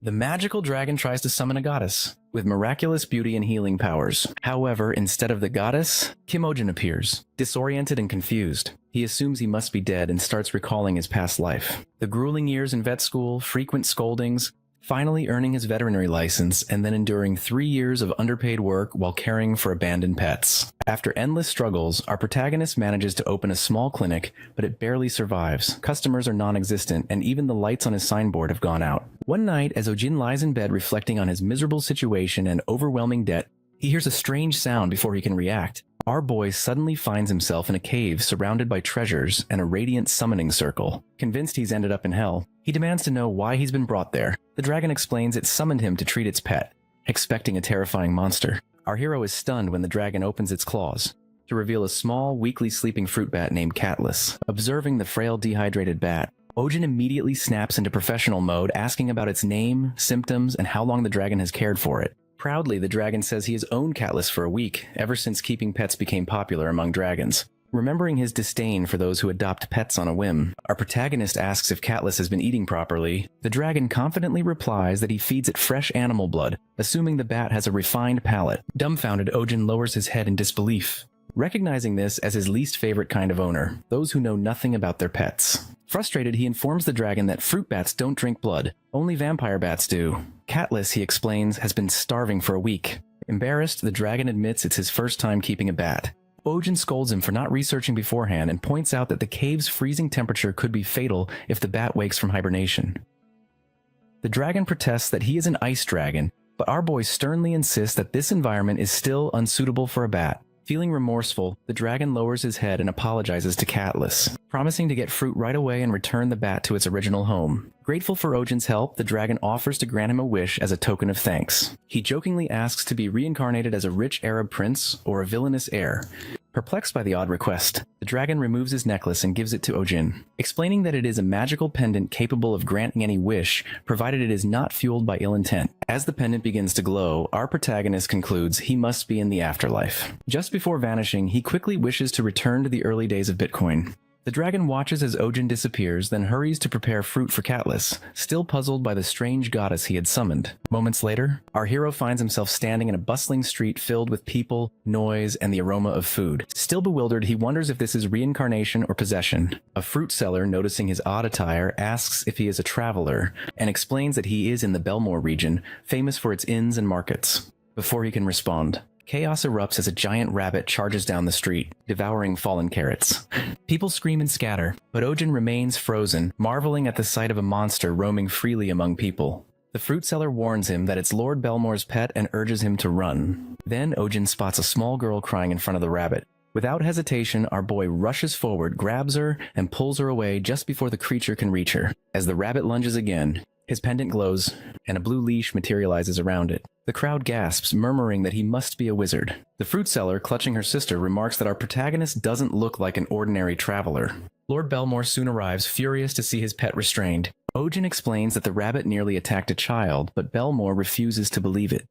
The magical dragon tries to summon a goddess with miraculous beauty and healing powers. However, instead of the goddess, Kim Ojin appears, disoriented and confused. He assumes he must be dead and starts recalling his past life. The grueling years in vet school, frequent scoldings, finally earning his veterinary license, and then enduring 3 years of underpaid work while caring for abandoned pets. After endless struggles, our protagonist manages to open a small clinic, but it barely survives. Customers are non-existent, and even the lights on his signboard have gone out. One night, as Ojin lies in bed reflecting on his miserable situation and overwhelming debt, he hears a strange sound before he can react. Our boy suddenly finds himself in a cave surrounded by treasures and a radiant summoning circle. Convinced he's ended up in hell, he demands to know why he's been brought there. The dragon explains it summoned him to treat its pet, expecting a terrifying monster. Our hero is stunned when the dragon opens its claws to reveal a small, weakly sleeping fruit bat named Catlas. Observing the frail, dehydrated bat, Ojin immediately snaps into professional mode, asking about its name, symptoms, and how long the dragon has cared for it. Proudly, the dragon says he has owned Catlas for a week, ever since keeping pets became popular among dragons. Remembering his disdain for those who adopt pets on a whim, our protagonist asks if Catlas has been eating properly. The dragon confidently replies that he feeds it fresh animal blood, assuming the bat has a refined palate. Dumbfounded, Ojin lowers his head in disbelief, recognizing this as his least favorite kind of owner, those who know nothing about their pets. Frustrated, he informs the dragon that fruit bats don't drink blood, only vampire bats do. Catlas, he explains, has been starving for a week. Embarrassed, the dragon admits it's his first time keeping a bat. Ojin scolds him for not researching beforehand and points out that the cave's freezing temperature could be fatal if the bat wakes from hibernation. The dragon protests that he is an ice dragon, but our boy sternly insists that this environment is still unsuitable for a bat. Feeling remorseful, the dragon lowers his head and apologizes to Catlas, promising to get fruit right away and return the bat to its original home. Grateful for Ojin's help, the dragon offers to grant him a wish as a token of thanks. He jokingly asks to be reincarnated as a rich Arab prince or a villainous heir. Perplexed by the odd request, the dragon removes his necklace and gives it to Ojin, explaining that it is a magical pendant capable of granting any wish, provided it is not fueled by ill intent. As the pendant begins to glow, our protagonist concludes he must be in the afterlife. Just before vanishing, he quickly wishes to return to the early days of Bitcoin. The dragon watches as Ojin disappears, then hurries to prepare fruit for Catlas, still puzzled by the strange goddess he had summoned. Moments later, our hero finds himself standing in a bustling street filled with people, noise, and the aroma of food. Still bewildered, he wonders if this is reincarnation or possession. A fruit seller, noticing his odd attire, asks if he is a traveler, and explains that he is in the Belmore region, famous for its inns and markets. Before he can respond, chaos erupts as a giant rabbit charges down the street, devouring fallen carrots. People scream and scatter, but Ojin remains frozen, marveling at the sight of a monster roaming freely among people. The fruit seller warns him that it's Lord Belmore's pet and urges him to run. Then Ojin spots a small girl crying in front of the rabbit. Without hesitation, our boy rushes forward, grabs her, and pulls her away just before the creature can reach her. As the rabbit lunges again, his pendant glows, and a blue leash materializes around it. The crowd gasps, murmuring that he must be a wizard. The fruit seller, clutching her sister, remarks that our protagonist doesn't look like an ordinary traveler. Lord Belmore soon arrives, furious to see his pet restrained. Ojin explains that the rabbit nearly attacked a child, but Belmore refuses to believe it.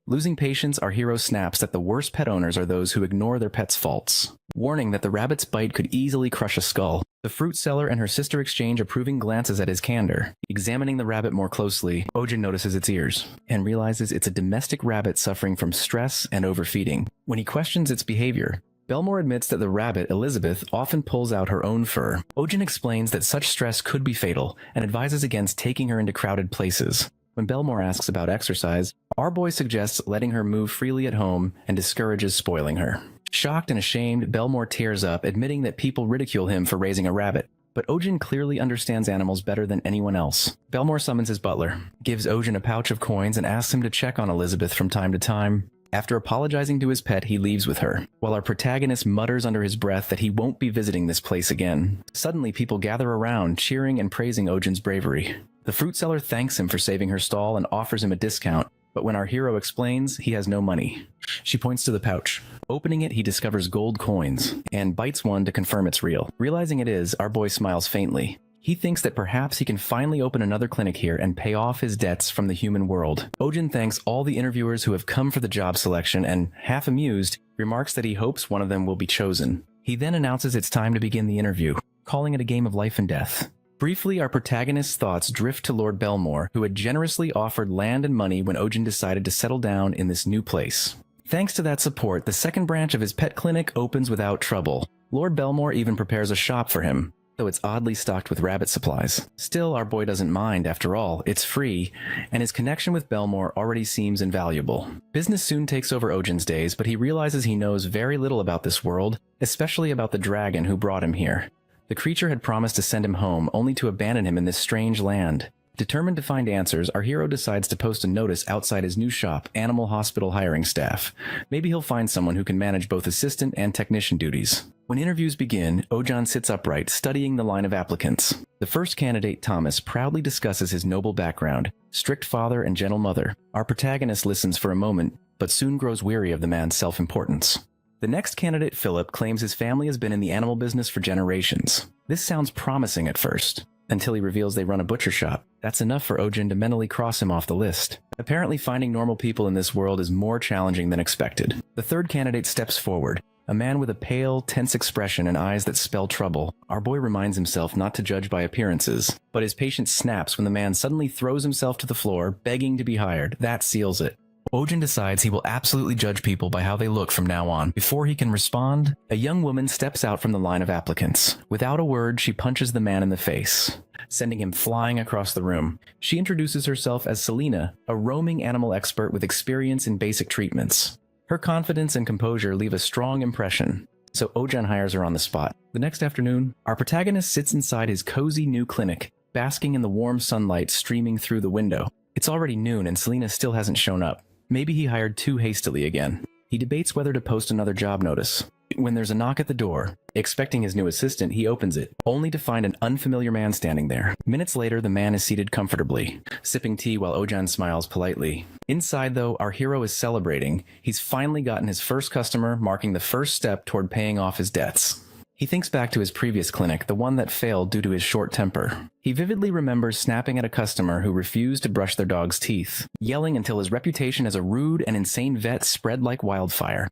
Losing patience, our hero snaps that the worst pet owners are those who ignore their pet's faults, warning that the rabbit's bite could easily crush a skull. The fruit seller and her sister exchange approving glances at his candor. Examining the rabbit more closely, Ojin notices its ears, and realizes it's a domestic rabbit suffering from stress and overfeeding. When he questions its behavior, Belmore admits that the rabbit, Elizabeth, often pulls out her own fur. Ojin explains that such stress could be fatal, and advises against taking her into crowded places. When Belmore asks about exercise, our boy suggests letting her move freely at home and discourages spoiling her. Shocked and ashamed, Belmore tears up, admitting that people ridicule him for raising a rabbit. But Ojin clearly understands animals better than anyone else. Belmore summons his butler, gives Ojin a pouch of coins, and asks him to check on Elizabeth from time to time. After apologizing to his pet, he leaves with her, while our protagonist mutters under his breath that he won't be visiting this place again. Suddenly, people gather around, cheering and praising Ojin's bravery. The fruit seller thanks him for saving her stall and offers him a discount, but when our hero explains, he has no money. She points to the pouch. Opening it, he discovers gold coins, and bites one to confirm it's real. Realizing it is, our boy smiles faintly. He thinks that perhaps he can finally open another clinic here and pay off his debts from the human world. Ojin thanks all the interviewers who have come for the job selection and, half amused, remarks that he hopes one of them will be chosen. He then announces it's time to begin the interview, calling it a game of life and death. Briefly, our protagonist's thoughts drift to Lord Belmore, who had generously offered land and money when Ojin decided to settle down in this new place. Thanks to that support, the second branch of his pet clinic opens without trouble. Lord Belmore even prepares a shop for him, though it's oddly stocked with rabbit supplies. Still, our boy doesn't mind, after all, it's free, and his connection with Belmore already seems invaluable. Business soon takes over Ojin's days, but he realizes he knows very little about this world, especially about the dragon who brought him here. The creature had promised to send him home, only to abandon him in this strange land. Determined to find answers, our hero decides to post a notice outside his new shop, Animal Hospital Hiring Staff. Maybe he'll find someone who can manage both assistant and technician duties. When interviews begin, Ojin sits upright, studying the line of applicants. The first candidate, Thomas, proudly discusses his noble background, strict father and gentle mother. Our protagonist listens for a moment, but soon grows weary of the man's self-importance. The next candidate, Philip, claims his family has been in the animal business for generations. This sounds promising at first, until he reveals they run a butcher shop. That's enough for Ojin to mentally cross him off the list. Apparently, finding normal people in this world is more challenging than expected. The third candidate steps forward, a man with a pale, tense expression and eyes that spell trouble. Our boy reminds himself not to judge by appearances, but his patience snaps when the man suddenly throws himself to the floor, begging to be hired. That seals it. Ojin decides he will absolutely judge people by how they look from now on. Before he can respond, a young woman steps out from the line of applicants. Without a word, she punches the man in the face, sending him flying across the room. She introduces herself as Selena, a roaming animal expert with experience in basic treatments. Her confidence and composure leave a strong impression, so Ojin hires her on the spot. The next afternoon, our protagonist sits inside his cozy new clinic, basking in the warm sunlight streaming through the window. It's already noon and Selena still hasn't shown up. Maybe he hired too hastily again. He debates whether to post another job notice. When there's a knock at the door, expecting his new assistant, he opens it, only to find an unfamiliar man standing there. Minutes later, the man is seated comfortably, sipping tea while Ojin smiles politely. Inside, though, our hero is celebrating. He's finally gotten his first customer, marking the first step toward paying off his debts. He thinks back to his previous clinic, the one that failed due to his short temper. He vividly remembers snapping at a customer who refused to brush their dog's teeth, yelling until his reputation as a rude and insane vet spread like wildfire.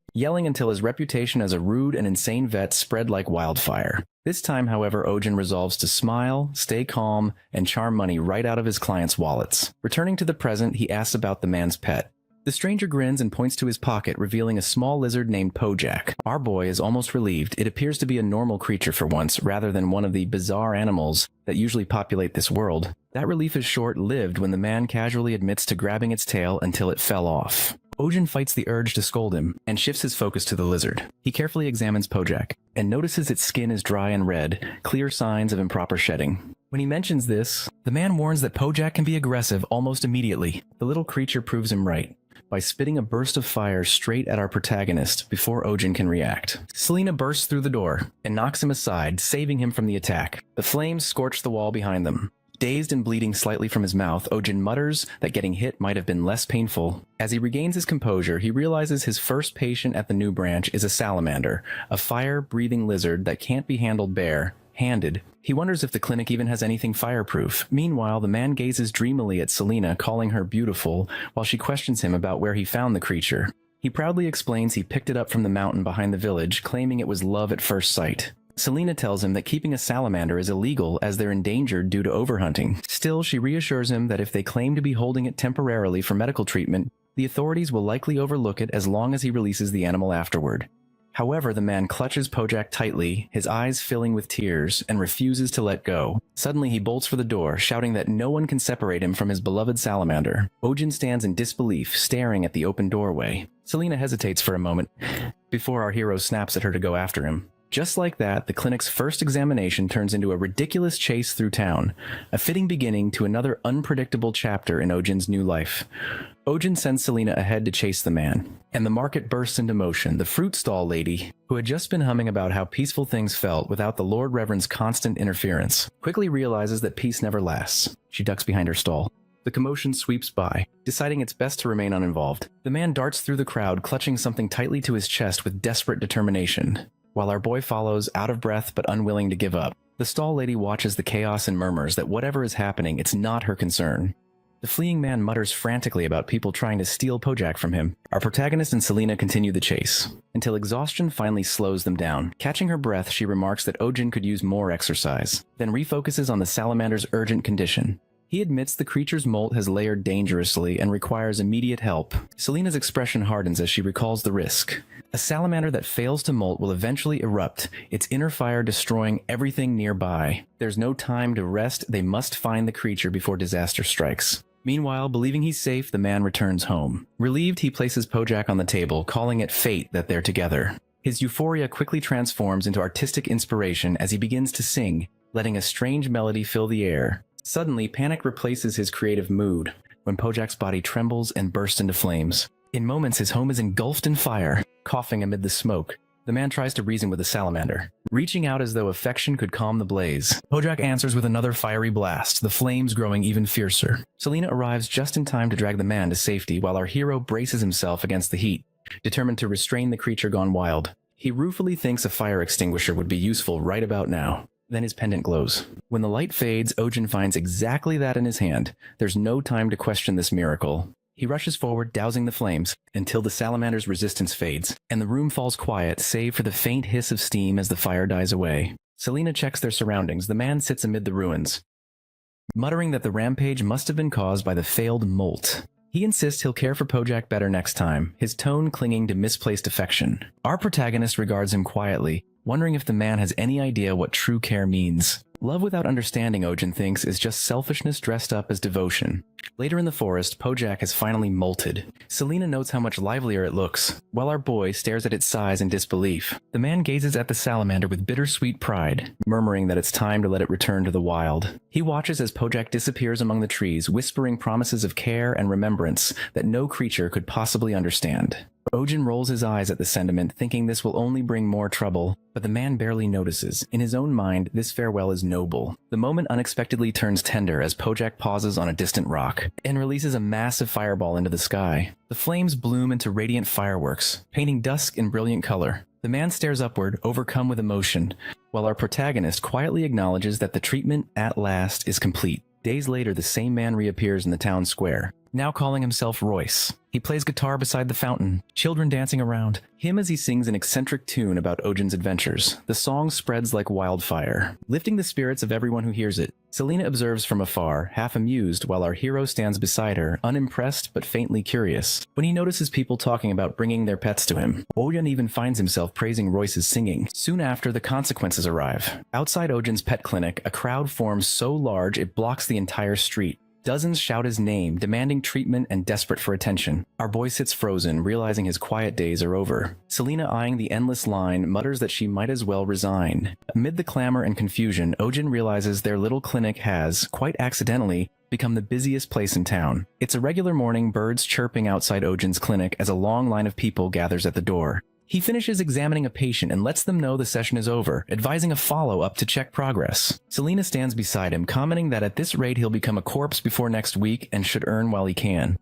This time, however, Ojin resolves to smile, stay calm, and charm money right out of his clients' wallets. Returning to the present, he asks about the man's pet. The stranger grins and points to his pocket, revealing a small lizard named Pojak. Our boy is almost relieved. It appears to be a normal creature for once, rather than one of the bizarre animals that usually populate this world. That relief is short-lived when the man casually admits to grabbing its tail until it fell off. Ojin fights the urge to scold him and shifts his focus to the lizard. He carefully examines Pojak and notices its skin is dry and red, clear signs of improper shedding. When he mentions this, the man warns that Pojak can be aggressive almost immediately. The little creature proves him right by spitting a burst of fire straight at our protagonist before Ojin can react. Selena bursts through the door and knocks him aside, saving him from the attack. The flames scorch the wall behind them. Dazed and bleeding slightly from his mouth, Ojin mutters that getting hit might have been less painful. As he regains his composure, he realizes his first patient at the new branch is a salamander, a fire-breathing lizard that can't be handled bare-handed. He wonders if the clinic even has anything fireproof. Meanwhile, the man gazes dreamily at Selena, calling her beautiful, while she questions him about where he found the creature. He proudly explains he picked it up from the mountain behind the village, claiming it was love at first sight. Selena tells him that keeping a salamander is illegal as they're endangered due to overhunting. Still, she reassures him that if they claim to be holding it temporarily for medical treatment, the authorities will likely overlook it as long as he releases the animal afterward. However, the man clutches Pojak tightly, his eyes filling with tears, and refuses to let go. Suddenly, he bolts for the door, shouting that no one can separate him from his beloved salamander. Ojin stands in disbelief, staring at the open doorway. Selena hesitates for a moment, before our hero snaps at her to go after him. Just like that, the clinic's first examination turns into a ridiculous chase through town, a fitting beginning to another unpredictable chapter in Ojin's new life. Ojin sends Selena ahead to chase the man, and the market bursts into motion. The fruit stall lady, who had just been humming about how peaceful things felt without the Lord Reverend's constant interference, quickly realizes that peace never lasts. She ducks behind her stall. The commotion sweeps by, deciding it's best to remain uninvolved. The man darts through the crowd, clutching something tightly to his chest with desperate determination, while our boy follows, out of breath but unwilling to give up. The stall lady watches the chaos and murmurs that whatever is happening, it's not her concern. The fleeing man mutters frantically about people trying to steal Pojak from him. Our protagonist and Selena continue the chase, until exhaustion finally slows them down. Catching her breath, she remarks that Ojin could use more exercise, then refocuses on the salamander's urgent condition. He admits the creature's molt has layered dangerously and requires immediate help. Selena's expression hardens as she recalls the risk. A salamander that fails to molt will eventually erupt, its inner fire destroying everything nearby. There's no time to rest, they must find the creature before disaster strikes. Meanwhile, believing he's safe, the man returns home. Relieved, he places Pojak on the table, calling it fate that they're together. His euphoria quickly transforms into artistic inspiration as he begins to sing, letting a strange melody fill the air. Suddenly, panic replaces his creative mood, when Pojak's body trembles and bursts into flames. In moments, his home is engulfed in fire, coughing amid the smoke. The man tries to reason with the salamander, reaching out as though affection could calm the blaze. Pojak answers with another fiery blast, the flames growing even fiercer. Selena arrives just in time to drag the man to safety, while our hero braces himself against the heat, determined to restrain the creature gone wild. He ruefully thinks a fire extinguisher would be useful right about now. Then his pendant glows. When the light fades, Ojin finds exactly that in his hand. There's no time to question this miracle. He rushes forward, dousing the flames, until the salamander's resistance fades, and the room falls quiet, save for the faint hiss of steam as the fire dies away. Selena checks their surroundings. The man sits amid the ruins, muttering that the rampage must have been caused by the failed molt. He insists he'll care for Pojak better next time, his tone clinging to misplaced affection. Our protagonist regards him quietly, wondering if the man has any idea what true care means. Love without understanding, Ojin thinks, is just selfishness dressed up as devotion. Later in the forest, Pojak has finally molted. Selena notes how much livelier it looks, while our boy stares at its size in disbelief. The man gazes at the salamander with bittersweet pride, murmuring that it's time to let it return to the wild. He watches as Pojak disappears among the trees, whispering promises of care and remembrance that no creature could possibly understand. Ojin rolls his eyes at the sentiment, thinking this will only bring more trouble, but the man barely notices. In his own mind, this farewell is noble. The moment unexpectedly turns tender as Pojak pauses on a distant rock and releases a massive fireball into the sky. The flames bloom into radiant fireworks, painting dusk in brilliant color. The man stares upward, overcome with emotion, while our protagonist quietly acknowledges that the treatment, at last, is complete. Days later, the same man reappears in the town square, now calling himself Royce. He plays guitar beside the fountain, children dancing around him as he sings an eccentric tune about Ojin's adventures. The song spreads like wildfire, lifting the spirits of everyone who hears it. Selena observes from afar, half amused, while our hero stands beside her, unimpressed but faintly curious. When he notices people talking about bringing their pets to him, Ojin even finds himself praising Royce's singing. Soon after, the consequences arrive. Outside Ojin's pet clinic, a crowd forms so large it blocks the entire street. Dozens shout his name, demanding treatment and desperate for attention. Our boy sits frozen, realizing his quiet days are over. Selena, eyeing the endless line, mutters that she might as well resign. Amid the clamor and confusion, Ojin realizes their little clinic has, quite accidentally, become the busiest place in town. It's a regular morning, birds chirping outside Ojin's clinic as a long line of people gathers at the door. He finishes examining a patient and lets them know the session is over, advising a follow-up to check progress. Selena stands beside him, commenting that at this rate he'll become a corpse before next week and should earn while he can.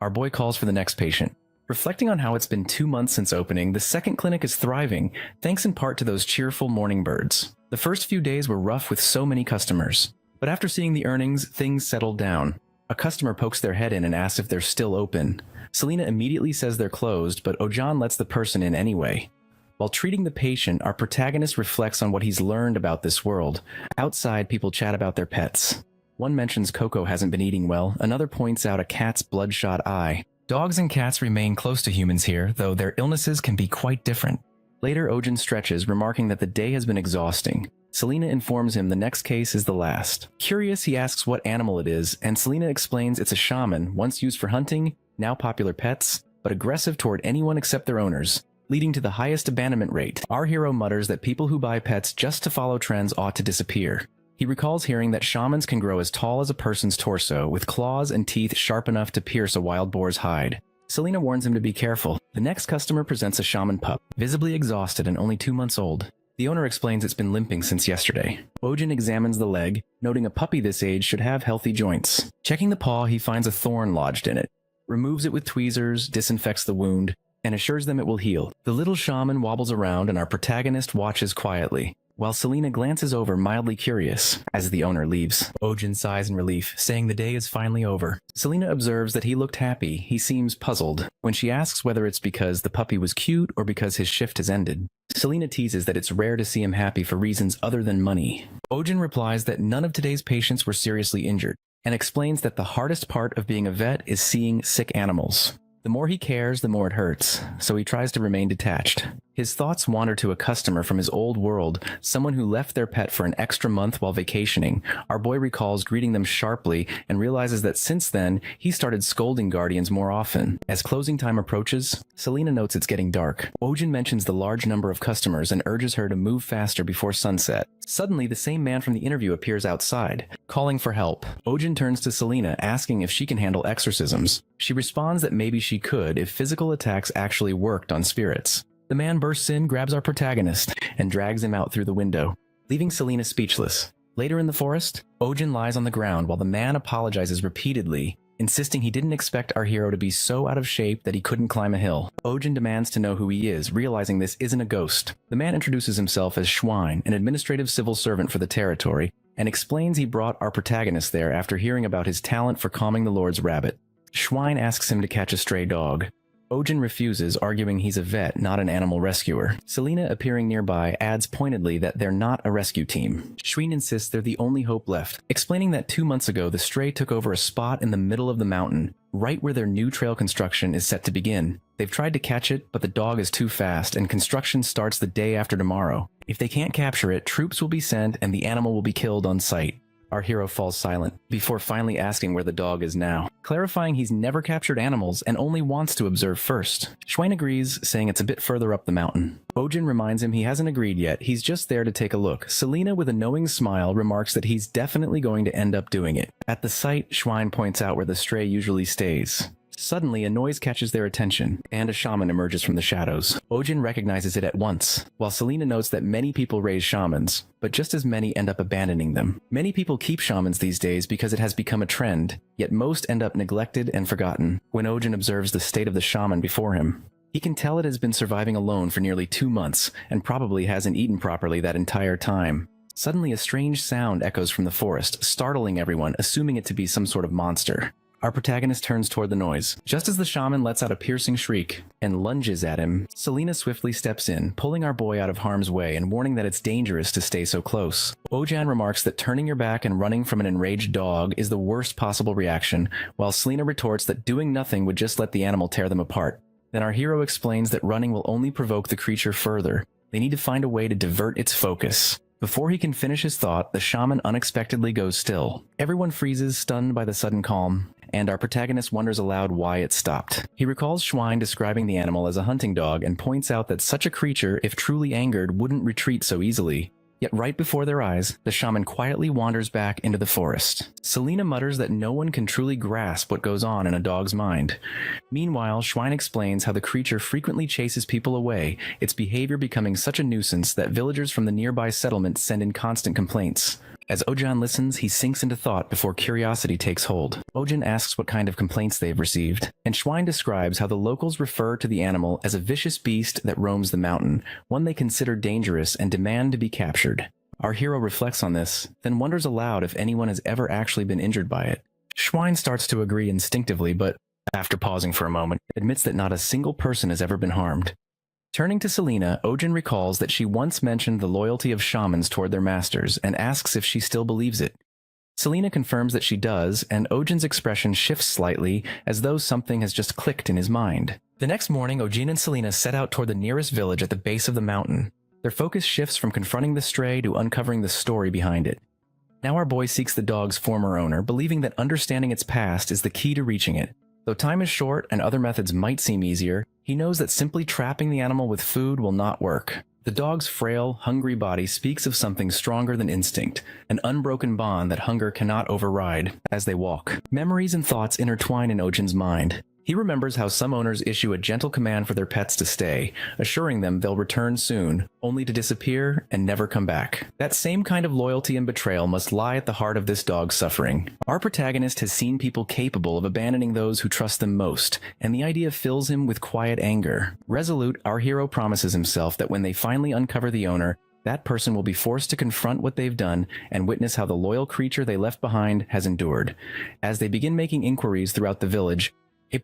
Our boy calls for the next patient. Reflecting on how it's been 2 months since opening, the second clinic is thriving, thanks in part to those cheerful morning birds. The first few days were rough with so many customers, but after seeing the earnings, things settled down. A customer pokes their head in and asks if they're still open. Selena immediately says they're closed, but Ojin lets the person in anyway. While treating the patient, our protagonist reflects on what he's learned about this world. Outside, people chat about their pets. One mentions Coco hasn't been eating well, another points out a cat's bloodshot eye. Dogs and cats remain close to humans here, though their illnesses can be quite different. Later, Ojin stretches, remarking that the day has been exhausting. Selena informs him the next case is the last. Curious, he asks what animal it is, and Selena explains it's a shaman, once used for hunting, now popular pets, but aggressive toward anyone except their owners, leading to the highest abandonment rate. Our hero mutters that people who buy pets just to follow trends ought to disappear. He recalls hearing that shamans can grow as tall as a person's torso, with claws and teeth sharp enough to pierce a wild boar's hide. Selena warns him to be careful. The next customer presents a shaman pup, visibly exhausted and only 2 months old. The owner explains it's been limping since yesterday. Ojin examines the leg, noting a puppy this age should have healthy joints. Checking the paw, he finds a thorn lodged in it, removes it with tweezers, disinfects the wound, and assures them it will heal. The little shaman wobbles around and our protagonist watches quietly. while Selina glances over mildly curious as the owner leaves. Ojin sighs in relief, saying the day is finally over. Selina observes that he looked happy. He seems puzzled. When she asks whether it's because the puppy was cute or because his shift has ended, Selina teases that it's rare to see him happy for reasons other than money. Ojin replies that none of today's patients were seriously injured, and explains that the hardest part of being a vet is seeing sick animals. The more he cares, the more it hurts, so he tries to remain detached. His thoughts wander to a customer from his old world, someone who left their pet for an extra month while vacationing. Our boy recalls greeting them sharply and realizes that since then, he started scolding guardians more often. As closing time approaches, Selina notes it's getting dark. Ojin mentions the large number of customers and urges her to move faster before sunset. Suddenly, the same man from the interview appears outside, calling for help. Ojin turns to Selina, asking if she can handle exorcisms. She responds that maybe she could if physical attacks actually worked on spirits. The man bursts in, grabs our protagonist, and drags him out through the window, leaving Selina speechless. Later in the forest, Ojin lies on the ground while the man apologizes repeatedly, insisting he didn't expect our hero to be so out of shape that he couldn't climb a hill. Ojin demands to know who he is, realizing this isn't a ghost. The man introduces himself as Schwein, an administrative civil servant for the territory, and explains he brought our protagonist there after hearing about his talent for calming the Lord's rabbit. Schwein asks him to catch a stray dog. Ojin refuses, arguing he's a vet, not an animal rescuer. Selina, appearing nearby, adds pointedly that they're not a rescue team. Schwein insists they're the only hope left, explaining that 2 months ago the stray took over a spot in the middle of the mountain, right where their new trail construction is set to begin. They've tried to catch it, but the dog is too fast, and construction starts the day after tomorrow. If they can't capture it, troops will be sent and the animal will be killed on sight. Our hero falls silent, before finally asking where the dog is now, clarifying he's never captured animals and only wants to observe first. Schwein agrees, saying it's a bit further up the mountain. Ojin reminds him he hasn't agreed yet, he's just there to take a look. Selina, with a knowing smile, remarks that he's definitely going to end up doing it. At the site, Schwein points out where the stray usually stays. Suddenly, a noise catches their attention, and a shaman emerges from the shadows. Ojin recognizes it at once, while Selina notes that many people raise shamans, but just as many end up abandoning them. Many people keep shamans these days because it has become a trend, yet most end up neglected and forgotten. When Ojin observes the state of the shaman before him, he can tell it has been surviving alone for nearly 2 months, and probably hasn't eaten properly that entire time. Suddenly, a strange sound echoes from the forest, startling everyone, assuming it to be some sort of monster. Our protagonist turns toward the noise. Just as the shaman lets out a piercing shriek and lunges at him, Selina swiftly steps in, pulling our boy out of harm's way and warning that it's dangerous to stay so close. Ojin remarks that turning your back and running from an enraged dog is the worst possible reaction, while Selina retorts that doing nothing would just let the animal tear them apart. Then our hero explains that running will only provoke the creature further. They need to find a way to divert its focus. Before he can finish his thought, the shaman unexpectedly goes still. Everyone freezes, stunned by the sudden calm, and our protagonist wonders aloud why it stopped. He recalls Schwein describing the animal as a hunting dog and points out that such a creature, if truly angered, wouldn't retreat so easily. Yet right before their eyes, the shaman quietly wanders back into the forest. Selina mutters that no one can truly grasp what goes on in a dog's mind. Meanwhile, Schwein explains how the creature frequently chases people away, its behavior becoming such a nuisance that villagers from the nearby settlement send in constant complaints. As Ojin listens, he sinks into thought before curiosity takes hold. Ojin asks what kind of complaints they've received, and Schwein describes how the locals refer to the animal as a vicious beast that roams the mountain, one they consider dangerous and demand to be captured. Our hero reflects on this, then wonders aloud if anyone has ever actually been injured by it. Schwein starts to agree instinctively, but, after pausing for a moment, admits that not a single person has ever been harmed. Turning to Selina, Ojin recalls that she once mentioned the loyalty of shamans toward their masters and asks if she still believes it. Selina confirms that she does, and Ojin's expression shifts slightly as though something has just clicked in his mind. The next morning, Ojin and Selina set out toward the nearest village at the base of the mountain. Their focus shifts from confronting the stray to uncovering the story behind it. Now our boy seeks the dog's former owner, believing that understanding its past is the key to reaching it. Though time is short and other methods might seem easier, he knows that simply trapping the animal with food will not work. The dog's frail, hungry body speaks of something stronger than instinct, an unbroken bond that hunger cannot override. As they walk, memories and thoughts intertwine in Ojin's mind. He remembers how some owners issue a gentle command for their pets to stay, assuring them they'll return soon, only to disappear and never come back. That same kind of loyalty and betrayal must lie at the heart of this dog's suffering. Our protagonist has seen people capable of abandoning those who trust them most, and the idea fills him with quiet anger. Resolute, our hero promises himself that when they finally uncover the owner, That person will be forced to confront what they've done and witness how the loyal creature they left behind has endured. As they begin making inquiries throughout the village, a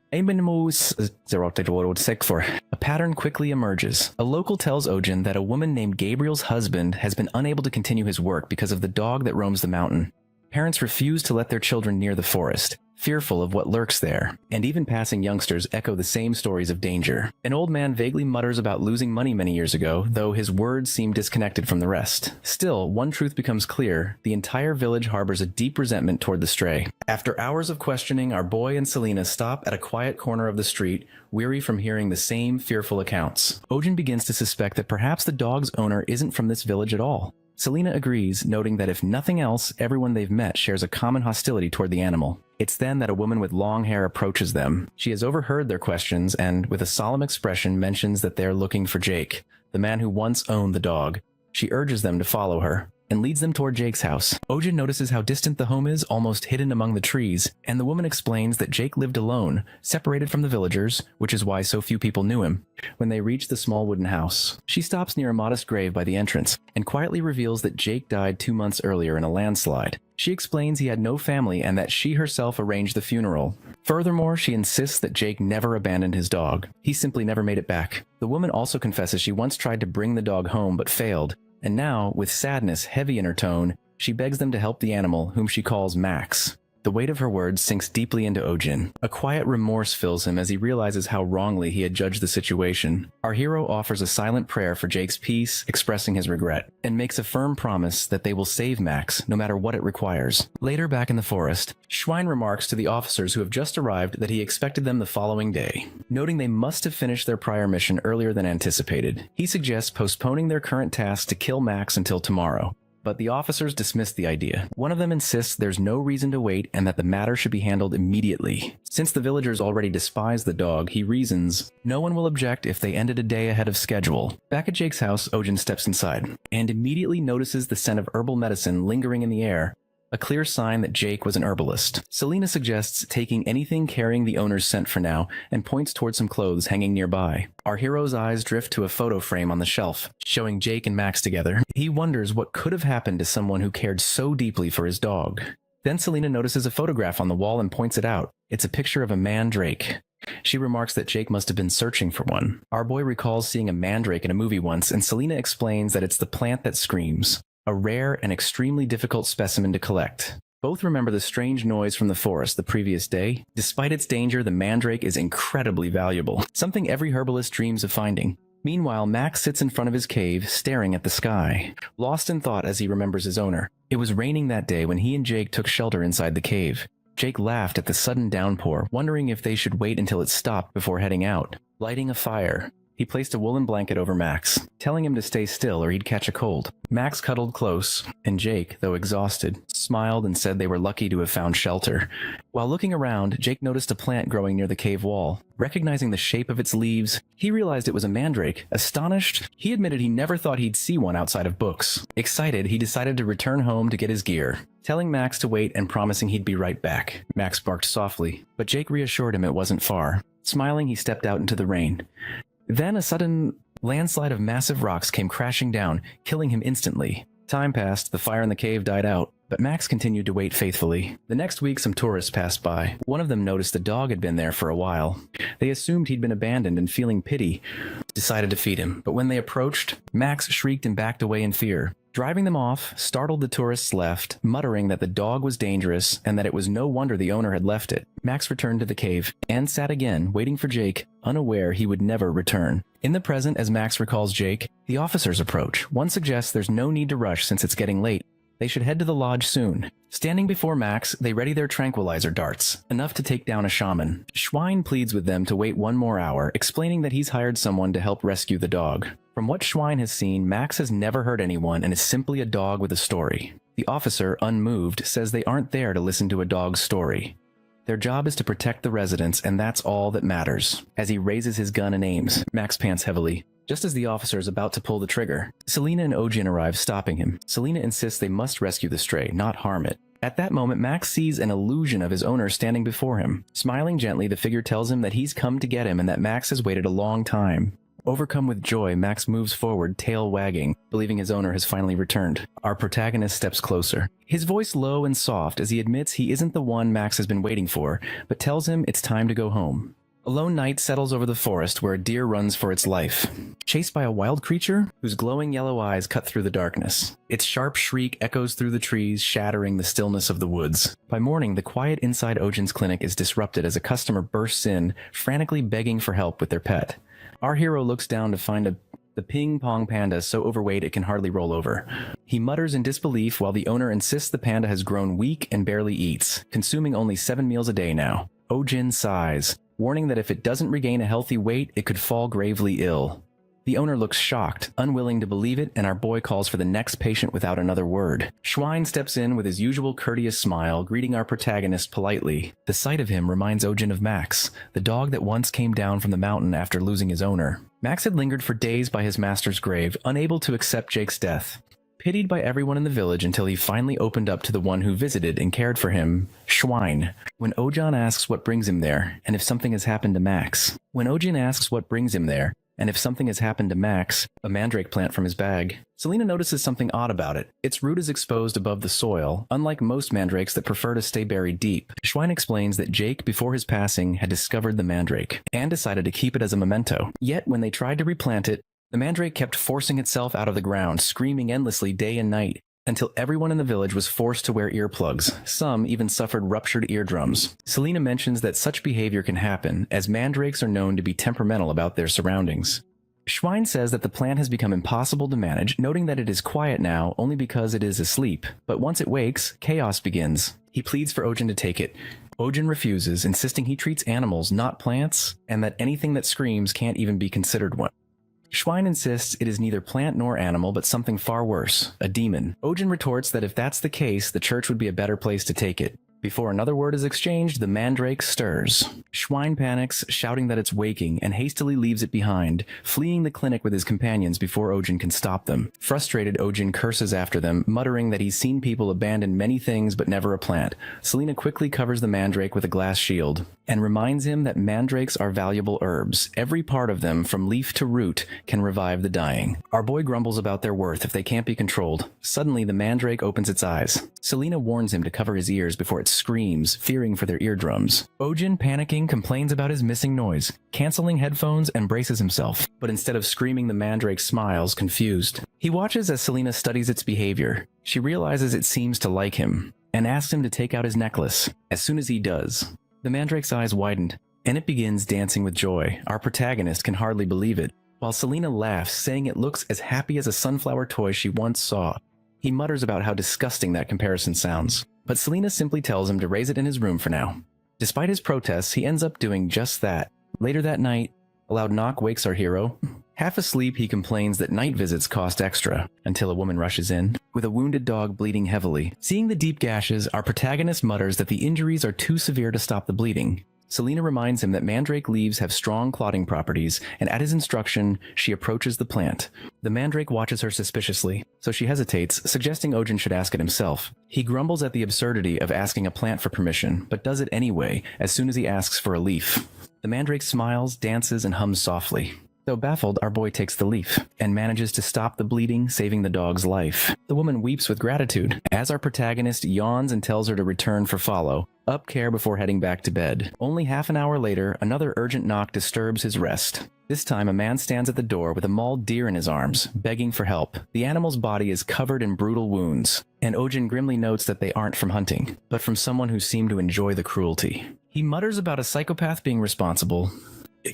pattern quickly emerges. A local tells Ojin that a woman named Gabriel's husband has been unable to continue his work because of the dog that roams the mountain. Parents refuse to let their children near the forest, fearful of what lurks there, and even passing youngsters echo the same stories of danger. An old man vaguely mutters about losing money many years ago, though his words seem disconnected from the rest. Still, one truth becomes clear: the entire village harbors a deep resentment toward the stray. After hours of questioning, our boy and Selena stop at a quiet corner of the street, weary from hearing the same fearful accounts. Ojin begins to suspect that perhaps the dog's owner isn't from this village at all. Selena agrees, noting that if nothing else, everyone they've met shares a common hostility toward the animal. It's then that a woman with long hair approaches them. She has overheard their questions and, with a solemn expression, mentions that they're looking for Jake, the man who once owned the dog. She urges them to follow her and leads them toward Jake's house. Ojin notices how distant the home is, almost hidden among the trees, and the woman explains that Jake lived alone, separated from the villagers, which is why so few people knew him. When they reach the small wooden house, she stops near a modest grave by the entrance and quietly reveals that Jake died 2 months earlier in a landslide. She explains he had no family and that she herself arranged the funeral. Furthermore, she insists that Jake never abandoned his dog. He simply never made it back. The woman also confesses she once tried to bring the dog home but failed, and now, with sadness heavy in her tone, she begs them to help the animal, whom she calls Max. The weight of her words sinks deeply into Ojin. A quiet remorse fills him as he realizes how wrongly he had judged the situation. Our hero offers a silent prayer for Jake's peace, expressing his regret, and makes a firm promise that they will save Max, no matter what it requires. Later, back in the forest, Schwein remarks to the officers who have just arrived that he expected them the following day. Noting they must have finished their prior mission earlier than anticipated, he suggests postponing their current task to kill Max until tomorrow. But the officers dismiss the idea. One of them insists there's no reason to wait and that the matter should be handled immediately. Since the villagers already despise the dog, he reasons no one will object if they ended a day ahead of schedule. Back at Jake's house, Ojin steps inside and immediately notices the scent of herbal medicine lingering in the air, a clear sign that Jake was an herbalist. Selena suggests taking anything carrying the owner's scent for now and points towards some clothes hanging nearby. Our hero's eyes drift to a photo frame on the shelf, showing Jake and Max together. He wonders what could have happened to someone who cared so deeply for his dog. Then Selena notices a photograph on the wall and points it out. It's a picture of a mandrake. She remarks that Jake must have been searching for one. Our boy recalls seeing a mandrake in a movie once, and Selena explains that it's the plant that screams, a rare and extremely difficult specimen to collect. Both remember the strange noise from the forest the previous day. Despite its danger, the mandrake is incredibly valuable, something every herbalist dreams of finding. Meanwhile, Max sits in front of his cave, staring at the sky, lost in thought as he remembers his owner. It was raining that day when he and Jake took shelter inside the cave. Jake laughed at the sudden downpour, wondering if they should wait until it stopped before heading out. Lighting a fire, he placed a woolen blanket over Max, telling him to stay still or he'd catch a cold. Max cuddled close, and Jake, though exhausted, smiled and said they were lucky to have found shelter. While looking around, Jake noticed a plant growing near the cave wall. Recognizing the shape of its leaves, he realized it was a mandrake. Astonished, he admitted he never thought he'd see one outside of books. Excited, he decided to return home to get his gear, telling Max to wait and promising he'd be right back. Max barked softly, but Jake reassured him it wasn't far. Smiling, he stepped out into the rain. Then a sudden landslide of massive rocks came crashing down, killing him instantly. Time passed, the fire in the cave died out, but Max continued to wait faithfully. The next week, some tourists passed by. One of them noticed the dog had been there for a while. They assumed he'd been abandoned and, feeling pity, decided to feed him. But when they approached, Max shrieked and backed away in fear. Driving them off, startled, the tourists left, muttering that the dog was dangerous and that it was no wonder the owner had left it. Max returned to the cave and sat again, waiting for Jake, unaware he would never return. In the present, as Max recalls Jake, the officers approach. One suggests there's no need to rush since it's getting late. They should head to the lodge soon. Standing before Max, they ready their tranquilizer darts, enough to take down a shaman. Schwein pleads with them to wait one more hour, explaining that he's hired someone to help rescue the dog. From what Schwein has seen, Max has never hurt anyone and is simply a dog with a story. The officer, unmoved, says they aren't there to listen to a dog's story. Their job is to protect the residents, and that's all that matters. As he raises his gun and aims, Max pants heavily. Just as the officer is about to pull the trigger, Selena and Ojin arrive, stopping him. Selena insists they must rescue the stray, not harm it. At that moment, Max sees an illusion of his owner standing before him. Smiling gently, the figure tells him that he's come to get him and that Max has waited a long time. Overcome with joy, Max moves forward, tail wagging, believing his owner has finally returned. Our protagonist steps closer, his voice low and soft as he admits he isn't the one Max has been waiting for, but tells him it's time to go home. A lone night settles over the forest where a deer runs for its life, chased by a wild creature whose glowing yellow eyes cut through the darkness. Its sharp shriek echoes through the trees, shattering the stillness of the woods. By morning, the quiet inside Ojin's clinic is disrupted as a customer bursts in, frantically begging for help with their pet. Our hero looks down to find the ping-pong panda so overweight it can hardly roll over. He mutters in disbelief while the owner insists the panda has grown weak and barely eats, consuming only 7 meals a day now. Ojin sighs, warning that if it doesn't regain a healthy weight, it could fall gravely ill. The owner looks shocked, unwilling to believe it, and our boy calls for the next patient without another word. Schwein steps in with his usual courteous smile, greeting our protagonist politely. The sight of him reminds Ojin of Max, the dog that once came down from the mountain after losing his owner. Max had lingered for days by his master's grave, unable to accept Jake's death. Pitied by everyone in the village until he finally opened up to the one who visited and cared for him, Schwein. When Ojin asks what brings him there, and if something has happened to Max. A mandrake plant from his bag. Selena notices something odd about it. Its root is exposed above the soil, unlike most mandrakes that prefer to stay buried deep. Schwein explains that Jake, before his passing, had discovered the mandrake, and decided to keep it as a memento. Yet, when they tried to replant it, the mandrake kept forcing itself out of the ground, screaming endlessly day and night, until everyone in the village was forced to wear earplugs. Some even suffered ruptured eardrums. Selena mentions that such behavior can happen, as mandrakes are known to be temperamental about their surroundings. Schwein says that the plant has become impossible to manage, noting that it is quiet now only because it is asleep. But once it wakes, chaos begins. He pleads for Ojin to take it. Ojin refuses, insisting he treats animals, not plants, and that anything that screams can't even be considered one. Schwein insists it is neither plant nor animal, but something far worse, a demon. Ojin retorts that if that's the case, the church would be a better place to take it. Before another word is exchanged, the mandrake stirs. Schwein panics, shouting that it's waking, and hastily leaves it behind, fleeing the clinic with his companions before Ojin can stop them. Frustrated, Ojin curses after them, muttering that he's seen people abandon many things but never a plant. Selena quickly covers the mandrake with a glass shield, and reminds him that mandrakes are valuable herbs. Every part of them, from leaf to root, can revive the dying. Our boy grumbles about their worth if they can't be controlled. Suddenly, the mandrake opens its eyes. Selena warns him to cover his ears before it screams, fearing for their eardrums. Ojin, panicking, complains about his missing noise, canceling headphones and braces himself. But instead of screaming, the mandrake smiles, confused. He watches as Selena studies its behavior. She realizes it seems to like him, and asks him to take out his necklace. As soon as he does, the mandrake's eyes widened, and it begins dancing with joy. Our protagonist can hardly believe it, while Selena laughs, saying it looks as happy as a sunflower toy she once saw. He mutters about how disgusting that comparison sounds, but Selena simply tells him to raise it in his room for now. Despite his protests, he ends up doing just that. Later that night, a loud knock wakes our hero. Half asleep, he complains that night visits cost extra, until a woman rushes in, with a wounded dog bleeding heavily. Seeing the deep gashes, our protagonist mutters that the injuries are too severe to stop the bleeding. Selena reminds him that mandrake leaves have strong clotting properties, and at his instruction, she approaches the plant. The mandrake watches her suspiciously, so she hesitates, suggesting Ojin should ask it himself. He grumbles at the absurdity of asking a plant for permission, but does it anyway, as soon as he asks for a leaf. The mandrake smiles, dances, and hums softly. Though baffled, our boy takes the leaf, and manages to stop the bleeding, saving the dog's life. The woman weeps with gratitude, as our protagonist yawns and tells her to return for follow, up care before heading back to bed. Only half an hour later, another urgent knock disturbs his rest. This time, a man stands at the door with a mauled deer in his arms, begging for help. The animal's body is covered in brutal wounds, and Ojin grimly notes that they aren't from hunting, but from someone who seemed to enjoy the cruelty. He mutters about a psychopath being responsible,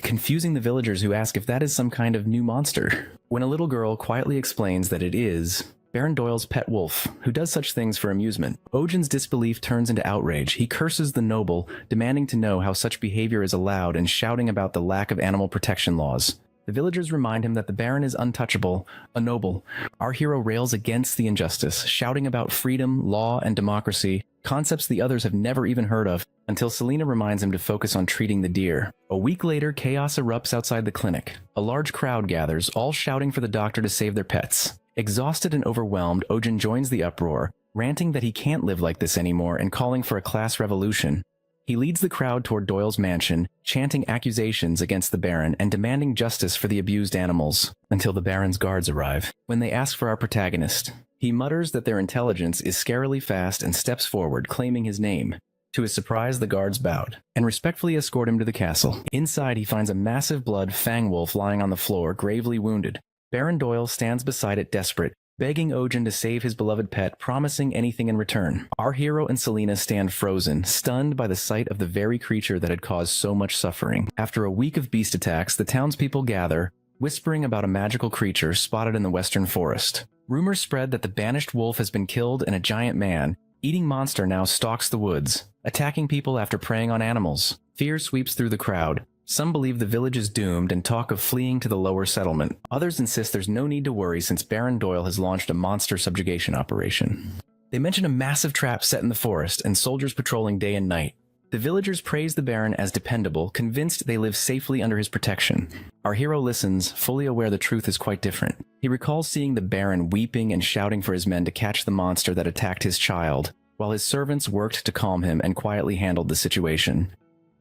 confusing the villagers who ask if that is some kind of new monster, when a little girl quietly explains that it is Baron Doyle's pet wolf, who does such things for amusement. Ojin's disbelief turns into outrage. He curses the noble, demanding to know how such behavior is allowed and shouting about the lack of animal protection laws. The villagers remind him that the Baron is untouchable, a noble. Our hero rails against the injustice, shouting about freedom, law, and democracy, concepts the others have never even heard of, until Selena reminds him to focus on treating the deer. A week later, chaos erupts outside the clinic. A large crowd gathers, all shouting for the doctor to save their pets. Exhausted and overwhelmed, Ojin joins the uproar, ranting that he can't live like this anymore and calling for a class revolution. He leads the crowd toward Doyle's mansion, chanting accusations against the Baron and demanding justice for the abused animals, until the Baron's guards arrive. When they ask for our protagonist, he mutters that their intelligence is scarily fast and steps forward, claiming his name. To his surprise, the guards bowed and respectfully escort him to the castle. Inside, he finds a massive blood fang wolf lying on the floor, gravely wounded. Baron Doyle stands beside it, desperate, begging Ojin to save his beloved pet, promising anything in return. Our hero and Selina stand frozen, stunned by the sight of the very creature that had caused so much suffering. After a week of beast attacks, the townspeople gather, whispering about a magical creature spotted in the western forest. Rumors spread that the banished wolf has been killed and a giant man-eating monster now stalks the woods, attacking people after preying on animals. Fear sweeps through the crowd. Some believe the village is doomed and talk of fleeing to the lower settlement. Others insist there's no need to worry since Baron Doyle has launched a monster subjugation operation. They mention a massive trap set in the forest and soldiers patrolling day and night. The villagers praise the Baron as dependable, convinced they live safely under his protection. Our hero listens, fully aware the truth is quite different. He recalls seeing the Baron weeping and shouting for his men to catch the monster that attacked his child, while his servants worked to calm him and quietly handled the situation.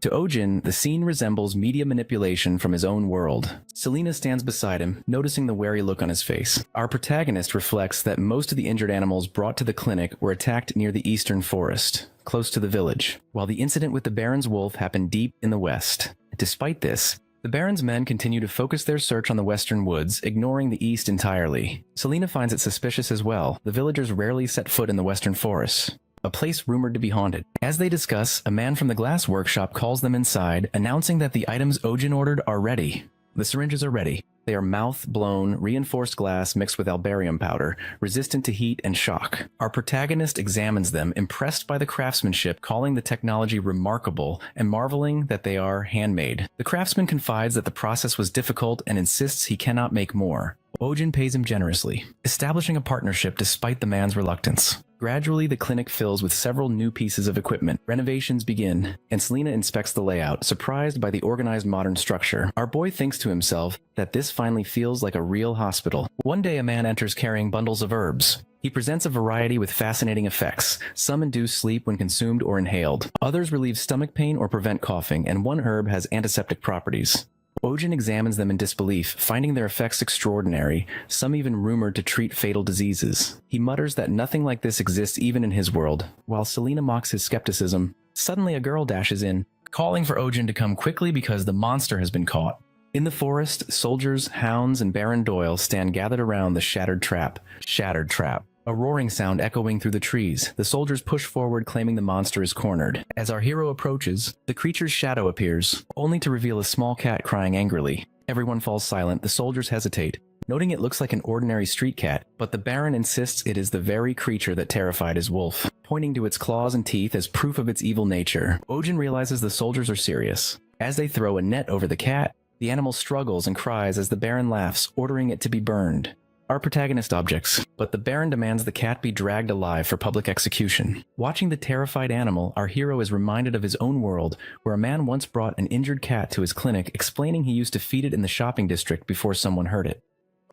To Ojin, the scene resembles media manipulation from his own world. Selina stands beside him, noticing the wary look on his face. Our protagonist reflects that most of the injured animals brought to the clinic were attacked near the eastern forest, close to the village, while the incident with the Baron's wolf happened deep in the west. Despite this, the Baron's men continue to focus their search on the western woods, ignoring the east entirely. Selina finds it suspicious as well. The villagers rarely set foot in the western forests, a place rumored to be haunted. As they discuss, a man from the glass workshop calls them inside, announcing that the items Ojin ordered are ready. The syringes are ready. They are mouth-blown, reinforced glass mixed with albarium powder, resistant to heat and shock. Our protagonist examines them, impressed by the craftsmanship, calling the technology remarkable and marveling that they are handmade. The craftsman confides that the process was difficult and insists he cannot make more. Ojin pays him generously, establishing a partnership despite the man's reluctance. Gradually, the clinic fills with several new pieces of equipment. Renovations begin, and Selina inspects the layout, surprised by the organized modern structure. Our boy thinks to himself that this finally feels like a real hospital. One day, a man enters carrying bundles of herbs. He presents a variety with fascinating effects. Some induce sleep when consumed or inhaled. Others relieve stomach pain or prevent coughing, and one herb has antiseptic properties. Ojin examines them in disbelief, finding their effects extraordinary, some even rumored to treat fatal diseases. He mutters that nothing like this exists even in his world. While Selina mocks his skepticism, suddenly a girl dashes in, calling for Ojin to come quickly because the monster has been caught. In the forest, soldiers, hounds, and Baron Doyle stand gathered around the shattered trap. Shattered trap. A roaring sound echoing through the trees. The soldiers push forward, claiming the monster is cornered. As our hero approaches, the creature's shadow appears, only to reveal a small cat crying angrily. Everyone falls silent. The soldiers hesitate, noting it looks like an ordinary street cat, but the Baron insists it is the very creature that terrified his wolf, pointing to its claws and teeth as proof of its evil nature. Ojin realizes the soldiers are serious. As they throw a net over the cat, the animal struggles and cries as the Baron laughs, ordering it to be burned. Our protagonist objects, but the Baron demands the cat be dragged alive for public execution. Watching the terrified animal, our hero is reminded of his own world, where a man once brought an injured cat to his clinic, explaining he used to feed it in the shopping district before someone hurt it.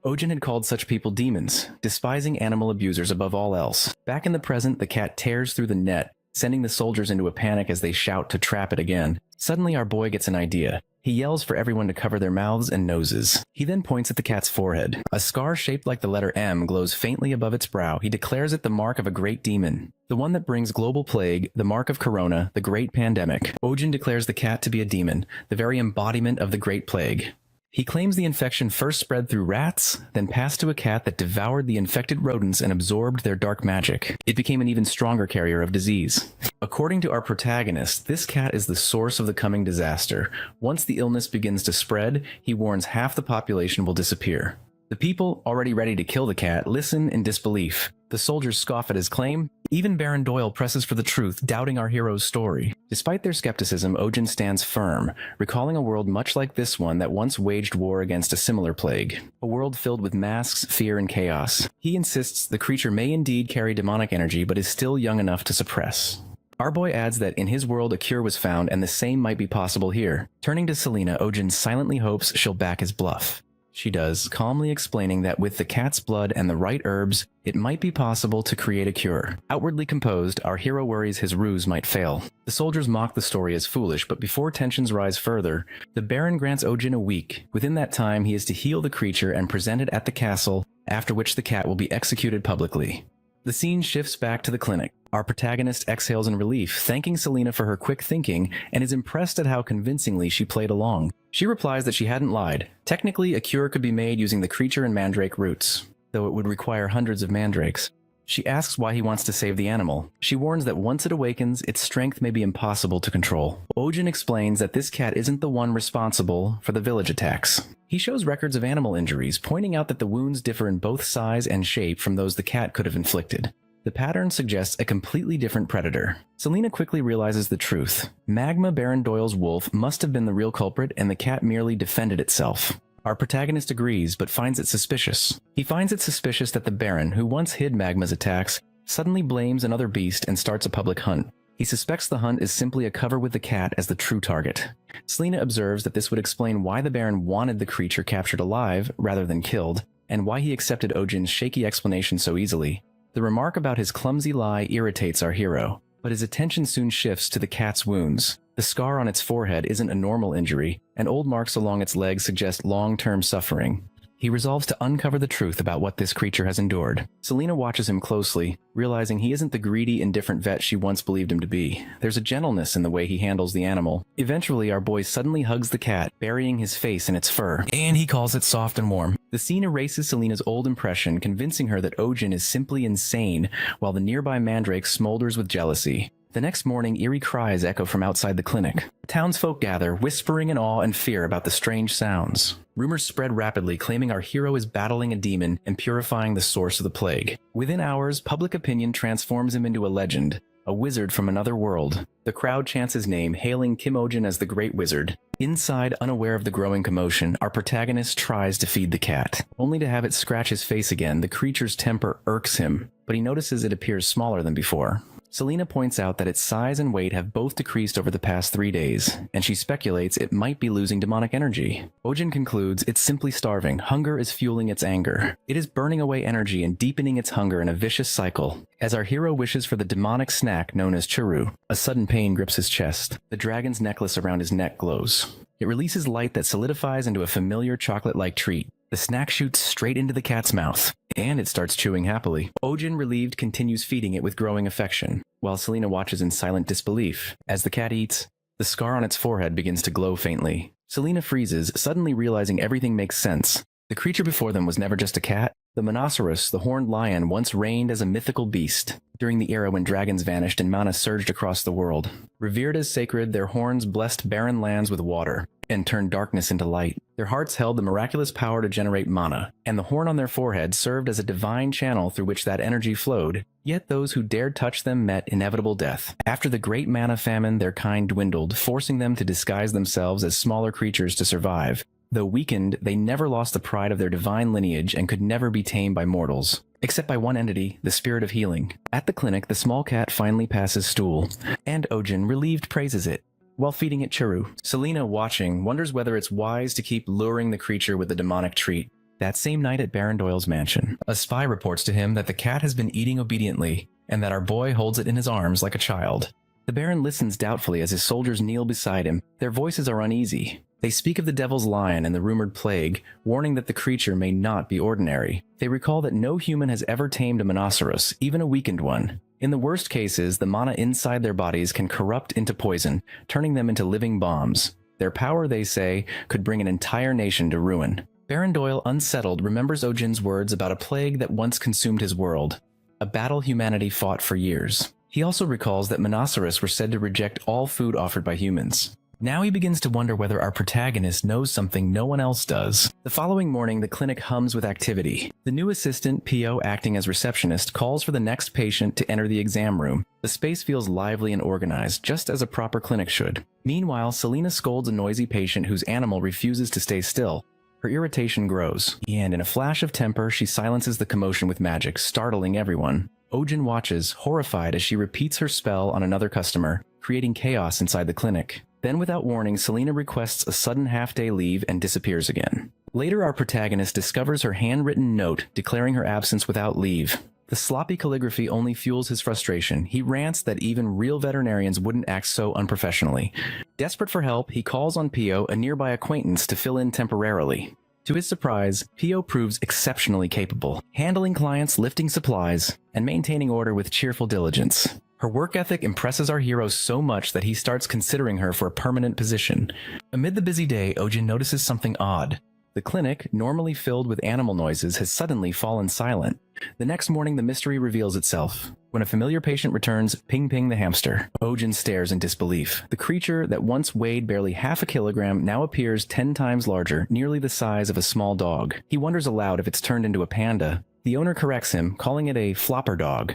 Ojin had called such people demons, despising animal abusers above all else. Back in the present, the cat tears through the net, sending the soldiers into a panic as they shout to trap it again. Suddenly, our boy gets an idea. He yells for everyone to cover their mouths and noses. He then points at the cat's forehead. A scar shaped like the letter M glows faintly above its brow. He declares it the mark of a great demon, the one that brings global plague, the mark of Corona, the great pandemic. Ojin declares the cat to be a demon, the very embodiment of the great plague. He claims the infection first spread through rats, then passed to a cat that devoured the infected rodents and absorbed their dark magic. It became an even stronger carrier of disease. According to our protagonist, this cat is the source of the coming disaster. Once the illness begins to spread, he warns half the population will disappear. The people, already ready to kill the cat, listen in disbelief. The soldiers scoff at his claim. Even Baron Doyle presses for the truth, doubting our hero's story. Despite their skepticism, Ojin stands firm, recalling a world much like this one that once waged war against a similar plague. A world filled with masks, fear, and chaos. He insists the creature may indeed carry demonic energy, but is still young enough to suppress. Our boy adds that in his world a cure was found and the same might be possible here. Turning to Selina, Ojin silently hopes she'll back his bluff. She does, calmly explaining that with the cat's blood and the right herbs, it might be possible to create a cure. Outwardly composed, our hero worries his ruse might fail. The soldiers mock the story as foolish, but before tensions rise further, the Baron grants Ojin a week. Within that time, he is to heal the creature and present it at the castle, after which the cat will be executed publicly. The scene shifts back to the clinic. Our protagonist exhales in relief, thanking Selena for her quick thinking, and is impressed at how convincingly she played along. She replies that she hadn't lied. Technically, a cure could be made using the creature and mandrake roots, though it would require hundreds of mandrakes. She asks why he wants to save the animal. She warns that once it awakens, its strength may be impossible to control. Ojin explains that this cat isn't the one responsible for the village attacks. He shows records of animal injuries, pointing out that the wounds differ in both size and shape from those the cat could have inflicted. The pattern suggests a completely different predator. Selena quickly realizes the truth. Magma Baron Doyle's wolf must have been the real culprit, and the cat merely defended itself. Our protagonist agrees, but finds it suspicious. He finds it suspicious that the Baron, who once hid Magma's attacks, suddenly blames another beast and starts a public hunt. He suspects the hunt is simply a cover with the cat as the true target. Selena observes that this would explain why the Baron wanted the creature captured alive rather than killed, and why he accepted Ojin's shaky explanation so easily. The remark about his clumsy lie irritates our hero, but his attention soon shifts to the cat's wounds. The scar on its forehead isn't a normal injury, and old marks along its legs suggest long-term suffering. He resolves to uncover the truth about what this creature has endured. Selena watches him closely, realizing he isn't the greedy, indifferent vet she once believed him to be. There's a gentleness in the way he handles the animal. Eventually, our boy suddenly hugs the cat, burying his face in its fur, and he calls it soft and warm. The scene erases Selena's old impression, convincing her that Ojin is simply insane, while the nearby mandrake smolders with jealousy. The next morning, eerie cries echo from outside the clinic. Townsfolk gather, whispering in awe and fear about the strange sounds. Rumors spread rapidly, claiming our hero is battling a demon and purifying the source of the plague. Within hours, public opinion transforms him into a legend, a wizard from another world. The crowd chants his name, hailing Kim Ojin as the Great Wizard. Inside, unaware of the growing commotion, our protagonist tries to feed the cat. Only to have it scratch his face again, the creature's temper irks him, but he notices it appears smaller than before. Selena points out that its size and weight have both decreased over the past 3 days, and she speculates it might be losing demonic energy. Ojin concludes it's simply starving. Hunger is fueling its anger. It is burning away energy and deepening its hunger in a vicious cycle. As our hero wishes for the demonic snack known as churu, a sudden pain grips his chest. The dragon's necklace around his neck glows. It releases light that solidifies into a familiar chocolate-like treat. The snack shoots straight into the cat's mouth, and it starts chewing happily. Ojin, relieved, continues feeding it with growing affection, while Selena watches in silent disbelief. As the cat eats, the scar on its forehead begins to glow faintly. Selena freezes, suddenly realizing everything makes sense. The creature before them was never just a cat. The Monoceros, the horned lion, once reigned as a mythical beast, during the era when dragons vanished and mana surged across the world. Revered as sacred, their horns blessed barren lands with water, and turned darkness into light. Their hearts held the miraculous power to generate mana, and the horn on their forehead served as a divine channel through which that energy flowed, yet those who dared touch them met inevitable death. After the great mana famine, their kind dwindled, forcing them to disguise themselves as smaller creatures to survive. Though weakened, they never lost the pride of their divine lineage and could never be tamed by mortals, except by one entity, the spirit of healing. At the clinic, the small cat finally passes stool, and Ojin, relieved, praises it. While feeding it churu, Selena, watching, wonders whether it's wise to keep luring the creature with the demonic treat. That same night at Baron Doyle's mansion, a spy reports to him that the cat has been eating obediently, and that our boy holds it in his arms like a child. The Baron listens doubtfully as his soldiers kneel beside him. Their voices are uneasy. They speak of the devil's lion and the rumored plague, warning that the creature may not be ordinary. They recall that no human has ever tamed a Monoceros, even a weakened one. In the worst cases, the mana inside their bodies can corrupt into poison, turning them into living bombs. Their power, they say, could bring an entire nation to ruin. Baron Doyle, unsettled, remembers Ojin's words about a plague that once consumed his world, a battle humanity fought for years. He also recalls that Monoceros were said to reject all food offered by humans. Now he begins to wonder whether our protagonist knows something no one else does. The following morning, the clinic hums with activity. The new assistant, Pio, acting as receptionist, calls for the next patient to enter the exam room. The space feels lively and organized, just as a proper clinic should. Meanwhile, Selena scolds a noisy patient whose animal refuses to stay still. Her irritation grows, and in a flash of temper, she silences the commotion with magic, startling everyone. Ojin watches, horrified, as she repeats her spell on another customer, creating chaos inside the clinic. Then, without warning, Selena requests a sudden half-day leave and disappears again. Later, our protagonist discovers her handwritten note declaring her absence without leave. The sloppy calligraphy only fuels his frustration. He rants that even real veterinarians wouldn't act so unprofessionally. Desperate for help, he calls on Pio, a nearby acquaintance, to fill in temporarily. To his surprise, Pio proves exceptionally capable, handling clients, lifting supplies, and maintaining order with cheerful diligence. Her work ethic impresses our hero so much that he starts considering her for a permanent position. Amid the busy day, Ojin notices something odd. The clinic, normally filled with animal noises, has suddenly fallen silent. The next morning, the mystery reveals itself. When a familiar patient returns, Ping Ping the hamster. Ojin stares in disbelief. The creature that once weighed barely half a kilogram now appears 10 times larger, nearly the size of a small dog. He wonders aloud if it's turned into a panda. The owner corrects him, calling it a flopper dog.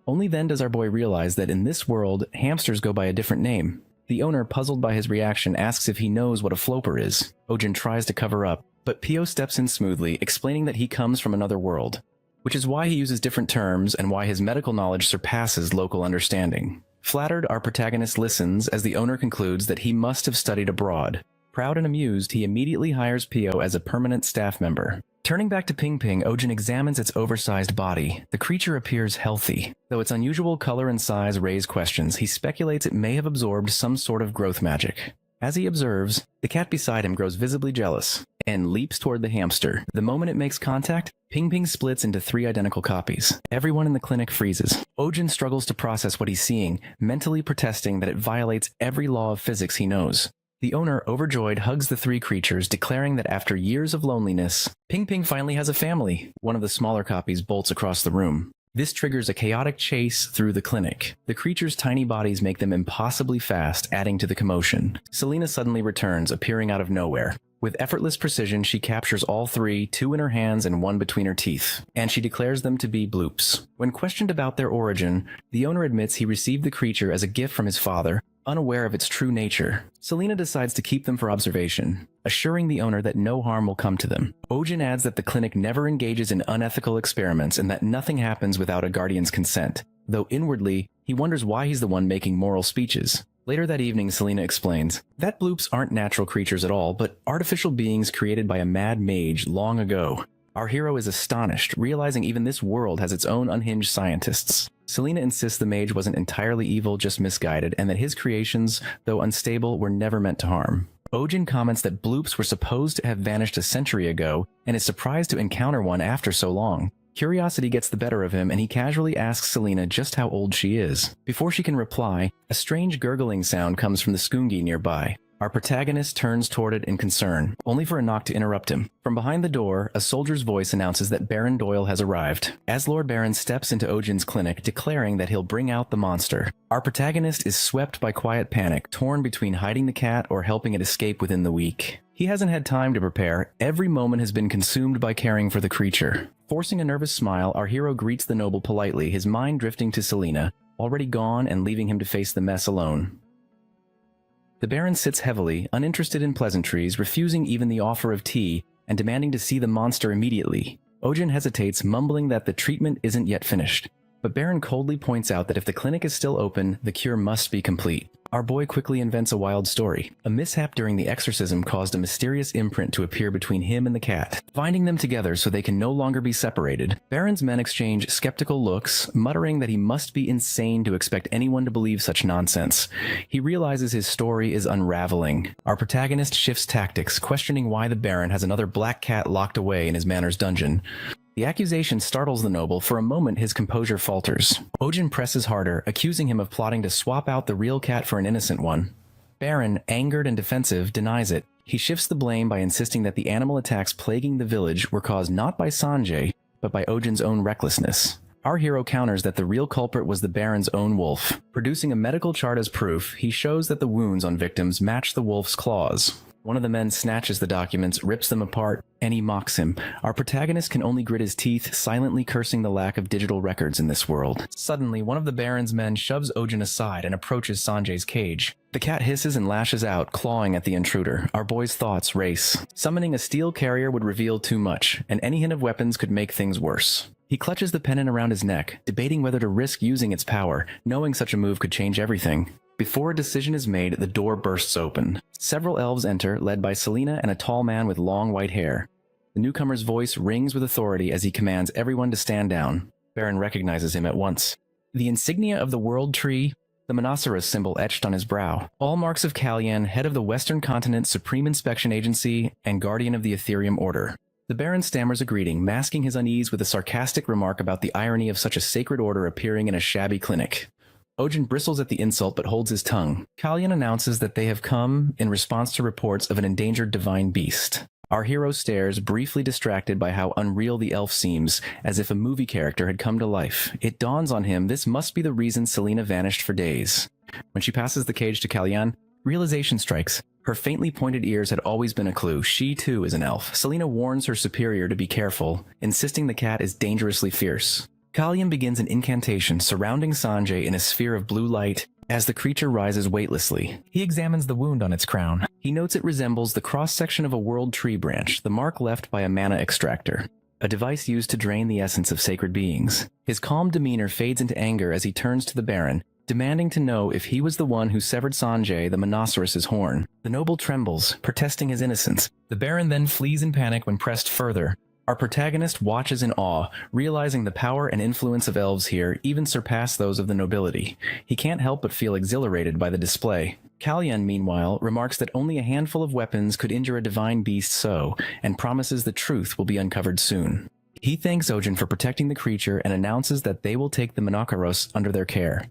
Only then does our boy realize that in this world, hamsters go by a different name. The owner, puzzled by his reaction, asks if he knows what a floper is. Ojin tries to cover up, but Pio steps in smoothly, explaining that he comes from another world, which is why he uses different terms and why his medical knowledge surpasses local understanding. Flattered, our protagonist listens as the owner concludes that he must have studied abroad. Proud and amused, he immediately hires Pio as a permanent staff member. Turning back to Ping Ping, Ojin examines its oversized body. The creature appears healthy. Though its unusual color and size raise questions, he speculates it may have absorbed some sort of growth magic. As he observes, the cat beside him grows visibly jealous and leaps toward the hamster. The moment it makes contact, Ping Ping splits into 3 identical copies. Everyone in the clinic freezes. Ojin struggles to process what he's seeing, mentally protesting that it violates every law of physics he knows. The owner, overjoyed, hugs the 3 creatures, declaring that after years of loneliness, Ping Ping finally has a family. One of the smaller copies bolts across the room. This triggers a chaotic chase through the clinic. The creatures' tiny bodies make them impossibly fast, adding to the commotion. Selena suddenly returns, appearing out of nowhere. With effortless precision, she captures all 3, 2 in her hands and 1 between her teeth, and she declares them to be bloops. When questioned about their origin, the owner admits he received the creature as a gift from his father, unaware of its true nature. Selena decides to keep them for observation, assuring the owner that no harm will come to them. Ojin adds that the clinic never engages in unethical experiments and that nothing happens without a guardian's consent, though inwardly, he wonders why he's the one making moral speeches. Later that evening, Selena explains that bloops aren't natural creatures at all, but artificial beings created by a mad mage long ago. Our hero is astonished, realizing even this world has its own unhinged scientists. Selena insists the mage wasn't entirely evil, just misguided, and that his creations, though unstable, were never meant to harm. Ojin comments that bloops were supposed to have vanished a century ago, and is surprised to encounter one after so long. Curiosity gets the better of him, and he casually asks Selena just how old she is. Before she can reply, a strange gurgling sound comes from the skoongi nearby. Our protagonist turns toward it in concern, only for a knock to interrupt him. From behind the door, a soldier's voice announces that Baron Doyle has arrived, as Lord Baron steps into Ojin's clinic, declaring that he'll bring out the monster. Our protagonist is swept by quiet panic, torn between hiding the cat or helping it escape within the week. He hasn't had time to prepare. Every moment has been consumed by caring for the creature. Forcing a nervous smile, our hero greets the noble politely, his mind drifting to Selena, already gone and leaving him to face the mess alone. The Baron sits heavily, uninterested in pleasantries, refusing even the offer of tea, and demanding to see the monster immediately. Ojin hesitates, mumbling that the treatment isn't yet finished. But Baron coldly points out that if the clinic is still open, the cure must be complete. Our boy quickly invents a wild story. A mishap during the exorcism caused a mysterious imprint to appear between him and the cat, binding them together so they can no longer be separated. Baron's men exchange skeptical looks, muttering that he must be insane to expect anyone to believe such nonsense. He realizes his story is unraveling. Our protagonist shifts tactics, questioning why the Baron has another black cat locked away in his manor's dungeon. The accusation startles the noble. For a moment, his composure falters. Ojin presses harder, accusing him of plotting to swap out the real cat for an innocent one. Baron, angered and defensive, denies it. He shifts the blame by insisting that the animal attacks plaguing the village were caused not by Sanjay, but by Ojin's own recklessness. Our hero counters that the real culprit was the Baron's own wolf. Producing a medical chart as proof, he shows that the wounds on victims match the wolf's claws. One of the men snatches the documents, rips them apart, and he mocks him. Our protagonist can only grit his teeth, silently cursing the lack of digital records in this world. Suddenly, one of the Baron's men shoves Ojin aside and approaches Sanjay's cage. The cat hisses and lashes out, clawing at the intruder. Our boy's thoughts race. Summoning a steel carrier would reveal too much, and any hint of weapons could make things worse. He clutches the pennant around his neck, debating whether to risk using its power, knowing such a move could change everything. Before a decision is made, the door bursts open. Several elves enter, led by Selena and a tall man with long white hair. The newcomer's voice rings with authority as he commands everyone to stand down. Baron recognizes him at once. The insignia of the World Tree, the Monoceros symbol etched on his brow, all marks of Kalyan, head of the Western Continent Supreme Inspection Agency and guardian of the Ethereum Order. The Baron stammers a greeting, masking his unease with a sarcastic remark about the irony of such a sacred order appearing in a shabby clinic. Ojin bristles at the insult but holds his tongue. Kalyan announces that they have come in response to reports of an endangered divine beast. Our hero stares, briefly distracted by how unreal the elf seems, as if a movie character had come to life. It dawns on him this must be the reason Selena vanished for days. When she passes the cage to Kalyan, realization strikes. Her faintly pointed ears had always been a clue. She, too, is an elf. Selena warns her superior to be careful, insisting the cat is dangerously fierce. Kalyan begins an incantation surrounding Sanjay in a sphere of blue light as the creature rises weightlessly. He examines the wound on its crown. He notes it resembles the cross-section of a world tree branch, the mark left by a mana extractor, a device used to drain the essence of sacred beings. His calm demeanor fades into anger as he turns to the Baron, demanding to know if he was the one who severed Sanjay the Monoceros's horn. The noble trembles, protesting his innocence. The Baron then flees in panic when pressed further. Our protagonist watches in awe, realizing the power and influence of elves here even surpass those of the nobility. He can't help but feel exhilarated by the display. Kalyan, meanwhile, remarks that only a handful of weapons could injure a divine beast so, and promises the truth will be uncovered soon. He thanks Ojin for protecting the creature and announces that they will take the Monoceros under their care.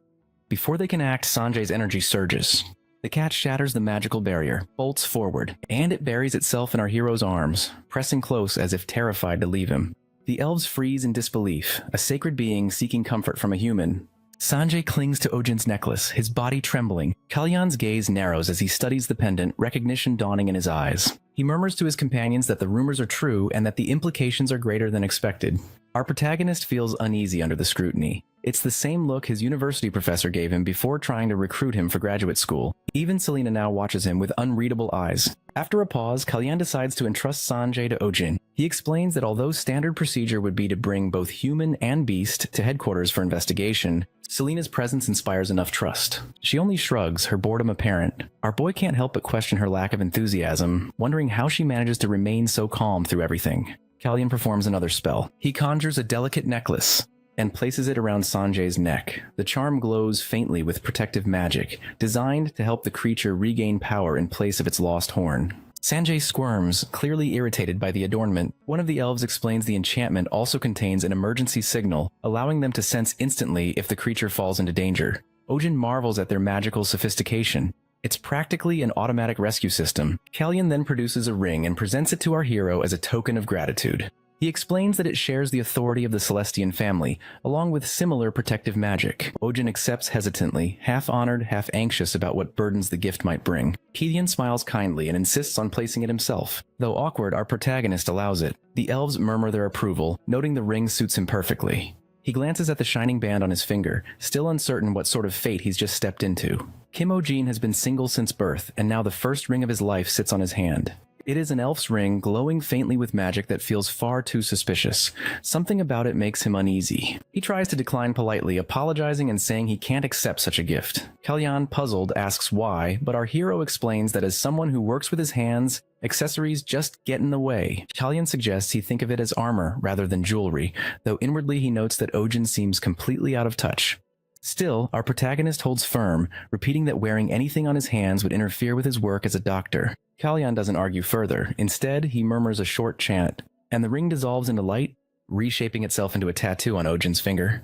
Before they can act, Sanjay's energy surges. The cat shatters the magical barrier, bolts forward, and it buries itself in our hero's arms, pressing close as if terrified to leave him. The elves freeze in disbelief, a sacred being seeking comfort from a human. Sanjay clings to Ojin's necklace, his body trembling. Kalyan's gaze narrows as he studies the pendant, recognition dawning in his eyes. He murmurs to his companions that the rumors are true and that the implications are greater than expected. Our protagonist feels uneasy under the scrutiny. It's the same look his university professor gave him before trying to recruit him for graduate school. Even Selena now watches him with unreadable eyes. After a pause, Kalyan decides to entrust Sanjay to Ojin. He explains that although standard procedure would be to bring both human and beast to headquarters for investigation, Selena's presence inspires enough trust. She only shrugs, her boredom apparent. Our boy can't help but question her lack of enthusiasm, wondering how she manages to remain so calm through everything. Kalyan performs another spell. He conjures a delicate necklace and places it around Sanjay's neck. The charm glows faintly with protective magic, designed to help the creature regain power in place of its lost horn. Sanjay squirms, clearly irritated by the adornment. One of the elves explains the enchantment also contains an emergency signal, allowing them to sense instantly if the creature falls into danger. Ojin marvels at their magical sophistication. It's practically an automatic rescue system. Kalyan then produces a ring and presents it to our hero as a token of gratitude. He explains that it shares the authority of the Celestian family, along with similar protective magic. Ojin accepts hesitantly, half honored, half anxious about what burdens the gift might bring. Kalyan smiles kindly and insists on placing it himself. Though awkward, our protagonist allows it. The elves murmur their approval, noting the ring suits him perfectly. He glances at the shining band on his finger, still uncertain what sort of fate he's just stepped into. Kim Ojin has been single since birth, and now the first ring of his life sits on his hand. It is an elf's ring, glowing faintly with magic that feels far too suspicious. Something about it makes him uneasy. He tries to decline politely, apologizing and saying he can't accept such a gift. Kalyan, puzzled, asks why, but our hero explains that as someone who works with his hands, accessories just get in the way. Kalyan suggests he think of it as armor rather than jewelry, though inwardly he notes that Ojin seems completely out of touch. Still, our protagonist holds firm, repeating that wearing anything on his hands would interfere with his work as a doctor. Kalyan doesn't argue further. Instead, he murmurs a short chant, and the ring dissolves into light, reshaping itself into a tattoo on Ojin's finger.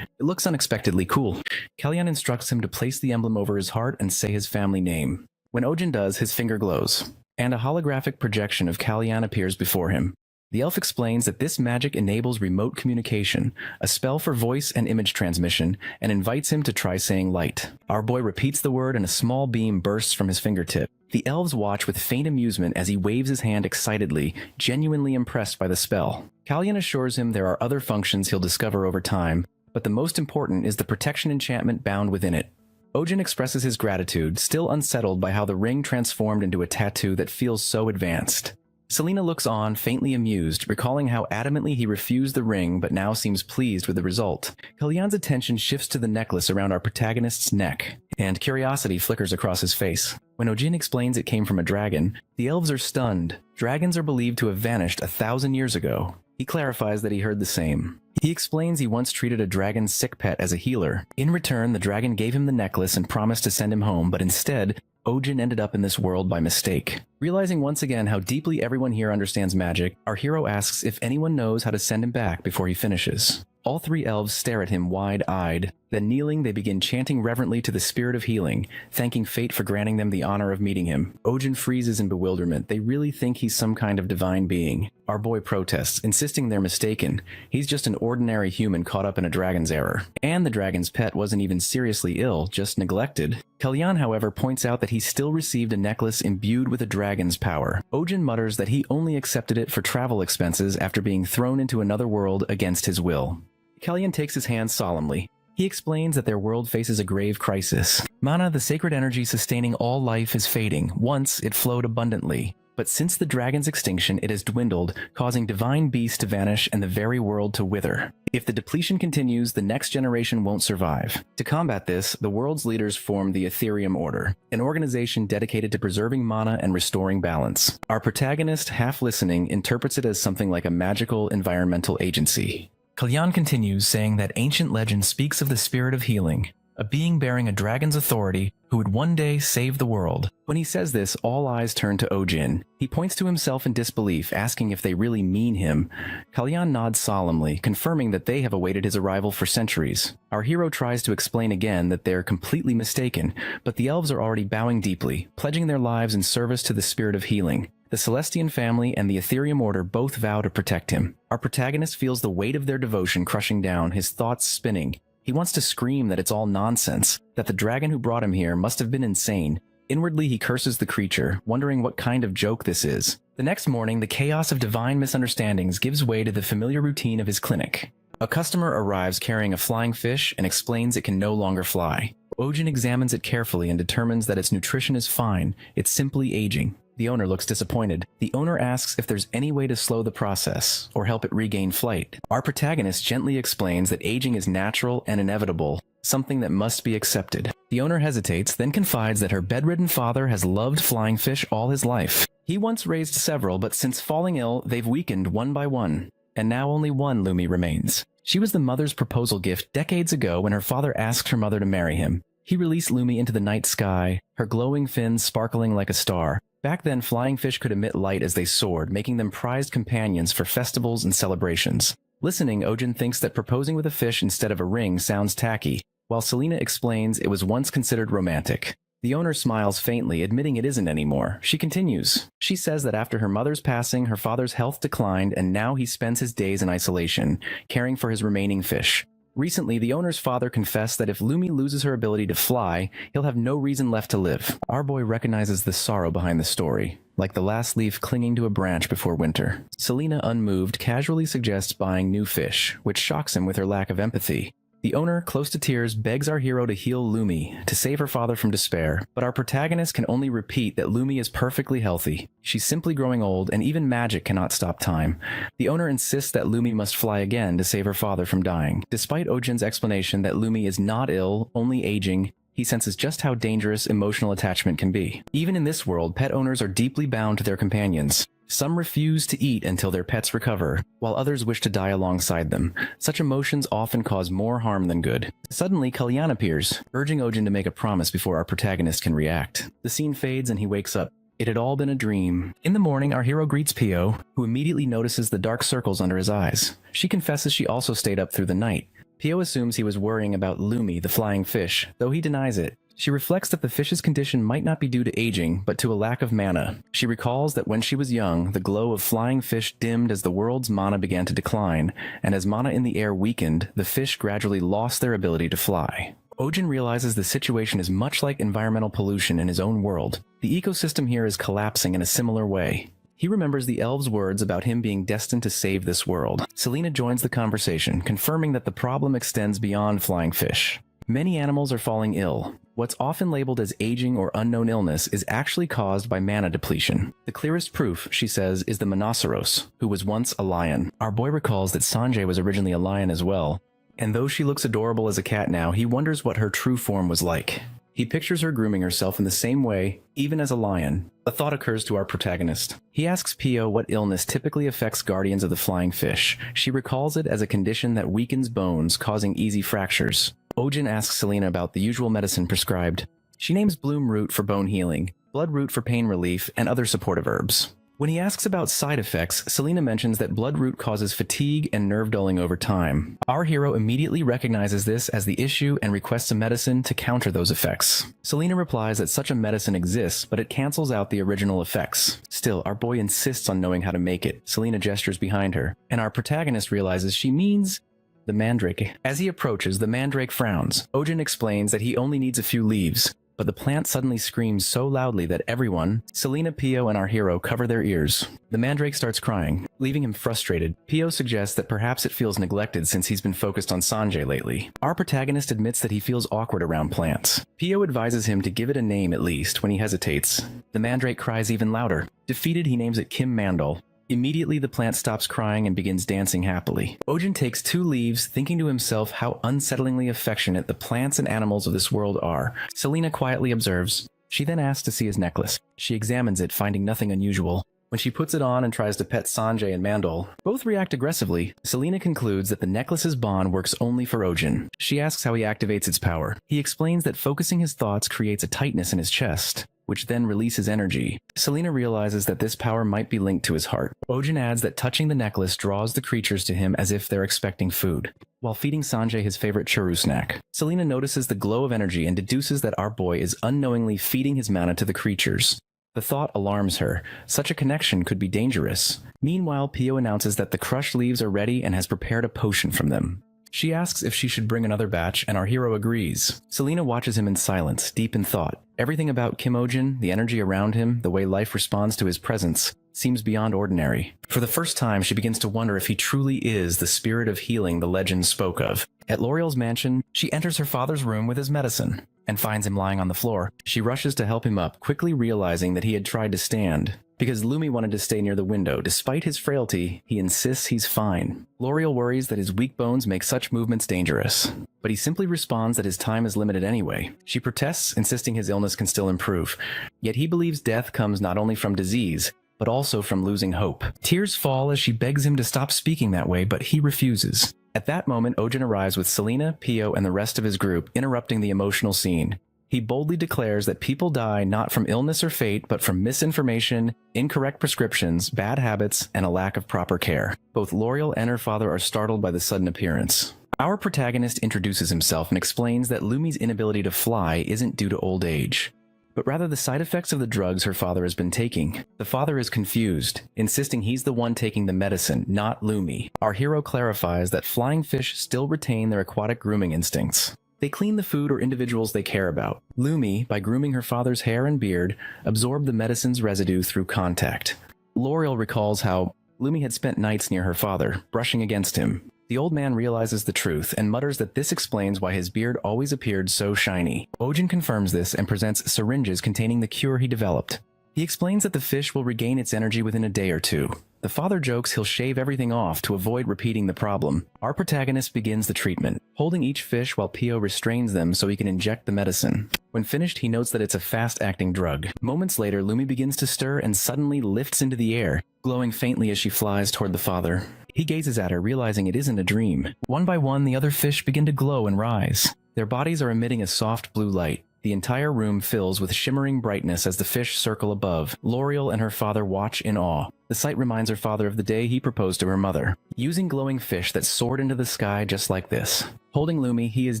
It looks unexpectedly cool. Kalyan instructs him to place the emblem over his heart and say his family name. When Ojin does, his finger glows, and a holographic projection of Kalyan appears before him. The elf explains that this magic enables remote communication, a spell for voice and image transmission, and invites him to try saying light. Our boy repeats the word and a small beam bursts from his fingertip. The elves watch with faint amusement as he waves his hand excitedly, genuinely impressed by the spell. Kalyan assures him there are other functions he'll discover over time, but the most important is the protection enchantment bound within it. Ojin expresses his gratitude, still unsettled by how the ring transformed into a tattoo that feels so advanced. Selena looks on, faintly amused, recalling how adamantly he refused the ring but now seems pleased with the result. Kalyan's attention shifts to the necklace around our protagonist's neck. and curiosity flickers across his face. When Ojin explains it came from a dragon, the elves are stunned. Dragons are believed to have vanished 1,000 years ago. He clarifies that he heard the same. He explains he once treated a dragon's sick pet as a healer. In return, the dragon gave him the necklace and promised to send him home, but instead, Ojin ended up in this world by mistake. Realizing once again how deeply everyone here understands magic, our hero asks if anyone knows how to send him back before he finishes. All three elves stare at him wide-eyed. Then kneeling, they begin chanting reverently to the spirit of healing, thanking fate for granting them the honor of meeting him. Ojin freezes in bewilderment. They really think he's some kind of divine being. Our boy protests, insisting they're mistaken. He's just an ordinary human caught up in a dragon's error. And the dragon's pet wasn't even seriously ill, just neglected. Kalyan, however, points out that he still received a necklace imbued with a dragon's power. Ojin mutters that he only accepted it for travel expenses after being thrown into another world against his will. Kalyan takes his hand solemnly. He explains that their world faces a grave crisis. Mana, the sacred energy sustaining all life, is fading. Once, it flowed abundantly. But since the dragon's extinction, it has dwindled, causing divine beasts to vanish and the very world to wither. If the depletion continues, the next generation won't survive. To combat this, the world's leaders formed the Ethereum Order, an organization dedicated to preserving mana and restoring balance. Our protagonist, half listening, interprets it as something like a magical environmental agency. Kalyan continues, saying that ancient legend speaks of the spirit of healing, a being bearing a dragon's authority who would one day save the world. When he says this, all eyes turn to Ojin. He points to himself in disbelief, asking if they really mean him. Kalyan nods solemnly, confirming that they have awaited his arrival for centuries. Our hero tries to explain again that they're completely mistaken, but the elves are already bowing deeply, pledging their lives in service to the spirit of healing. The Celestian family and the Ethereum Order both vow to protect him. Our protagonist feels the weight of their devotion crushing down, his thoughts spinning. He wants to scream that it's all nonsense, that the dragon who brought him here must have been insane. Inwardly, he curses the creature, wondering what kind of joke this is. The next morning, the chaos of divine misunderstandings gives way to the familiar routine of his clinic. A customer arrives carrying a flying fish and explains it can no longer fly. Ojin examines it carefully and determines that its nutrition is fine, it's simply aging. The owner looks disappointed. The owner asks if there's any way to slow the process or help it regain flight. Our protagonist gently explains that aging is natural and inevitable, something that must be accepted. The owner hesitates, then confides that her bedridden father has loved flying fish all his life. He once raised several, but since falling ill, they've weakened one by one. And now only one Lumi remains. She was the mother's proposal gift decades ago when her father asked her mother to marry him. He released Lumi into the night sky, her glowing fins sparkling like a star. Back then, flying fish could emit light as they soared, making them prized companions for festivals and celebrations. Listening, Ojin thinks that proposing with a fish instead of a ring sounds tacky, while Selena explains it was once considered romantic. The owner smiles faintly, admitting it isn't anymore. She continues. She says that after her mother's passing, her father's health declined, and now he spends his days in isolation, caring for his remaining fish. Recently, the owner's father confessed that if Lumi loses her ability to fly, he'll have no reason left to live. Our boy recognizes the sorrow behind the story, like the last leaf clinging to a branch before winter. Selena, unmoved, casually suggests buying new fish, which shocks him with her lack of empathy. The owner, close to tears, begs our hero to heal Lumi, to save her father from despair, but our protagonist can only repeat that Lumi is perfectly healthy. She's simply growing old, and even magic cannot stop time. The owner insists that Lumi must fly again to save her father from dying. Despite Ojin's explanation that Lumi is not ill, only aging, he senses just how dangerous emotional attachment can be. Even in this world, pet owners are deeply bound to their companions. Some refuse to eat until their pets recover, while others wish to die alongside them. Such emotions often cause more harm than good. Suddenly, Kalyan appears, urging Ojin to make a promise before our protagonist can react. The scene fades and he wakes up. It had all been a dream. In the morning, our hero greets Pio, who immediately notices the dark circles under his eyes. She confesses she also stayed up through the night. Pio assumes he was worrying about Lumi, the flying fish, though he denies it. She reflects that the fish's condition might not be due to aging, but to a lack of mana. She recalls that when she was young, the glow of flying fish dimmed as the world's mana began to decline, and as mana in the air weakened, the fish gradually lost their ability to fly. Ojin realizes the situation is much like environmental pollution in his own world. The ecosystem here is collapsing in a similar way. He remembers the elves' words about him being destined to save this world. Selena joins the conversation, confirming that the problem extends beyond flying fish. Many animals are falling ill. What's often labeled as aging or unknown illness is actually caused by mana depletion. The clearest proof, she says, is the Monoceros, who was once a lion. Our boy recalls that Sanjay was originally a lion as well, and though she looks adorable as a cat now, he wonders what her true form was like. He pictures her grooming herself in the same way, even as a lion. A thought occurs to our protagonist. He asks Pio what illness typically affects guardians of the flying fish. She recalls it as a condition that weakens bones, causing easy fractures. Ojin asks Selena about the usual medicine prescribed. She names bloom root for bone healing, blood root for pain relief, and other supportive herbs. When he asks about side effects, Selena mentions that bloodroot causes fatigue and nerve dulling over time. Our hero immediately recognizes this as the issue and requests a medicine to counter those effects. Selena replies that such a medicine exists, but it cancels out the original effects. Still, our boy insists on knowing how to make it. Selena gestures behind her, and our protagonist realizes she means the mandrake. As he approaches, the mandrake frowns. Ojin explains that he only needs a few leaves. But the plant suddenly screams so loudly that everyone, Selena, Pio, and our hero, cover their ears. The mandrake starts crying, leaving him frustrated. Pio suggests that perhaps it feels neglected since he's been focused on Sanjay lately. Our protagonist admits that he feels awkward around plants. Pio advises him to give it a name at least when he hesitates. The mandrake cries even louder. Defeated, he names it Kim Mandal. Immediately, the plant stops crying and begins dancing happily. Ojin takes 2 leaves, thinking to himself how unsettlingly affectionate the plants and animals of this world are. Selena quietly observes. She then asks to see his necklace. She examines it, finding nothing unusual. When she puts it on and tries to pet Sanjay and Mandal, both react aggressively. Selena concludes that the necklace's bond works only for Ojin. She asks how he activates its power. He explains that focusing his thoughts creates a tightness in his chest, which then releases energy. Selena realizes that this power might be linked to his heart. Ojin adds that touching the necklace draws the creatures to him as if they're expecting food. While feeding Sanjay his favorite churru snack, Selena notices the glow of energy and deduces that our boy is unknowingly feeding his mana to the creatures. The thought alarms her. Such a connection could be dangerous. Meanwhile, Pio announces that the crushed leaves are ready and has prepared a potion from them. She asks if she should bring another batch, and our hero agrees. Selena watches him in silence, deep in thought. Everything about Kim Ojin, the energy around him, the way life responds to his presence, seems beyond ordinary. For the first time, she begins to wonder if he truly is the spirit of healing the legend spoke of. At L'Oreal's mansion, she enters her father's room with his medicine, and finds him lying on the floor. She rushes to help him up, quickly realizing that he had tried to stand. Because Lumi wanted to stay near the window. Despite his frailty, he insists he's fine. L'Oreal worries that his weak bones make such movements dangerous. But he simply responds that his time is limited anyway. She protests, insisting his illness can still improve. Yet he believes death comes not only from disease, but also from losing hope. Tears fall as she begs him to stop speaking that way, but he refuses. At that moment, Ojin arrives with Selena, Pio, and the rest of his group, interrupting the emotional scene. He boldly declares that people die not from illness or fate, but from misinformation, incorrect prescriptions, bad habits, and a lack of proper care. Both L'Oreal and her father are startled by the sudden appearance. Our protagonist introduces himself and explains that Lumi's inability to fly isn't due to old age, but rather the side effects of the drugs her father has been taking. The father is confused, insisting he's the one taking the medicine, not Lumi. Our hero clarifies that flying fish still retain their aquatic grooming instincts. They clean the food or individuals they care about. Lumi, by grooming her father's hair and beard, absorbed the medicine's residue through contact. L'Oreal recalls how Lumi had spent nights near her father, brushing against him. The old man realizes the truth and mutters that this explains why his beard always appeared so shiny. Ojin confirms this and presents syringes containing the cure he developed. He explains that the fish will regain its energy within a day or 2. The father jokes he'll shave everything off to avoid repeating the problem. Our protagonist begins the treatment, holding each fish while Pio restrains them so he can inject the medicine. When finished, he notes that it's a fast-acting drug. Moments later, Lumi begins to stir and suddenly lifts into the air, glowing faintly as she flies toward the father. He gazes at her, realizing it isn't a dream. One by one, the other fish begin to glow and rise. Their bodies are emitting a soft blue light. The entire room fills with shimmering brightness as the fish circle above. L'Oreal and her father watch in awe. The sight reminds her father of the day he proposed to her mother, using glowing fish that soared into the sky just like this. Holding Lumi, he is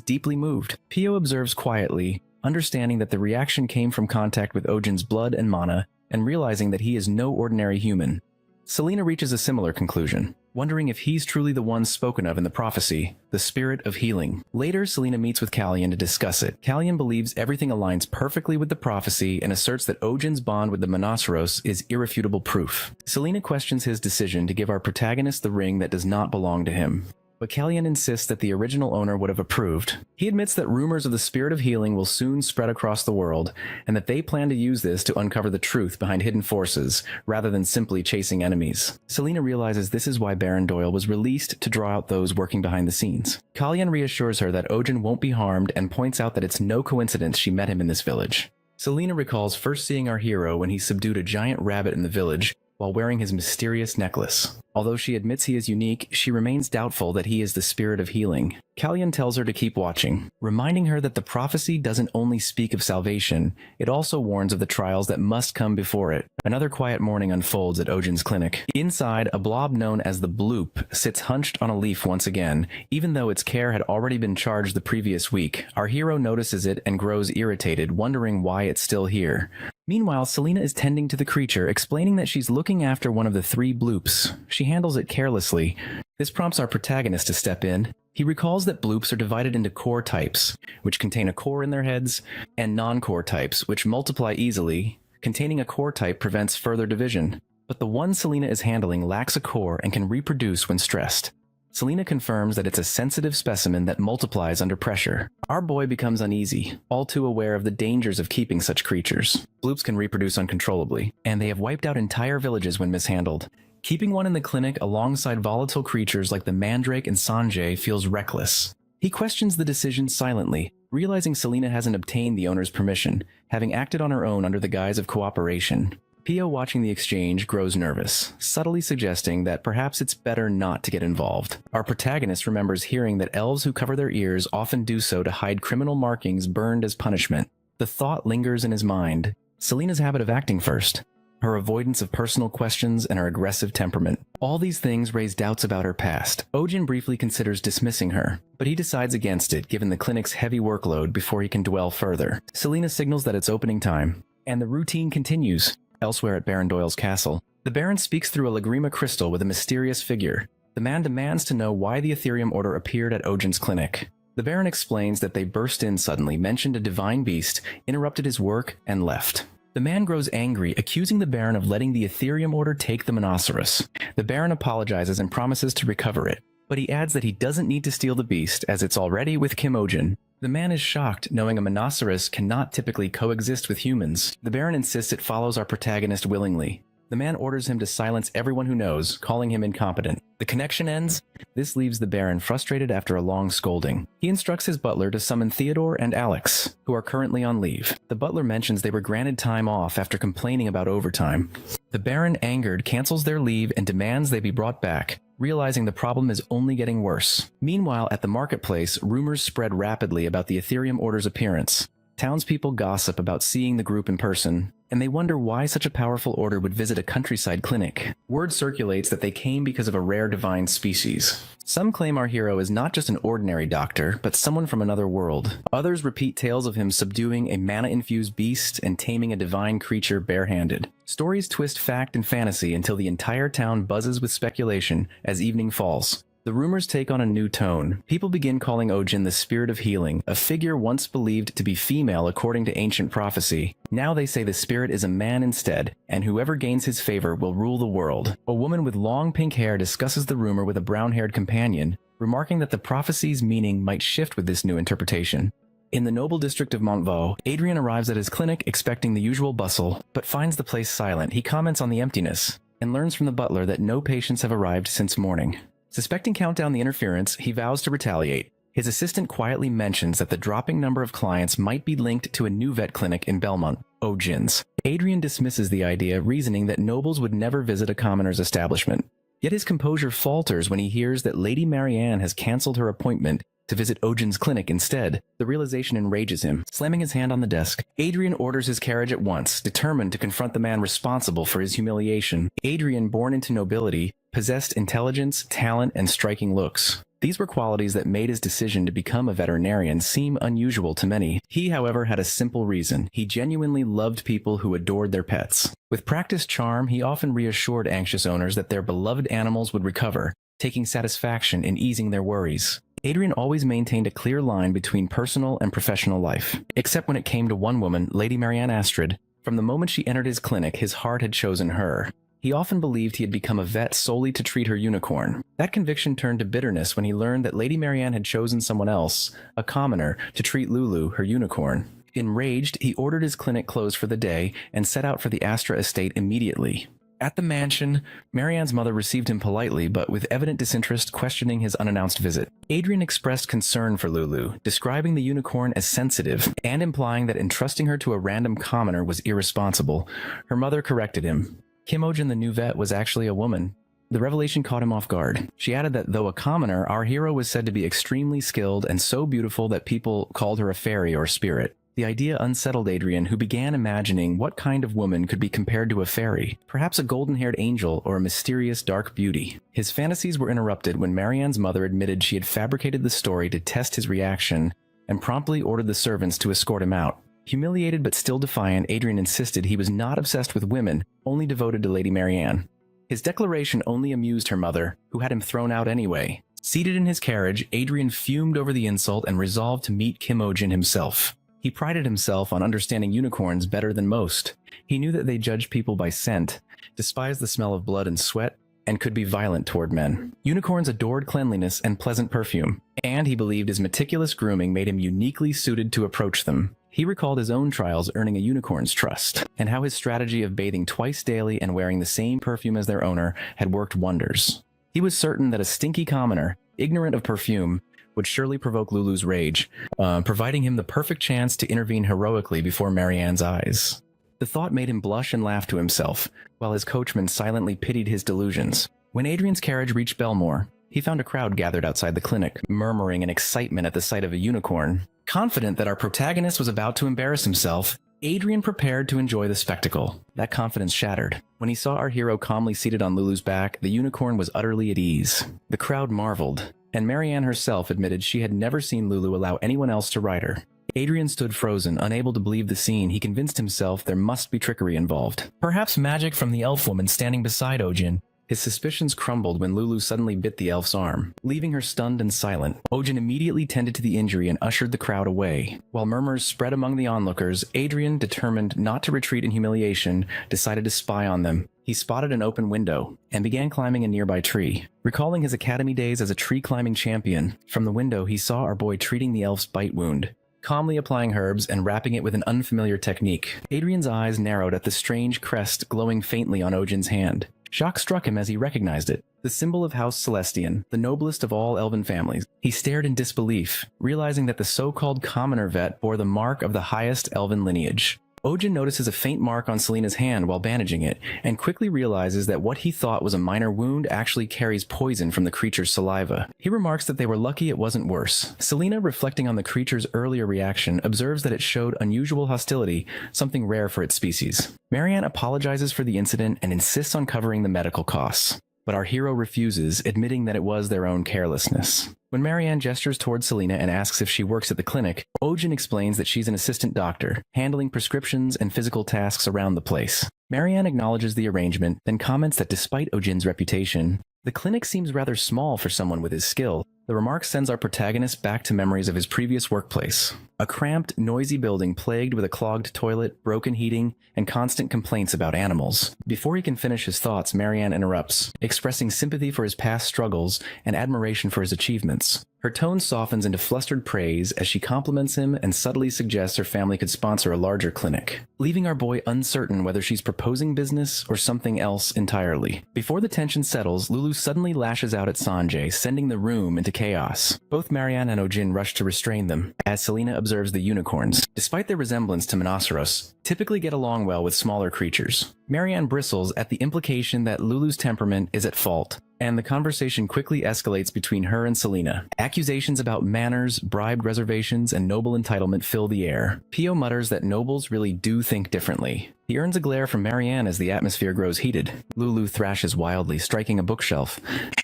deeply moved. Pio observes quietly, understanding that the reaction came from contact with Ojin's blood and mana, and realizing that he is no ordinary human. Selena reaches a similar conclusion, wondering if he's truly the one spoken of in the prophecy, the spirit of healing. Later, Selena meets with Kalyan to discuss it. Kalyan believes everything aligns perfectly with the prophecy and asserts that Ojin's bond with the Monoceros is irrefutable proof. Selena questions his decision to give our protagonist the ring that does not belong to him. but Kalyan insists that the original owner would have approved. He admits that rumors of the spirit of healing will soon spread across the world, and that they plan to use this to uncover the truth behind hidden forces, rather than simply chasing enemies. Selena realizes this is why Baron Doyle was released to draw out those working behind the scenes. Kalyan reassures her that Ojin won't be harmed and points out that it's no coincidence she met him in this village. Selena recalls first seeing our hero when he subdued a giant rabbit in the village while wearing his mysterious necklace. Although she admits he is unique, she remains doubtful that he is the spirit of healing. Kalyan tells her to keep watching, reminding her that the prophecy doesn't only speak of salvation, it also warns of the trials that must come before it. Another quiet morning unfolds at Ojin's clinic. Inside, a blob known as the Bloop sits hunched on a leaf once again. Even though its care had already been charged the previous week, our hero notices it and grows irritated, wondering why it's still here. Meanwhile, Selena is tending to the creature, explaining that she's looking after one of the 3 bloops. She handles it carelessly. This prompts our protagonist to step in. He recalls that bloops are divided into core types, which contain a core in their heads, and non-core types, which multiply easily. Containing a core type prevents further division. But the one Selena is handling lacks a core and can reproduce when stressed. Selena confirms that it's a sensitive specimen that multiplies under pressure. Our boy becomes uneasy, all too aware of the dangers of keeping such creatures. Bloops can reproduce uncontrollably, and they have wiped out entire villages when mishandled. Keeping one in the clinic alongside volatile creatures like the Mandrake and Sanjay feels reckless. He questions the decision silently, realizing Selena hasn't obtained the owner's permission, having acted on her own under the guise of cooperation. Pio, watching the exchange, grows nervous, subtly suggesting that perhaps it's better not to get involved. Our protagonist remembers hearing that elves who cover their ears often do so to hide criminal markings burned as punishment. The thought lingers in his mind. Selena's habit of acting first, her avoidance of personal questions, and her aggressive temperament. All these things raise doubts about her past. Ojin briefly considers dismissing her, but he decides against it given the clinic's heavy workload before he can dwell further. Selena signals that it's opening time, and the routine continues. Elsewhere at Baron Doyle's castle, the Baron speaks through a Lagrima crystal with a mysterious figure. The man demands to know why the Ethereum Order appeared at Ojin's clinic. The Baron explains that they burst in suddenly, mentioned a divine beast, interrupted his work, and left. The man grows angry, accusing the Baron of letting the Ethereum Order take the Monoceros. The Baron apologizes and promises to recover it, but he adds that he doesn't need to steal the beast as it's already with Kim Ojin. The man is shocked, knowing a Monoceros cannot typically coexist with humans. The Baron insists it follows our protagonist willingly. The man orders him to silence everyone who knows, calling him incompetent. The connection ends. This leaves the Baron frustrated after a long scolding. He instructs his butler to summon Theodore and Alex, who are currently on leave. The butler mentions they were granted time off after complaining about overtime. The Baron, angered, cancels their leave and demands they be brought back, realizing the problem is only getting worse. Meanwhile, at the marketplace, rumors spread rapidly about the Ethereum Order's appearance. Townspeople gossip about seeing the group in person, and they wonder why such a powerful order would visit a countryside clinic. Word circulates that they came because of a rare divine species. Some claim our hero is not just an ordinary doctor, but someone from another world. Others repeat tales of him subduing a mana-infused beast and taming a divine creature barehanded. Stories twist fact and fantasy until the entire town buzzes with speculation as evening falls. The rumors take on a new tone. People begin calling Ojin the spirit of healing, a figure once believed to be female according to ancient prophecy. Now they say the spirit is a man instead, and whoever gains his favor will rule the world. A woman with long pink hair discusses the rumor with a brown-haired companion, remarking that the prophecy's meaning might shift with this new interpretation. In the noble district of Manhwa, Adrian arrives at his clinic expecting the usual bustle, but finds the place silent. He comments on the emptiness, and learns from the butler that no patients have arrived since morning. Suspecting Countdown the interference, he vows to retaliate. His assistant quietly mentions that the dropping number of clients might be linked to a new vet clinic in Belmont, Ojin's. Adrian dismisses the idea, reasoning that nobles would never visit a commoner's establishment. Yet his composure falters when he hears that Lady Marianne has cancelled her appointment to visit Ojin's clinic instead. The realization enrages him. Slamming his hand on the desk, Adrian orders his carriage at once, determined to confront the man responsible for his humiliation. Adrian, born into nobility, possessed intelligence, talent, and striking looks. These were qualities that made his decision to become a veterinarian seem unusual to many. He, however, had a simple reason. He genuinely loved people who adored their pets. With practiced charm, he often reassured anxious owners that their beloved animals would recover, taking satisfaction in easing their worries. Adrian always maintained a clear line between personal and professional life, except when it came to one woman, Lady Marianne Astrid. From the moment she entered his clinic, his heart had chosen her. He often believed he had become a vet solely to treat her unicorn. That conviction turned to bitterness when he learned that Lady Marianne had chosen someone else, a commoner, to treat Lulu, her unicorn. Enraged, he ordered his clinic closed for the day and set out for the Astra estate immediately. At the mansion, Marianne's mother received him politely, but with evident disinterest, questioning his unannounced visit. Adrian expressed concern for Lulu, describing the unicorn as sensitive and implying that entrusting her to a random commoner was irresponsible. Her mother corrected him. Kimojin, the new vet, was actually a woman. The revelation caught him off guard. She added that though a commoner, our hero was said to be extremely skilled and so beautiful that people called her a fairy or spirit. The idea unsettled Adrian, who began imagining what kind of woman could be compared to a fairy, perhaps a golden-haired angel or a mysterious dark beauty. His fantasies were interrupted when Marianne's mother admitted she had fabricated the story to test his reaction and promptly ordered the servants to escort him out. Humiliated but still defiant, Adrian insisted he was not obsessed with women, only devoted to Lady Marianne. His declaration only amused her mother, who had him thrown out anyway. Seated in his carriage, Adrian fumed over the insult and resolved to meet Kimojin himself. He prided himself on understanding unicorns better than most. He knew that they judged people by scent, despised the smell of blood and sweat, and could be violent toward men. Unicorns adored cleanliness and pleasant perfume, and he believed his meticulous grooming made him uniquely suited to approach them. He recalled his own trials earning a unicorn's trust, and how his strategy of bathing twice daily and wearing the same perfume as their owner had worked wonders. He was certain that a stinky commoner, ignorant of perfume, would surely provoke Lulu's rage, providing him the perfect chance to intervene heroically before Marianne's eyes. The thought made him blush and laugh to himself, while his coachman silently pitied his delusions. When Adrian's carriage reached Belmore, he found a crowd gathered outside the clinic, murmuring in excitement at the sight of a unicorn. Confident that our protagonist was about to embarrass himself, Adrian prepared to enjoy the spectacle. That confidence shattered. When he saw our hero calmly seated on Lulu's back, the unicorn was utterly at ease. The crowd marveled, and Marianne herself admitted she had never seen Lulu allow anyone else to ride her. Adrian stood frozen, unable to believe the scene. He convinced himself there must be trickery involved. Perhaps magic from the elf woman standing beside Ojin. His suspicions crumbled when Lulu suddenly bit the elf's arm, leaving her stunned and silent. Ojin immediately tended to the injury and ushered the crowd away. While murmurs spread among the onlookers, Adrian, determined not to retreat in humiliation, decided to spy on them. He spotted an open window and began climbing a nearby tree. Recalling his academy days as a tree-climbing champion, from the window he saw our boy treating the elf's bite wound, calmly applying herbs and wrapping it with an unfamiliar technique. Adrian's eyes narrowed at the strange crest glowing faintly on Ojin's hand. Shock struck him as he recognized it, the symbol of House Celestian, the noblest of all elven families. He stared in disbelief, realizing that the so-called commoner vet bore the mark of the highest elven lineage. Ojin notices a faint mark on Selena's hand while bandaging it, and quickly realizes that what he thought was a minor wound actually carries poison from the creature's saliva. He remarks that they were lucky it wasn't worse. Selena, reflecting on the creature's earlier reaction, observes that it showed unusual hostility, something rare for its species. Marianne apologizes for the incident and insists on covering the medical costs. But our hero refuses, admitting that it was their own carelessness. When Marianne gestures towards Selena and asks if she works at the clinic, Ojin explains that she's an assistant doctor, handling prescriptions and physical tasks around the place. Marianne acknowledges the arrangement, then comments that despite Ojin's reputation, the clinic seems rather small for someone with his skill. The remark sends our protagonist back to memories of his previous workplace. A cramped, noisy building plagued with a clogged toilet, broken heating, and constant complaints about animals. Before he can finish his thoughts, Marianne interrupts, expressing sympathy for his past struggles and admiration for his achievements. Her tone softens into flustered praise as she compliments him and subtly suggests her family could sponsor a larger clinic, leaving our boy uncertain whether she's proposing business or something else entirely. Before the tension settles, Lulu suddenly lashes out at Sanjay, sending the room into chaos. Both Marianne and Ojin rush to restrain them, as Selena observes the unicorns, despite their resemblance to Monoceros, typically get along well with smaller creatures. Marianne bristles at the implication that Lulu's temperament is at fault, and the conversation quickly escalates between her and Selena. Accusations about manners, bribed reservations, and noble entitlement fill the air. Pio mutters that nobles really do think differently. He earns a glare from Marianne as the atmosphere grows heated. Lulu thrashes wildly, striking a bookshelf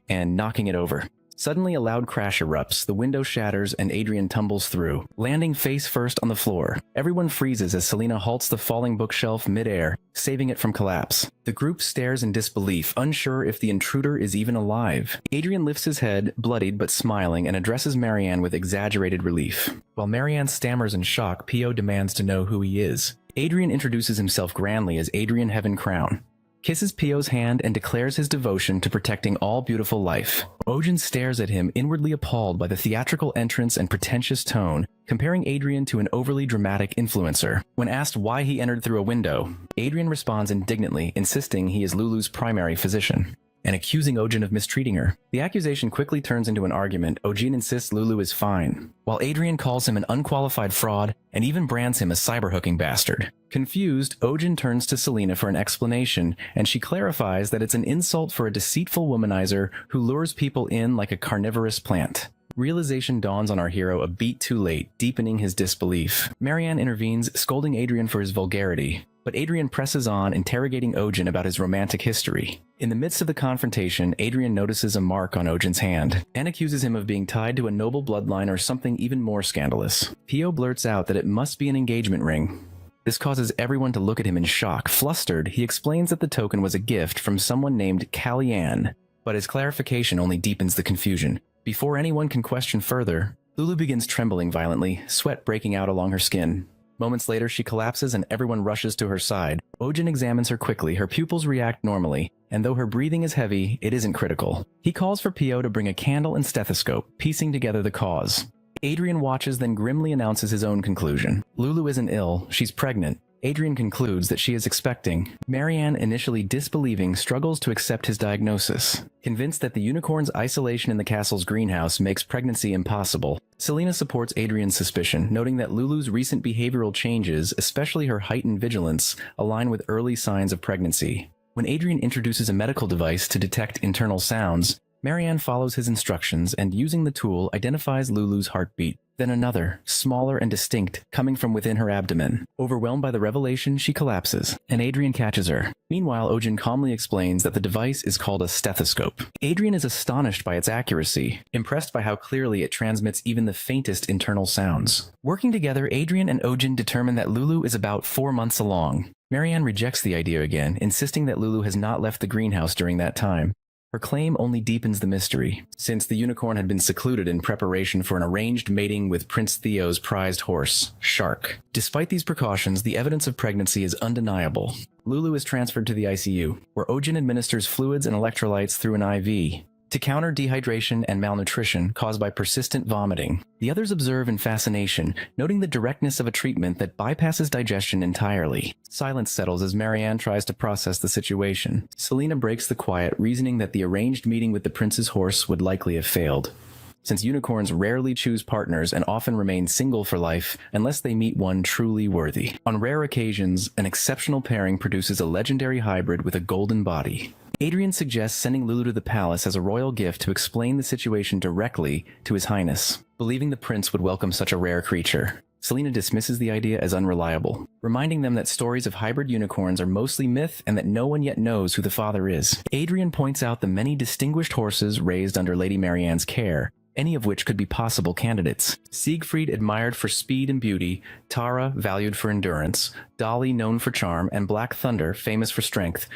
and knocking it over. Suddenly, a loud crash erupts, the window shatters, and Adrian tumbles through, landing face first on the floor. Everyone freezes as Selena halts the falling bookshelf mid-air, saving it from collapse. The group stares in disbelief, unsure if the intruder is even alive. Adrian lifts his head, bloodied but smiling, and addresses Marianne with exaggerated relief. While Marianne stammers in shock, Pio demands to know who he is. Adrian introduces himself grandly as Adrian Heaven Crown. kisses Pio's hand, and declares his devotion to protecting all beautiful life. Ojin stares at him, inwardly appalled by the theatrical entrance and pretentious tone, comparing Adrian to an overly dramatic influencer. When asked why he entered through a window, Adrian responds indignantly, insisting he is Lulu's primary physician, and accusing Ojin of mistreating her. The accusation quickly turns into an argument. Ojin insists Lulu is fine, while Adrian calls him an unqualified fraud and even brands him a cyberhooking bastard. Confused, Ojin turns to Selena for an explanation, and she clarifies that it's an insult for a deceitful womanizer who lures people in like a carnivorous plant. Realization dawns on our hero a beat too late, deepening his disbelief. Marianne intervenes, scolding Adrian for his vulgarity, but Adrian presses on, interrogating Ojin about his romantic history. In the midst of the confrontation, Adrian notices a mark on Ojin's hand and accuses him of being tied to a noble bloodline or something even more scandalous. Pio blurts out that it must be an engagement ring. This causes everyone to look at him in shock. Flustered, he explains that the token was a gift from someone named Callie-Anne, but his clarification only deepens the confusion. Before anyone can question further, Lulu begins trembling violently, sweat breaking out along her skin. Moments later, she collapses and everyone rushes to her side. Ojin examines her quickly. Her pupils react normally, and though her breathing is heavy, it isn't critical. He calls for Pio to bring a candle and stethoscope, piecing together the cause. Adrian watches, then grimly announces his own conclusion. Lulu isn't ill, she's pregnant. Adrian concludes that she is expecting. Marianne, initially disbelieving, struggles to accept his diagnosis. Convinced that the unicorn's isolation in the castle's greenhouse makes pregnancy impossible, Selena supports Adrian's suspicion, noting that Lulu's recent behavioral changes, especially her heightened vigilance, align with early signs of pregnancy. When Adrian introduces a medical device to detect internal sounds, Marianne follows his instructions and, using the tool, identifies Lulu's heartbeat. Then another, smaller and distinct, coming from within her abdomen. Overwhelmed by the revelation, she collapses, and Adrian catches her. Meanwhile, Ojin calmly explains that the device is called a stethoscope. Adrian is astonished by its accuracy, impressed by how clearly it transmits even the faintest internal sounds. Working together, Adrian and Ojin determine that Lulu is about 4 months along. Marianne rejects the idea again, insisting that Lulu has not left the greenhouse during that time. Her claim only deepens the mystery, since the unicorn had been secluded in preparation for an arranged mating with Prince Theo's prized horse, Shark. Despite these precautions, the evidence of pregnancy is undeniable. Lulu is transferred to the ICU, where Ojin administers fluids and electrolytes through an IV to counter dehydration and malnutrition caused by persistent vomiting. The others observe in fascination, noting the directness of a treatment that bypasses digestion entirely. Silence settles as Marianne tries to process the situation. Selena breaks the quiet, reasoning that the arranged meeting with the prince's horse would likely have failed, since unicorns rarely choose partners and often remain single for life unless they meet one truly worthy. On rare occasions, an exceptional pairing produces a legendary hybrid with a golden body. Adrian suggests sending Lulu to the palace as a royal gift to explain the situation directly to His Highness, believing the prince would welcome such a rare creature. Selena dismisses the idea as unreliable, reminding them that stories of hybrid unicorns are mostly myth and that no one yet knows who the father is. Adrian points out the many distinguished horses raised under Lady Marianne's care, any of which could be possible candidates. Siegfried, admired for speed and beauty, Tara, valued for endurance, Dolly, known for charm, and Black Thunder, famous for strength.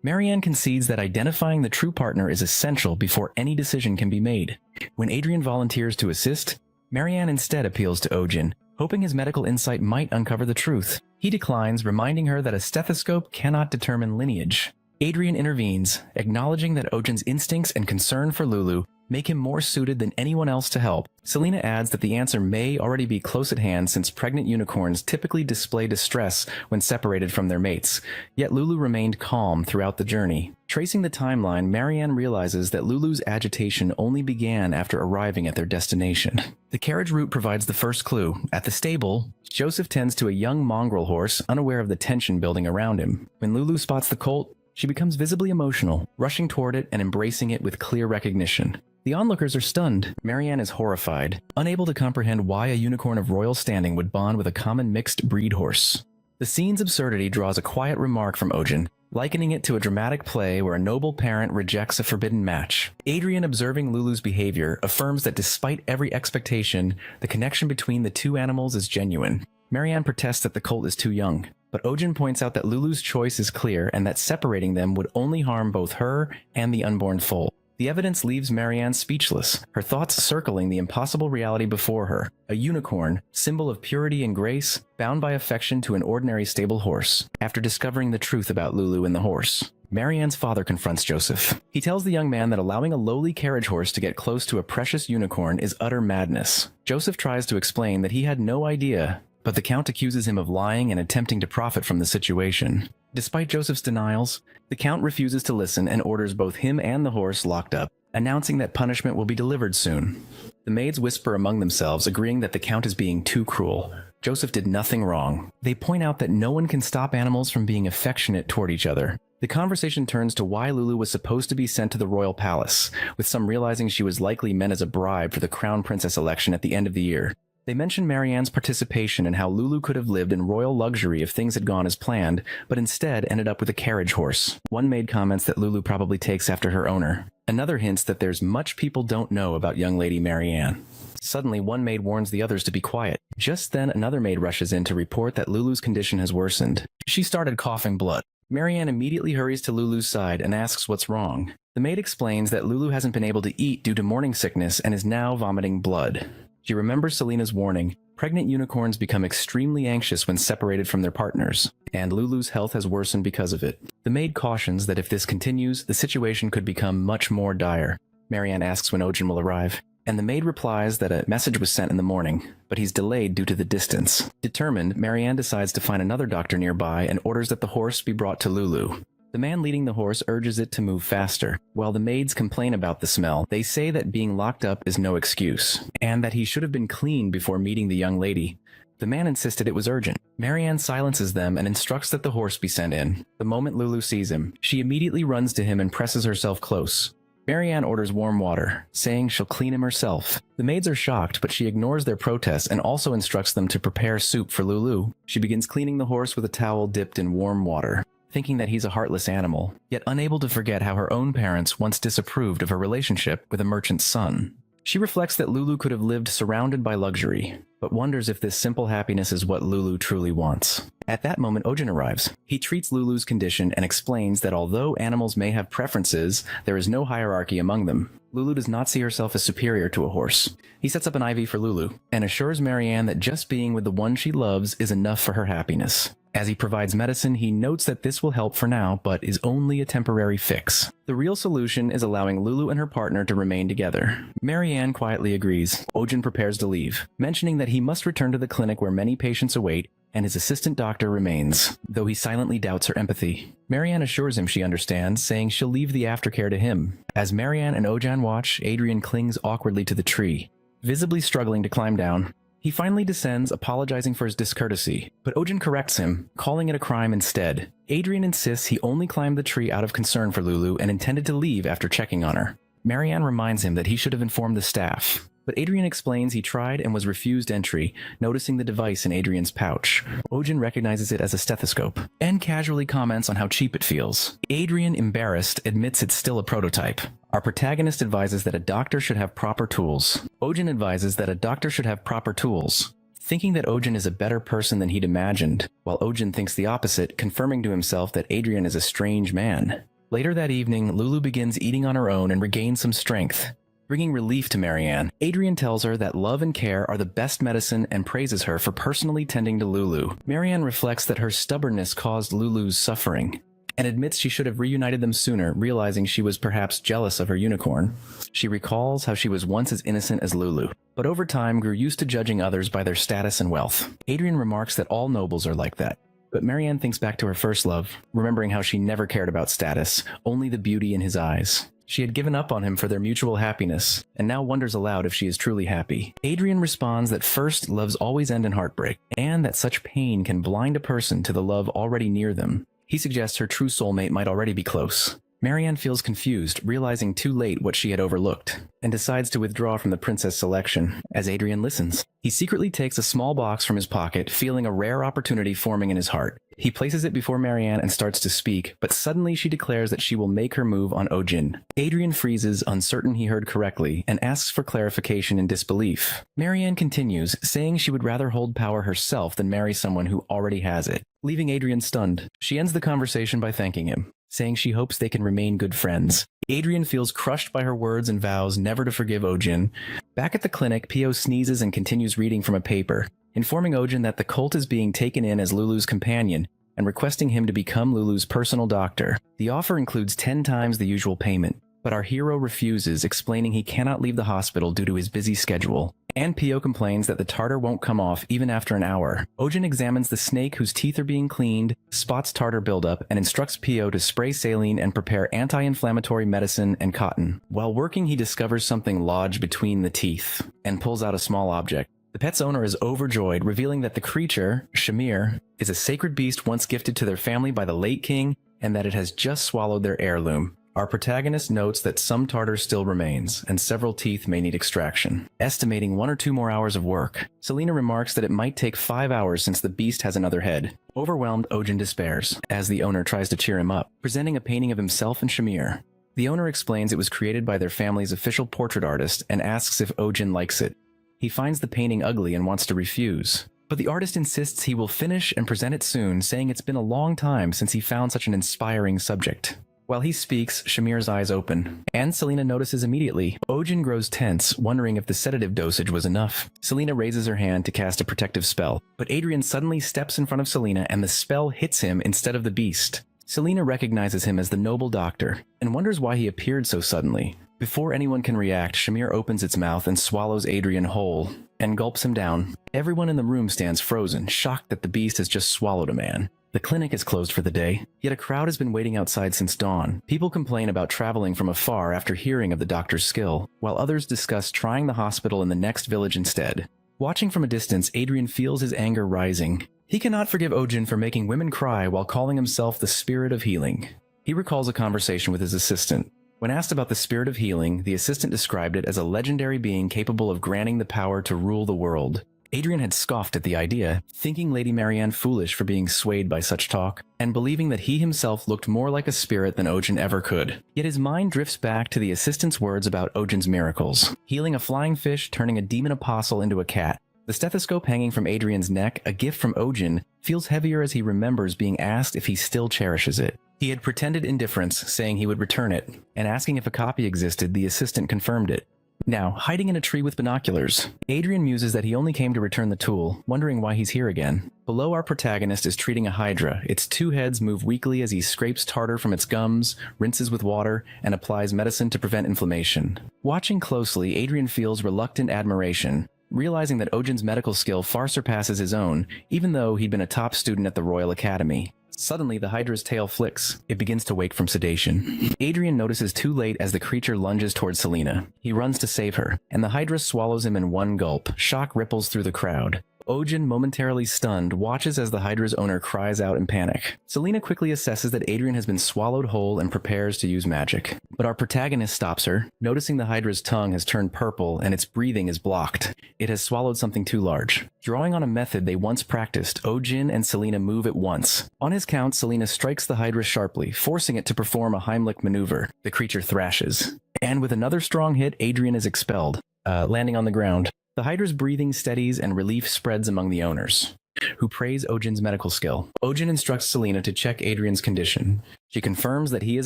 Marianne concedes that identifying the true partner is essential before any decision can be made. When Adrian volunteers to assist, Marianne instead appeals to Ojin, hoping his medical insight might uncover the truth. He declines, reminding her that a stethoscope cannot determine lineage. Adrian intervenes, acknowledging that Ojin's instincts and concern for Lulu make him more suited than anyone else to help. Selena adds that the answer may already be close at hand since pregnant unicorns typically display distress when separated from their mates, yet Lulu remained calm throughout the journey. Tracing the timeline, Marianne realizes that Lulu's agitation only began after arriving at their destination. The carriage route provides the first clue. At the stable, Joseph tends to a young mongrel horse, unaware of the tension building around him. When Lulu spots the colt, she becomes visibly emotional, rushing toward it and embracing it with clear recognition. The onlookers are stunned. Marianne is horrified, unable to comprehend why a unicorn of royal standing would bond with a common mixed breed horse. The scene's absurdity draws a quiet remark from Ojin, likening it to a dramatic play where a noble parent rejects a forbidden match. Adrian, observing Lulu's behavior, affirms that despite every expectation, the connection between the two animals is genuine. Marianne protests that the colt is too young, but Ojin points out that Lulu's choice is clear and that separating them would only harm both her and the unborn foal. The evidence leaves Marianne speechless, her thoughts circling the impossible reality before her, a unicorn, symbol of purity and grace, bound by affection to an ordinary stable horse. After discovering the truth about Lulu and the horse, Marianne's father confronts Joseph. He tells the young man that allowing a lowly carriage horse to get close to a precious unicorn is utter madness. Joseph tries to explain that he had no idea, but the Count accuses him of lying and attempting to profit from the situation. Despite Joseph's denials, the Count refuses to listen and orders both him and the horse locked up, announcing that punishment will be delivered soon. The maids whisper among themselves, agreeing that the Count is being too cruel. Joseph did nothing wrong. They point out that no one can stop animals from being affectionate toward each other. The conversation turns to why Lulu was supposed to be sent to the royal palace, with some realizing she was likely meant as a bribe for the crown princess election at the end of the year. They mention Marianne's participation and how Lulu could have lived in royal luxury if things had gone as planned, but instead ended up with a carriage horse. One maid comments that Lulu probably takes after her owner. Another hints that there's much people don't know about young lady Marianne. Suddenly, one maid warns the others to be quiet. Just then, another maid rushes in to report that Lulu's condition has worsened. She started coughing blood. Marianne immediately hurries to Lulu's side and asks what's wrong. The maid explains that Lulu hasn't been able to eat due to morning sickness and is now vomiting blood. She remembers Selena's warning. Pregnant unicorns become extremely anxious when separated from their partners, and Lulu's health has worsened because of it. The maid cautions that if this continues, the situation could become much more dire. Marianne asks when Ojin will arrive, and the maid replies that a message was sent in the morning, but he's delayed due to the distance. Determined, Marianne decides to find another doctor nearby and orders that the horse be brought to Lulu. The man leading the horse urges it to move faster. While the maids complain about the smell, they say that being locked up is no excuse, and that he should have been cleaned before meeting the young lady. The man insisted it was urgent. Marianne silences them and instructs that the horse be sent in. The moment Lulu sees him, she immediately runs to him and presses herself close. Marianne orders warm water, saying she'll clean him herself. The maids are shocked, but she ignores their protests and also instructs them to prepare soup for Lulu. She begins cleaning the horse with a towel dipped in warm water, thinking that he's a heartless animal, yet unable to forget how her own parents once disapproved of her relationship with a merchant's son. She reflects that Lulu could have lived surrounded by luxury, but wonders if this simple happiness is what Lulu truly wants. At that moment, Ojin arrives. He treats Lulu's condition and explains that although animals may have preferences, there is no hierarchy among them. Lulu does not see herself as superior to a horse. He sets up an IV for Lulu, and assures Marianne that just being with the one she loves is enough for her happiness. As he provides medicine, he notes that this will help for now, but is only a temporary fix. The real solution is allowing Lulu and her partner to remain together. Marianne quietly agrees. Ojin prepares to leave, mentioning that he must return to the clinic where many patients await, and his assistant doctor remains, though he silently doubts her empathy. Marianne assures him she understands, saying she'll leave the aftercare to him. As Marianne and Ojin watch, Adrian clings awkwardly to the tree, visibly struggling to climb down. He finally descends, apologizing for his discourtesy, but Ojin corrects him, calling it a crime instead. Adrian insists he only climbed the tree out of concern for Lulu and intended to leave after checking on her. Marianne reminds him that he should have informed the staff, but Adrian explains he tried and was refused entry, noticing the device in Adrian's pouch. Ojin recognizes it as a stethoscope, and casually comments on how cheap it feels. Adrian, embarrassed, admits it's still a prototype. Our protagonist advises that a doctor should have proper tools. Ojin advises that a doctor should have proper tools, thinking that Ojin is a better person than he'd imagined, while Ojin thinks the opposite, confirming to himself that Adrian is a strange man. Later that evening, Lulu begins eating on her own and regains some strength, bringing relief to Marianne. Adrian tells her that love and care are the best medicine and praises her for personally tending to Lulu. Marianne reflects that her stubbornness caused Lulu's suffering, and admits she should have reunited them sooner, realizing she was perhaps jealous of her unicorn. She recalls how she was once as innocent as Lulu, but over time grew used to judging others by their status and wealth. Adrian remarks that all nobles are like that, but Marianne thinks back to her first love, remembering how she never cared about status, only the beauty in his eyes. She had given up on him for their mutual happiness, and now wonders aloud if she is truly happy. Adrian responds that first loves always end in heartbreak, and that such pain can blind a person to the love already near them. He suggests her true soulmate might already be close. Marianne feels confused, realizing too late what she had overlooked, and decides to withdraw from the princess selection, as Adrian listens. He secretly takes a small box from his pocket, feeling a rare opportunity forming in his heart. He places it before Marianne and starts to speak, but suddenly she declares that she will make her move on Ojin. Adrian freezes, uncertain he heard correctly, and asks for clarification in disbelief. Marianne continues, saying she would rather hold power herself than marry someone who already has it, leaving Adrian stunned. She ends the conversation by thanking him, saying she hopes they can remain good friends. Adrian feels crushed by her words and vows never to forgive Ojin. Back at the clinic, Pio sneezes and continues reading from a paper, informing Ojin that the colt is being taken in as Lulu's companion, and requesting him to become Lulu's personal doctor. The offer includes 10 times the usual payment, but our hero refuses, explaining he cannot leave the hospital due to his busy schedule. And Pio complains that the tartar won't come off even after an hour. Ojin examines the snake whose teeth are being cleaned, spots tartar buildup, and instructs Pio to spray saline and prepare anti-inflammatory medicine and cotton. While working, he discovers something lodged between the teeth and pulls out a small object. The pet's owner is overjoyed, revealing that the creature, Shamir, is a sacred beast once gifted to their family by the late king, and that it has just swallowed their heirloom. Our protagonist notes that some tartar still remains, and several teeth may need extraction, estimating 1 or 2 more hours of work. Selena remarks that it might take 5 hours since the beast has another head. Overwhelmed, Ojin despairs, as the owner tries to cheer him up, presenting a painting of himself and Shamir. The owner explains it was created by their family's official portrait artist and asks if Ojin likes it. He finds the painting ugly and wants to refuse, but the artist insists he will finish and present it soon, saying it's been a long time since he found such an inspiring subject. While he speaks, Shamir's eyes open, and Selena notices immediately. Ojin grows tense, wondering if the sedative dosage was enough. Selena raises her hand to cast a protective spell, but Adrian suddenly steps in front of Selena and the spell hits him instead of the beast. Selena recognizes him as the noble doctor, and wonders why he appeared so suddenly. Before anyone can react, Shamir opens its mouth and swallows Adrian whole, and gulps him down. Everyone in the room stands frozen, shocked that the beast has just swallowed a man. The clinic is closed for the day, yet a crowd has been waiting outside since dawn. People complain about traveling from afar after hearing of the doctor's skill, while others discuss trying the hospital in the next village instead. Watching from a distance, Adrian feels his anger rising. He cannot forgive Ojin for making women cry while calling himself the spirit of healing. He recalls a conversation with his assistant. When asked about the spirit of healing, the assistant described it as a legendary being capable of granting the power to rule the world. Adrian had scoffed at the idea, thinking Lady Marianne foolish for being swayed by such talk, and believing that he himself looked more like a spirit than Ojin ever could. Yet his mind drifts back to the assistant's words about Ojin's miracles, healing a flying fish, turning a demon apostle into a cat. The stethoscope hanging from Adrian's neck, a gift from Ojin, feels heavier as he remembers being asked if he still cherishes it. He had pretended indifference, saying he would return it, and asking if a copy existed, the assistant confirmed it. Now, hiding in a tree with binoculars, Adrian muses that he only came to return the tool, wondering why he's here again. Below, our protagonist is treating a hydra. Its 2 heads move weakly as he scrapes tartar from its gums, rinses with water, and applies medicine to prevent inflammation. Watching closely, Adrian feels reluctant admiration, realizing that Ojin's medical skill far surpasses his own, even though he'd been a top student at the Royal Academy. Suddenly, the hydra's tail flicks. It begins to wake from sedation. Adrian notices too late as the creature lunges towards Selena. He runs to save her, and the hydra swallows him in one gulp. Shock ripples through the crowd. Ojin, momentarily stunned, watches as the hydra's owner cries out in panic. Selena quickly assesses that Adrian has been swallowed whole and prepares to use magic. But our protagonist stops her, noticing the hydra's tongue has turned purple and its breathing is blocked. It has swallowed something too large. Drawing on a method they once practiced, Ojin and Selena move at once. On his count, Selena strikes the hydra sharply, forcing it to perform a Heimlich maneuver. The creature thrashes. And with another strong hit, Adrian is expelled, landing on the ground. The hydra's breathing steadies and relief spreads among the owners, who praise Ojin's medical skill. Ojin instructs Selena to check Adrian's condition. She confirms that he is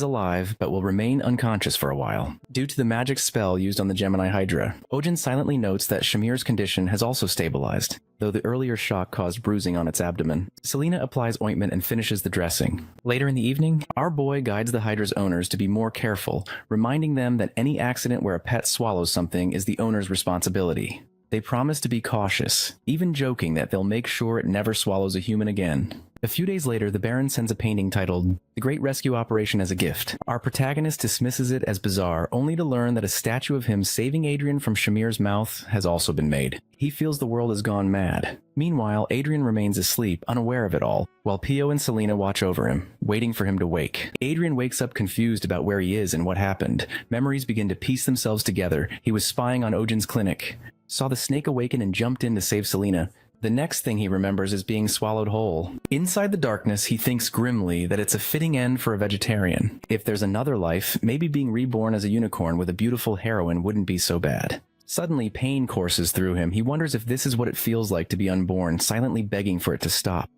alive, but will remain unconscious for a while, due to the magic spell used on the Gemini Hydra. Ojin silently notes that Shamir's condition has also stabilized, though the earlier shock caused bruising on its abdomen. Selena applies ointment and finishes the dressing. Later in the evening, our boy guides the Hydra's owners to be more careful, reminding them that any accident where a pet swallows something is the owner's responsibility. They promise to be cautious, even joking that they'll make sure it never swallows a human again. A few days later, the Baron sends a painting titled The Great Rescue Operation as a gift. Our protagonist dismisses it as bizarre, only to learn that a statue of him saving Adrian from Shamir's mouth has also been made. He feels the world has gone mad. Meanwhile, Adrian remains asleep, unaware of it all, while Pio and Selena watch over him, waiting for him to wake. Adrian wakes up confused about where he is and what happened. Memories begin to piece themselves together. He was spying on Ojin's clinic, saw the snake awaken and jumped in to save Selena. The next thing he remembers is being swallowed whole. Inside the darkness, he thinks grimly that it's a fitting end for a vegetarian. If there's another life, maybe being reborn as a unicorn with a beautiful heroine wouldn't be so bad. Suddenly, pain courses through him. He wonders if this is what it feels like to be unborn, silently begging for it to stop.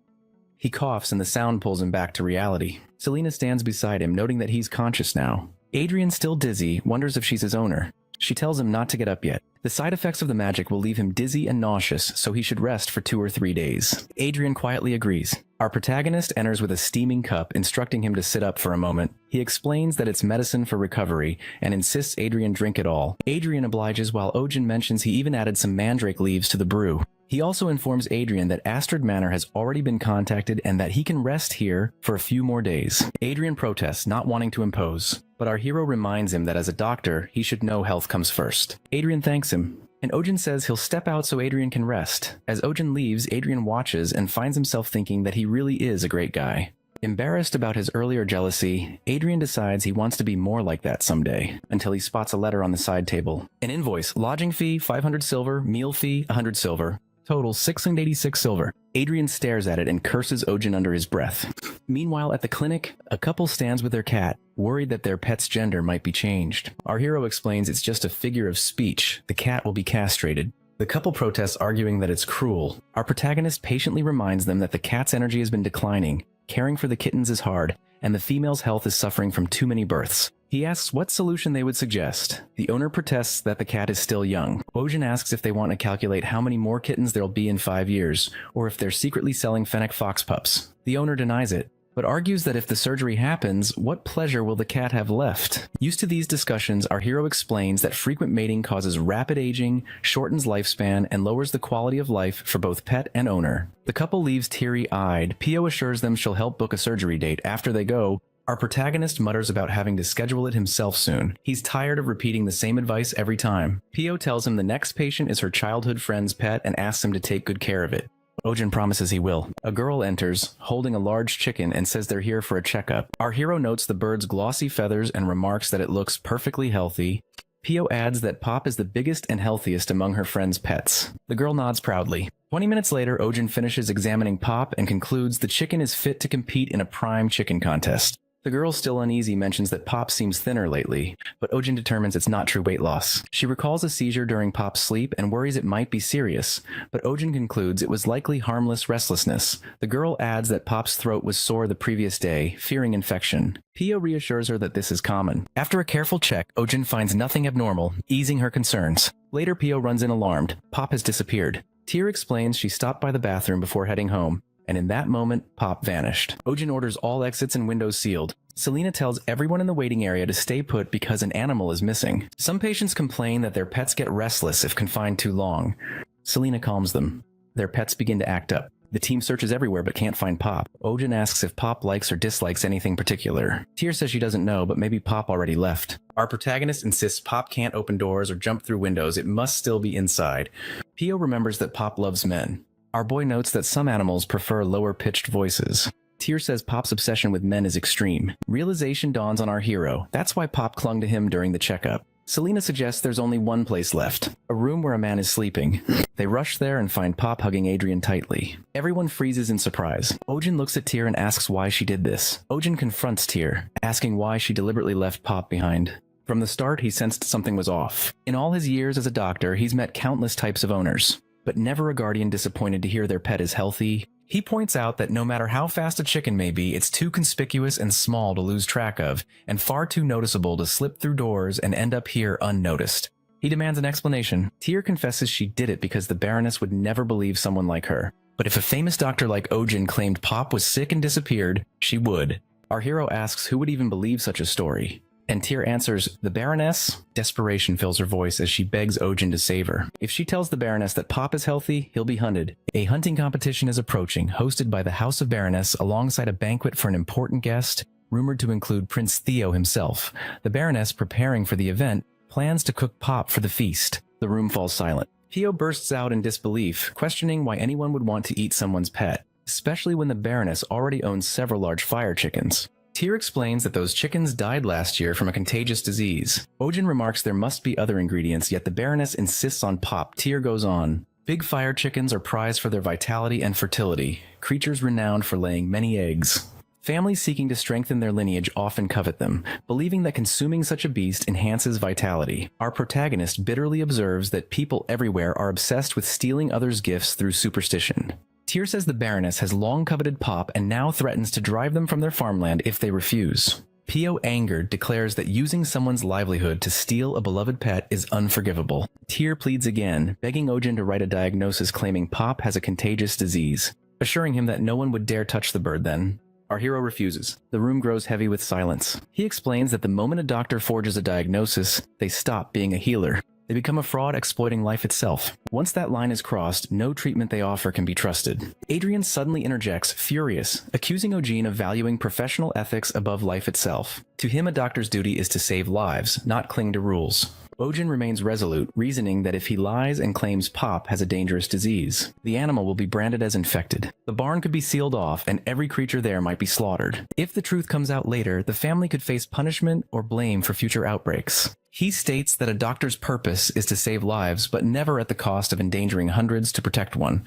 He coughs and the sound pulls him back to reality. Selena stands beside him, noting that he's conscious now. Adrian, still dizzy, wonders if she's his owner. She tells him not to get up yet, The side effects of the magic will leave him dizzy and nauseous, so he should rest for 2 or 3 days. Adrian quietly agrees. Our protagonist enters with a steaming cup, instructing him to sit up for a moment. He explains that it's medicine for recovery, and insists Adrian drink it all. Adrian obliges while Ojin mentions he even added some mandrake leaves to the brew. He also informs Adrian that Astrid Manor has already been contacted and that he can rest here for a few more days. Adrian protests, not wanting to impose, but our hero reminds him that as a doctor, he should know health comes first. Adrian thanks him, and Ojin says he'll step out so Adrian can rest. As Ojin leaves, Adrian watches and finds himself thinking that he really is a great guy. Embarrassed about his earlier jealousy, Adrian decides he wants to be more like that someday, until he spots a letter on the side table. An invoice, lodging fee 500 silver, meal fee 100 silver. Total 686 silver. Adrian stares at it and curses Ojin under his breath. Meanwhile, at the clinic, a couple stands with their cat, worried that their pet's gender might be changed. Our hero explains it's just a figure of speech. The cat will be castrated. The couple protests, arguing that it's cruel. Our protagonist patiently reminds them that the cat's energy has been declining, caring for the kittens is hard, and the female's health is suffering from too many births. He asks what solution they would suggest. The owner protests that the cat is still young. Ojin asks if they want to calculate how many more kittens there'll be in 5 years, or if they're secretly selling fennec fox pups. The owner denies it, but argues that if the surgery happens, what pleasure will the cat have left? Used to these discussions, our hero explains that frequent mating causes rapid aging, shortens lifespan, and lowers the quality of life for both pet and owner. The couple leaves teary-eyed. Pio assures them she'll help book a surgery date. After they go, our protagonist mutters about having to schedule it himself soon. He's tired of repeating the same advice every time. Pio tells him the next patient is her childhood friend's pet and asks him to take good care of it. Ojin promises he will. A girl enters, holding a large chicken, and says they're here for a checkup. Our hero notes the bird's glossy feathers and remarks that it looks perfectly healthy. Pio adds that Pop is the biggest and healthiest among her friend's pets. The girl nods proudly. 20 minutes later, Ojin finishes examining Pop and concludes the chicken is fit to compete in a prime chicken contest. The girl, still uneasy, mentions that Pop seems thinner lately, but Ojin determines it's not true weight loss. She recalls a seizure during Pop's sleep and worries it might be serious, but Ojin concludes it was likely harmless restlessness. The girl adds that Pop's throat was sore the previous day, fearing infection. Pio reassures her that this is common. After a careful check, Ojin finds nothing abnormal, easing her concerns. Later, Pio runs in alarmed. Pop has disappeared. Tyr explains she stopped by the bathroom before heading home, and in that moment, Pop vanished. Ojin orders all exits and windows sealed. Selena tells everyone in the waiting area to stay put because an animal is missing. Some patients complain that their pets get restless if confined too long. Selena calms them. Their pets begin to act up. The team searches everywhere but can't find Pop. Ojin asks if Pop likes or dislikes anything particular. Tyr says she doesn't know, but maybe Pop already left. Our protagonist insists Pop can't open doors or jump through windows. It must still be inside. Pio remembers that Pop loves men. Our boy notes that some animals prefer lower-pitched voices. Tyr says Pop's obsession with men is extreme. Realization dawns on our hero. That's why Pop clung to him during the checkup. Selena suggests there's only one place left, a room where a man is sleeping. They rush there and find Pop hugging Adrian tightly. Everyone freezes in surprise. Ojin looks at Tyr and asks why she did this. Ojin confronts Tyr, asking why she deliberately left Pop behind. From the start, he sensed something was off. In all his years as a doctor, he's met countless types of owners, but never a guardian disappointed to hear their pet is healthy. He points out that no matter how fast a chicken may be, it's too conspicuous and small to lose track of, and far too noticeable to slip through doors and end up here unnoticed. He demands an explanation. Tyr confesses she did it because the Baroness would never believe someone like her. But if a famous doctor like Ojin claimed Pop was sick and disappeared, she would. Our hero asks who would even believe such a story. And Tyr answers, the Baroness? Desperation fills her voice as she begs Ojin to save her. If she tells the Baroness that Pop is healthy, he'll be hunted. A hunting competition is approaching, hosted by the House of Baroness alongside a banquet for an important guest, rumored to include Prince Theo himself. The Baroness, preparing for the event, plans to cook Pop for the feast. The room falls silent. Theo bursts out in disbelief, questioning why anyone would want to eat someone's pet, especially when the Baroness already owns several large fire chickens. Tyr explains that those chickens died last year from a contagious disease. Ojin remarks there must be other ingredients, yet the Baroness insists on Pop. Tyr goes on. Big fire chickens are prized for their vitality and fertility, creatures renowned for laying many eggs. Families seeking to strengthen their lineage often covet them, believing that consuming such a beast enhances vitality. Our protagonist bitterly observes that people everywhere are obsessed with stealing others' gifts through superstition. Tyr says the Baroness has long coveted Pop and now threatens to drive them from their farmland if they refuse. Pio, angered, declares that using someone's livelihood to steal a beloved pet is unforgivable. Tyr pleads again, begging Ojin to write a diagnosis claiming Pop has a contagious disease, assuring him that no one would dare touch the bird then. Our hero refuses. The room grows heavy with silence. He explains that the moment a doctor forges a diagnosis, they stop being a healer. They become a fraud exploiting life itself. Once that line is crossed, no treatment they offer can be trusted. Adrian suddenly interjects, furious, accusing Ojin of valuing professional ethics above life itself. To him, a doctor's duty is to save lives, not cling to rules. Ojin remains resolute, reasoning that if he lies and claims Pop has a dangerous disease, the animal will be branded as infected. The barn could be sealed off, and every creature there might be slaughtered. If the truth comes out later, the family could face punishment or blame for future outbreaks. He states that a doctor's purpose is to save lives, but never at the cost of endangering hundreds to protect one.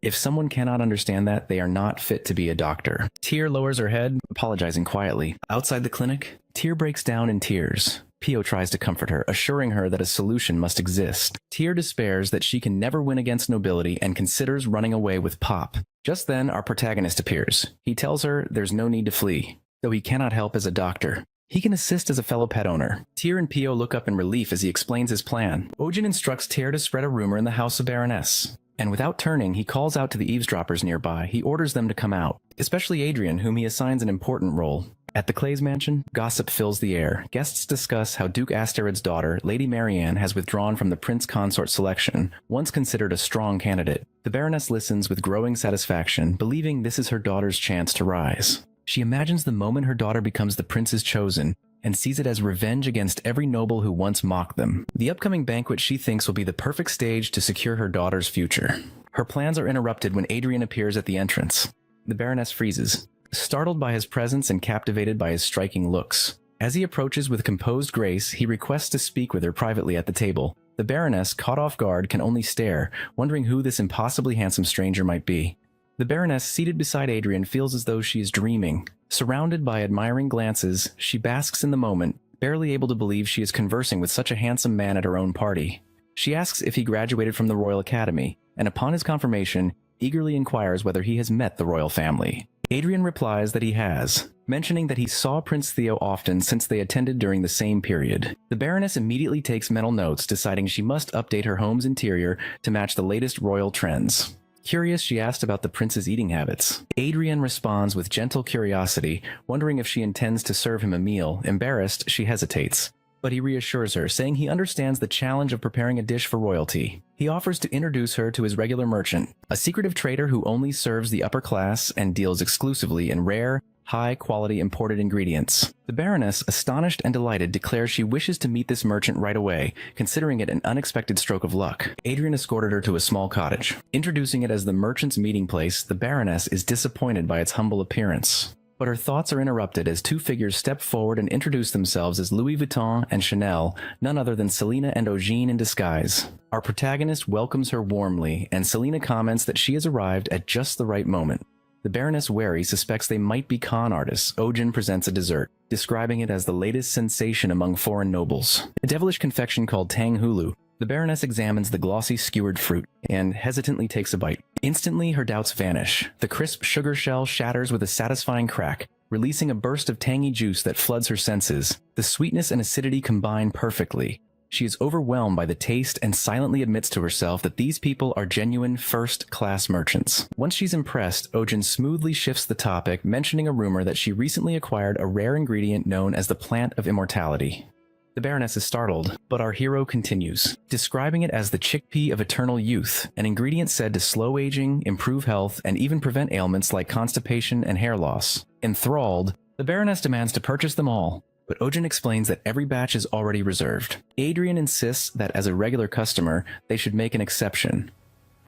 If someone cannot understand that, they are not fit to be a doctor. Tyr lowers her head, apologizing quietly. Outside the clinic, Tyr breaks down in tears. Pio tries to comfort her, assuring her that a solution must exist. Tyr despairs that she can never win against nobility and considers running away with Pop. Just then, our protagonist appears. He tells her there's no need to flee, though he cannot help as a doctor. He can assist as a fellow pet owner. Tyr and Pio look up in relief as he explains his plan. Ojin instructs Tyr to spread a rumor in the house of Baroness. And without turning, he calls out to the eavesdroppers nearby. He orders them to come out, especially Adrian, whom he assigns an important role. At the Clay's mansion, gossip fills the air. Guests discuss how Duke Asterid's daughter, Lady Marianne, has withdrawn from the prince consort selection, once considered a strong candidate. The Baroness listens with growing satisfaction, believing this is her daughter's chance to rise. She imagines the moment her daughter becomes the prince's chosen, and sees it as revenge against every noble who once mocked them. The upcoming banquet she thinks will be the perfect stage to secure her daughter's future. Her plans are interrupted when Adrian appears at the entrance. The Baroness freezes, startled by his presence and captivated by his striking looks. As he approaches with composed grace, he requests to speak with her privately at the table. The Baroness, caught off guard, can only stare, wondering who this impossibly handsome stranger might be. The Baroness, seated beside Adrian, feels as though she is dreaming. Surrounded by admiring glances, she basks in the moment, barely able to believe she is conversing with such a handsome man at her own party. She asks if he graduated from the Royal Academy, and upon his confirmation, eagerly inquires whether he has met the royal family. Adrian replies that he has, mentioning that he saw Prince Theo often since they attended during the same period. The Baroness immediately takes mental notes, deciding she must update her home's interior to match the latest royal trends. Curious, she asked about the prince's eating habits. Adrian responds with gentle curiosity, wondering if she intends to serve him a meal. Embarrassed, she hesitates. But he reassures her, saying he understands the challenge of preparing a dish for royalty. He offers to introduce her to his regular merchant, a secretive trader who only serves the upper class and deals exclusively in rare, high-quality imported ingredients. The Baroness, astonished and delighted, declares she wishes to meet this merchant right away, considering it an unexpected stroke of luck. Adrian escorted her to a small cottage. Introducing it as the merchant's meeting place, the Baroness is disappointed by its humble appearance. But her thoughts are interrupted as two figures step forward and introduce themselves as Louis Vuitton and Chanel, none other than Selina and Ojin in disguise. Our protagonist welcomes her warmly, and Selina comments that she has arrived at just the right moment. The Baroness, wary, suspects they might be con artists. Ojin presents a dessert, describing it as the latest sensation among foreign nobles. A devilish confection called Tang Hulu. The Baroness examines the glossy skewered fruit and hesitantly takes a bite. Instantly, her doubts vanish. The crisp sugar shell shatters with a satisfying crack, releasing a burst of tangy juice that floods her senses. The sweetness and acidity combine perfectly. She is overwhelmed by the taste and silently admits to herself that these people are genuine first-class merchants. Once she's impressed, Ojin smoothly shifts the topic, mentioning a rumor that she recently acquired a rare ingredient known as the Plant of Immortality. The Baroness is startled, but our hero continues, describing it as the chickpea of eternal youth, an ingredient said to slow aging, improve health, and even prevent ailments like constipation and hair loss. Enthralled, the Baroness demands to purchase them all, but Ojin explains that every batch is already reserved. Adrian insists that as a regular customer, they should make an exception.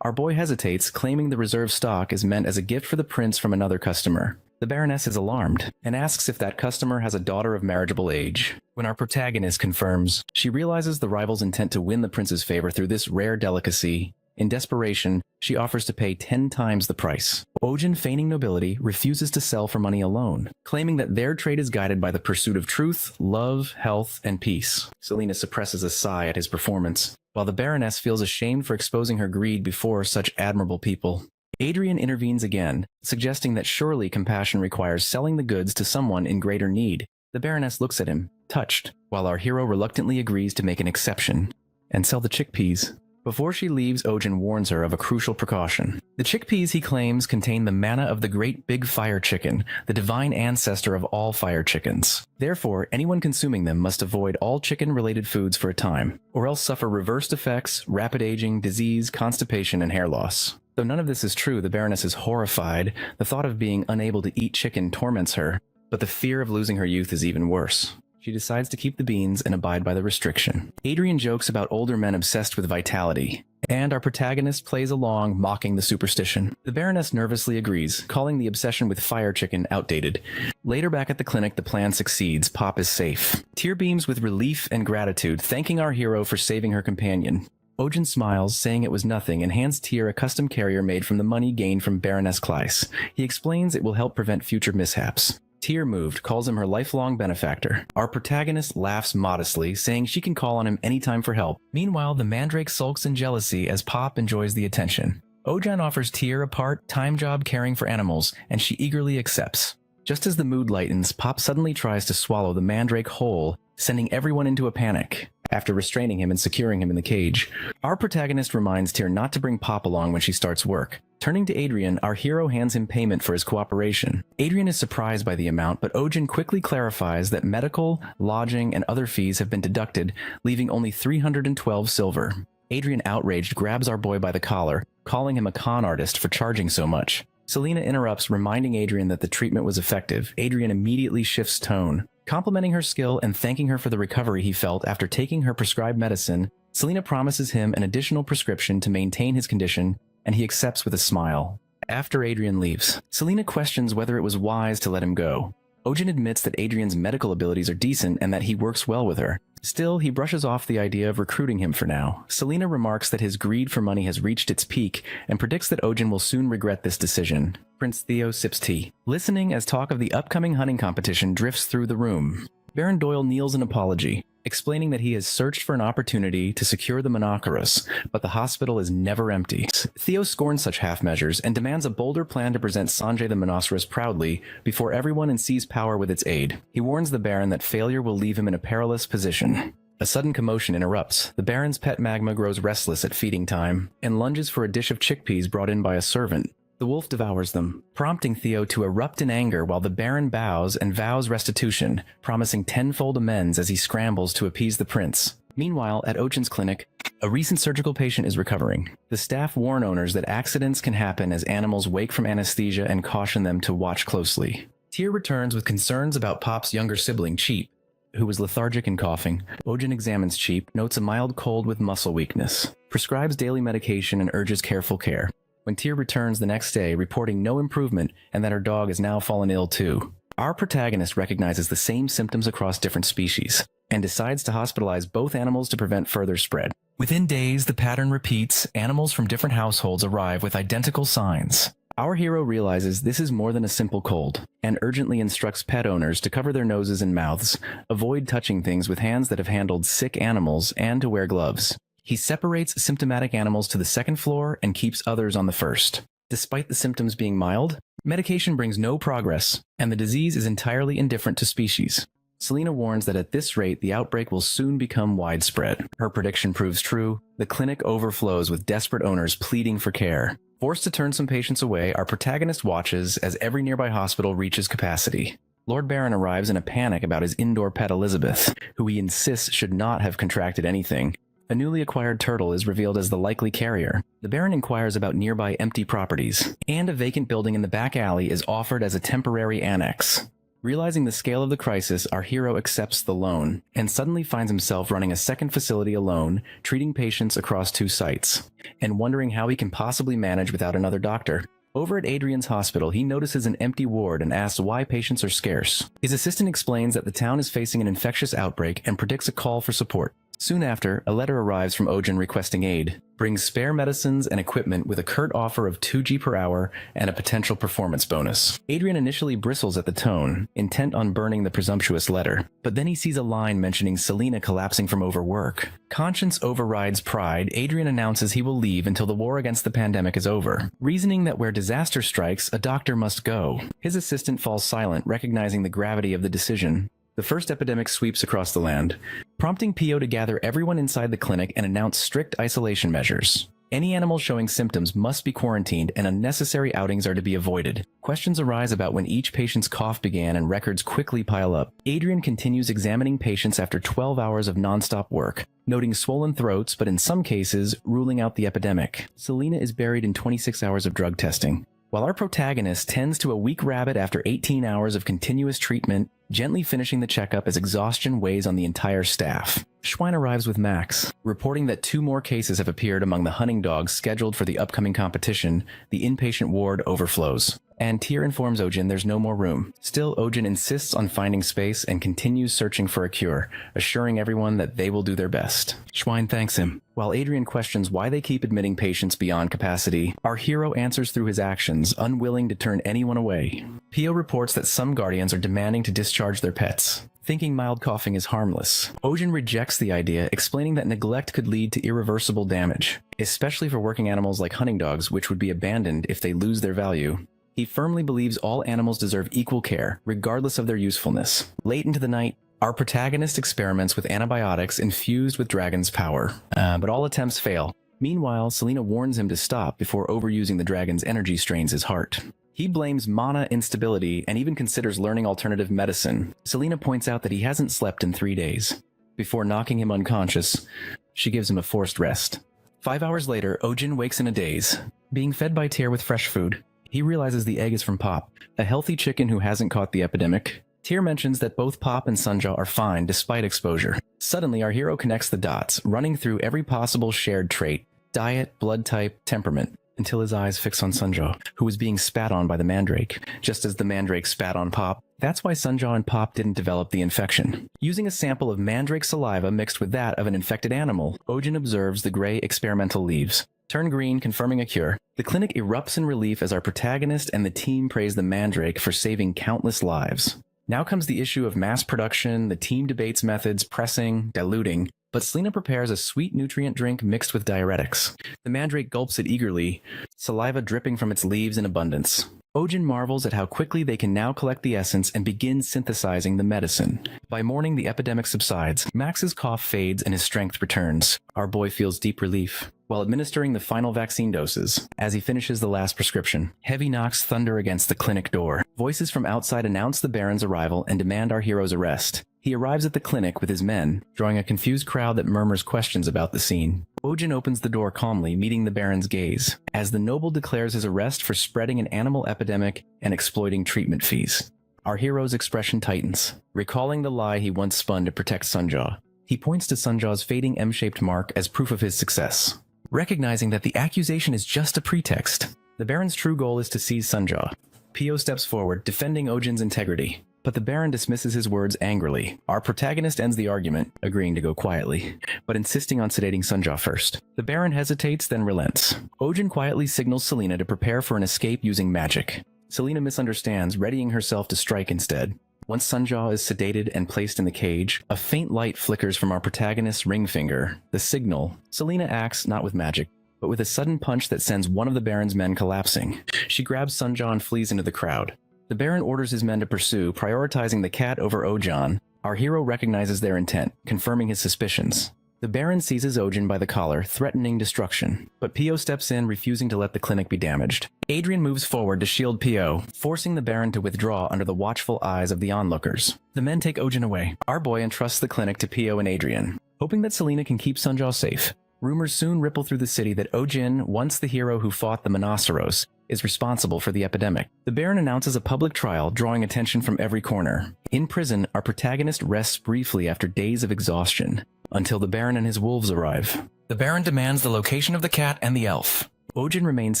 Our boy hesitates, claiming the reserved stock is meant as a gift for the prince from another customer. The Baroness is alarmed and asks if that customer has a daughter of marriageable age. When our protagonist confirms, she realizes the rival's intent to win the prince's favor through this rare delicacy. In desperation, she offers to pay 10 times the price. Ojin, feigning nobility, refuses to sell for money alone, claiming that their trade is guided by the pursuit of truth, love, health, and peace. Selina suppresses a sigh at his performance, while the Baroness feels ashamed for exposing her greed before such admirable people. Adrian intervenes again, suggesting that surely compassion requires selling the goods to someone in greater need. The Baroness looks at him, touched, while our hero reluctantly agrees to make an exception and sell the chickpeas. Before she leaves, Ojin warns her of a crucial precaution. The chickpeas, he claims, contain the mana of the great big fire chicken, the divine ancestor of all fire chickens. Therefore, anyone consuming them must avoid all chicken-related foods for a time, or else suffer reversed effects, rapid aging, disease, constipation, and hair loss. Though none of this is true, the Baroness is horrified. The thought of being unable to eat chicken torments her, but the fear of losing her youth is even worse. She decides to keep the beans and abide by the restriction. Adrian jokes about older men obsessed with vitality, and our protagonist plays along, mocking the superstition. The Baroness nervously agrees, calling the obsession with fire chicken outdated. Later back at the clinic, the plan succeeds. Pop is safe. Tear beams with relief and gratitude, thanking our hero for saving her companion. Ojin smiles, saying it was nothing, and hands Tyr a custom carrier made from the money gained from Baroness Kleiss. He explains it will help prevent future mishaps. Tyr, moved, calls him her lifelong benefactor. Our protagonist laughs modestly, saying she can call on him anytime for help. Meanwhile, the mandrake sulks in jealousy as Pop enjoys the attention. Ojin offers Tyr a part-time job caring for animals, and she eagerly accepts. Just as the mood lightens, Pop suddenly tries to swallow the mandrake whole, sending everyone into a panic. After restraining him and securing him in the cage, our protagonist reminds Tyr not to bring Pop along when she starts work. Turning to Adrian, our hero hands him payment for his cooperation. Adrian is surprised by the amount, but Ojin quickly clarifies that medical, lodging, and other fees have been deducted, leaving only 312 silver. Adrian, outraged, grabs our boy by the collar, calling him a con artist for charging so much. Selena interrupts, reminding Adrian that the treatment was effective. Adrian immediately shifts tone. Complimenting her skill and thanking her for the recovery he felt after taking her prescribed medicine, Selena promises him an additional prescription to maintain his condition, and he accepts with a smile. After Adrian leaves, Selena questions whether it was wise to let him go. Ojin admits that Adrian's medical abilities are decent and that he works well with her. Still, he brushes off the idea of recruiting him for now. Selena remarks that his greed for money has reached its peak and predicts that Ojin will soon regret this decision. Prince Theo sips tea, listening as talk of the upcoming hunting competition drifts through the room. Baron Doyle kneels in apology, explaining that he has searched for an opportunity to secure the Monoceros, but the hospital is never empty. Theo scorns such half measures and demands a bolder plan to present Sanjay the Monoceros proudly before everyone and seize power with its aid. He warns the Baron that failure will leave him in a perilous position. A sudden commotion interrupts. The Baron's pet Magma grows restless at feeding time and lunges for a dish of chickpeas brought in by a servant. The wolf devours them, prompting Theo to erupt in anger while the Baron bows and vows restitution, promising tenfold amends as he scrambles to appease the prince. Meanwhile, at Ojin's clinic, a recent surgical patient is recovering. The staff warn owners that accidents can happen as animals wake from anesthesia and caution them to watch closely. Tyr returns with concerns about Pop's younger sibling, Cheap, who was lethargic and coughing. Ojin examines Cheap, notes a mild cold with muscle weakness, prescribes daily medication, and urges careful care. When Tyr returns the next day, reporting no improvement and that her dog has now fallen ill too. Our protagonist recognizes the same symptoms across different species and decides to hospitalize both animals to prevent further spread. Within days, the pattern repeats. Animals from different households arrive with identical signs. Our hero realizes this is more than a simple cold and urgently instructs pet owners to cover their noses and mouths, avoid touching things with hands that have handled sick animals, and to wear gloves. He separates symptomatic animals to the second floor and keeps others on the first. Despite the symptoms being mild, medication brings no progress, and the disease is entirely indifferent to species. Selena warns that at this rate, the outbreak will soon become widespread. Her prediction proves true. The clinic overflows with desperate owners pleading for care. Forced to turn some patients away, our protagonist watches as every nearby hospital reaches capacity. Lord Baron arrives in a panic about his indoor pet Elizabeth, who he insists should not have contracted anything. A newly acquired turtle is revealed as the likely carrier. The Baron inquires about nearby empty properties, and a vacant building in the back alley is offered as a temporary annex. Realizing the scale of the crisis, our hero accepts the loan, and suddenly finds himself running a second facility alone, treating patients across 2 sites, and wondering how he can possibly manage without another doctor. Over at Adrian's hospital, he notices an empty ward and asks why patients are scarce. His assistant explains that the town is facing an infectious outbreak and predicts a call for support. Soon after, a letter arrives from Ojin requesting aid, brings spare medicines and equipment with a curt offer of 2G per hour and a potential performance bonus. Adrian initially bristles at the tone, intent on burning the presumptuous letter, but then he sees a line mentioning Selena collapsing from overwork. Conscience overrides pride. Adrian announces he will leave until the war against the pandemic is over, reasoning that where disaster strikes, a doctor must go. His assistant falls silent, recognizing the gravity of the decision. The first epidemic sweeps across the land, prompting Pio to gather everyone inside the clinic and announce strict isolation measures. Any animal showing symptoms must be quarantined and unnecessary outings are to be avoided. Questions arise about when each patient's cough began and records quickly pile up. Adrian continues examining patients after 12 hours of nonstop work, noting swollen throats, but in some cases, ruling out the epidemic. Selena is buried in 26 hours of drug testing, while our protagonist tends to a weak rabbit after 18 hours of continuous treatment, gently finishing the checkup as exhaustion weighs on the entire staff. Schwein arrives with Max, reporting that 2 more cases have appeared among the hunting dogs scheduled for the upcoming competition. The inpatient ward overflows. And Tyr informs Ojin there's no more room. Still, Ojin insists on finding space and continues searching for a cure, assuring everyone that they will do their best. Schwein thanks him. While Adrian questions why they keep admitting patients beyond capacity, our hero answers through his actions, unwilling to turn anyone away. Pio reports that some guardians are demanding to discharge their pets, thinking mild coughing is harmless. Ojin rejects the idea, explaining that neglect could lead to irreversible damage, especially for working animals like hunting dogs, which would be abandoned if they lose their value. He firmly believes all animals deserve equal care, regardless of their usefulness. Late into the night, our protagonist experiments with antibiotics infused with dragon's power, but all attempts fail. Meanwhile, Selena warns him to stop before overusing the dragon's energy strains his heart. He blames mana instability and even considers learning alternative medicine. Selena points out that he hasn't slept in 3 days. Before knocking him unconscious, she gives him a forced rest. 5 hours later, Ojin wakes in a daze, being fed by Tyr with fresh food. He realizes the egg is from Pop, a healthy chicken who hasn't caught the epidemic. Tyr mentions that both Pop and Sunjaw are fine despite exposure. Suddenly, our hero connects the dots, running through every possible shared trait: diet, blood type, temperament, until his eyes fix on Sunjaw, who was being spat on by the mandrake, just as the mandrake spat on Pop. That's why Sunjaw and Pop didn't develop the infection. Using a sample of mandrake saliva mixed with that of an infected animal, Ojin observes the gray experimental leaves turn green, confirming a cure. The clinic erupts in relief as our protagonist and the team praise the mandrake for saving countless lives. Now comes the issue of mass production. The team debates methods, pressing, diluting, but Selena prepares a sweet nutrient drink mixed with diuretics. The mandrake gulps it eagerly, saliva dripping from its leaves in abundance. Ojin marvels at how quickly they can now collect the essence and begin synthesizing the medicine. By morning, the epidemic subsides. Max's cough fades and his strength returns. Our boy feels deep relief while administering the final vaccine doses. As he finishes the last prescription, heavy knocks thunder against the clinic door. Voices from outside announce the Baron's arrival and demand our hero's arrest. He arrives at the clinic with his men, drawing a confused crowd that murmurs questions about the scene. Ojin opens the door calmly, meeting the Baron's gaze, as the noble declares his arrest for spreading an animal epidemic and exploiting treatment fees. Our hero's expression tightens, recalling the lie he once spun to protect Sunjaw. He points to Sunjaw's fading M-shaped mark as proof of his success, recognizing that the accusation is just a pretext. The Baron's true goal is to seize Sunjaw. Pio steps forward, defending Ojin's integrity, but the Baron dismisses his words angrily. Our protagonist ends the argument, agreeing to go quietly, but insisting on sedating Sunjaw first. The Baron hesitates, then relents. Ojin quietly signals Selena to prepare for an escape using magic. Selena misunderstands, readying herself to strike instead. Once Sunjaw is sedated and placed in the cage, a faint light flickers from our protagonist's ring finger, the signal. Selena acts not with magic, but with a sudden punch that sends one of the Baron's men collapsing. She grabs Sunjaw and flees into the crowd. The Baron orders his men to pursue, prioritizing the cat over Ojin. Our hero recognizes their intent, confirming his suspicions. The Baron seizes Ojin by the collar, threatening destruction, but Pio steps in, refusing to let the clinic be damaged. Adrian moves forward to shield Pio, forcing the Baron to withdraw under the watchful eyes of the onlookers. The men take Ojin away. Our boy entrusts the clinic to Pio and Adrian, hoping that Selena can keep Sunjaw safe. Rumors soon ripple through the city that Ojin, once the hero who fought the Monoceros, is responsible for the epidemic. The Baron announces a public trial, drawing attention from every corner. In prison, our protagonist rests briefly after days of exhaustion, until the Baron and his wolves arrive. The Baron demands the location of the cat and the elf. Ojin remains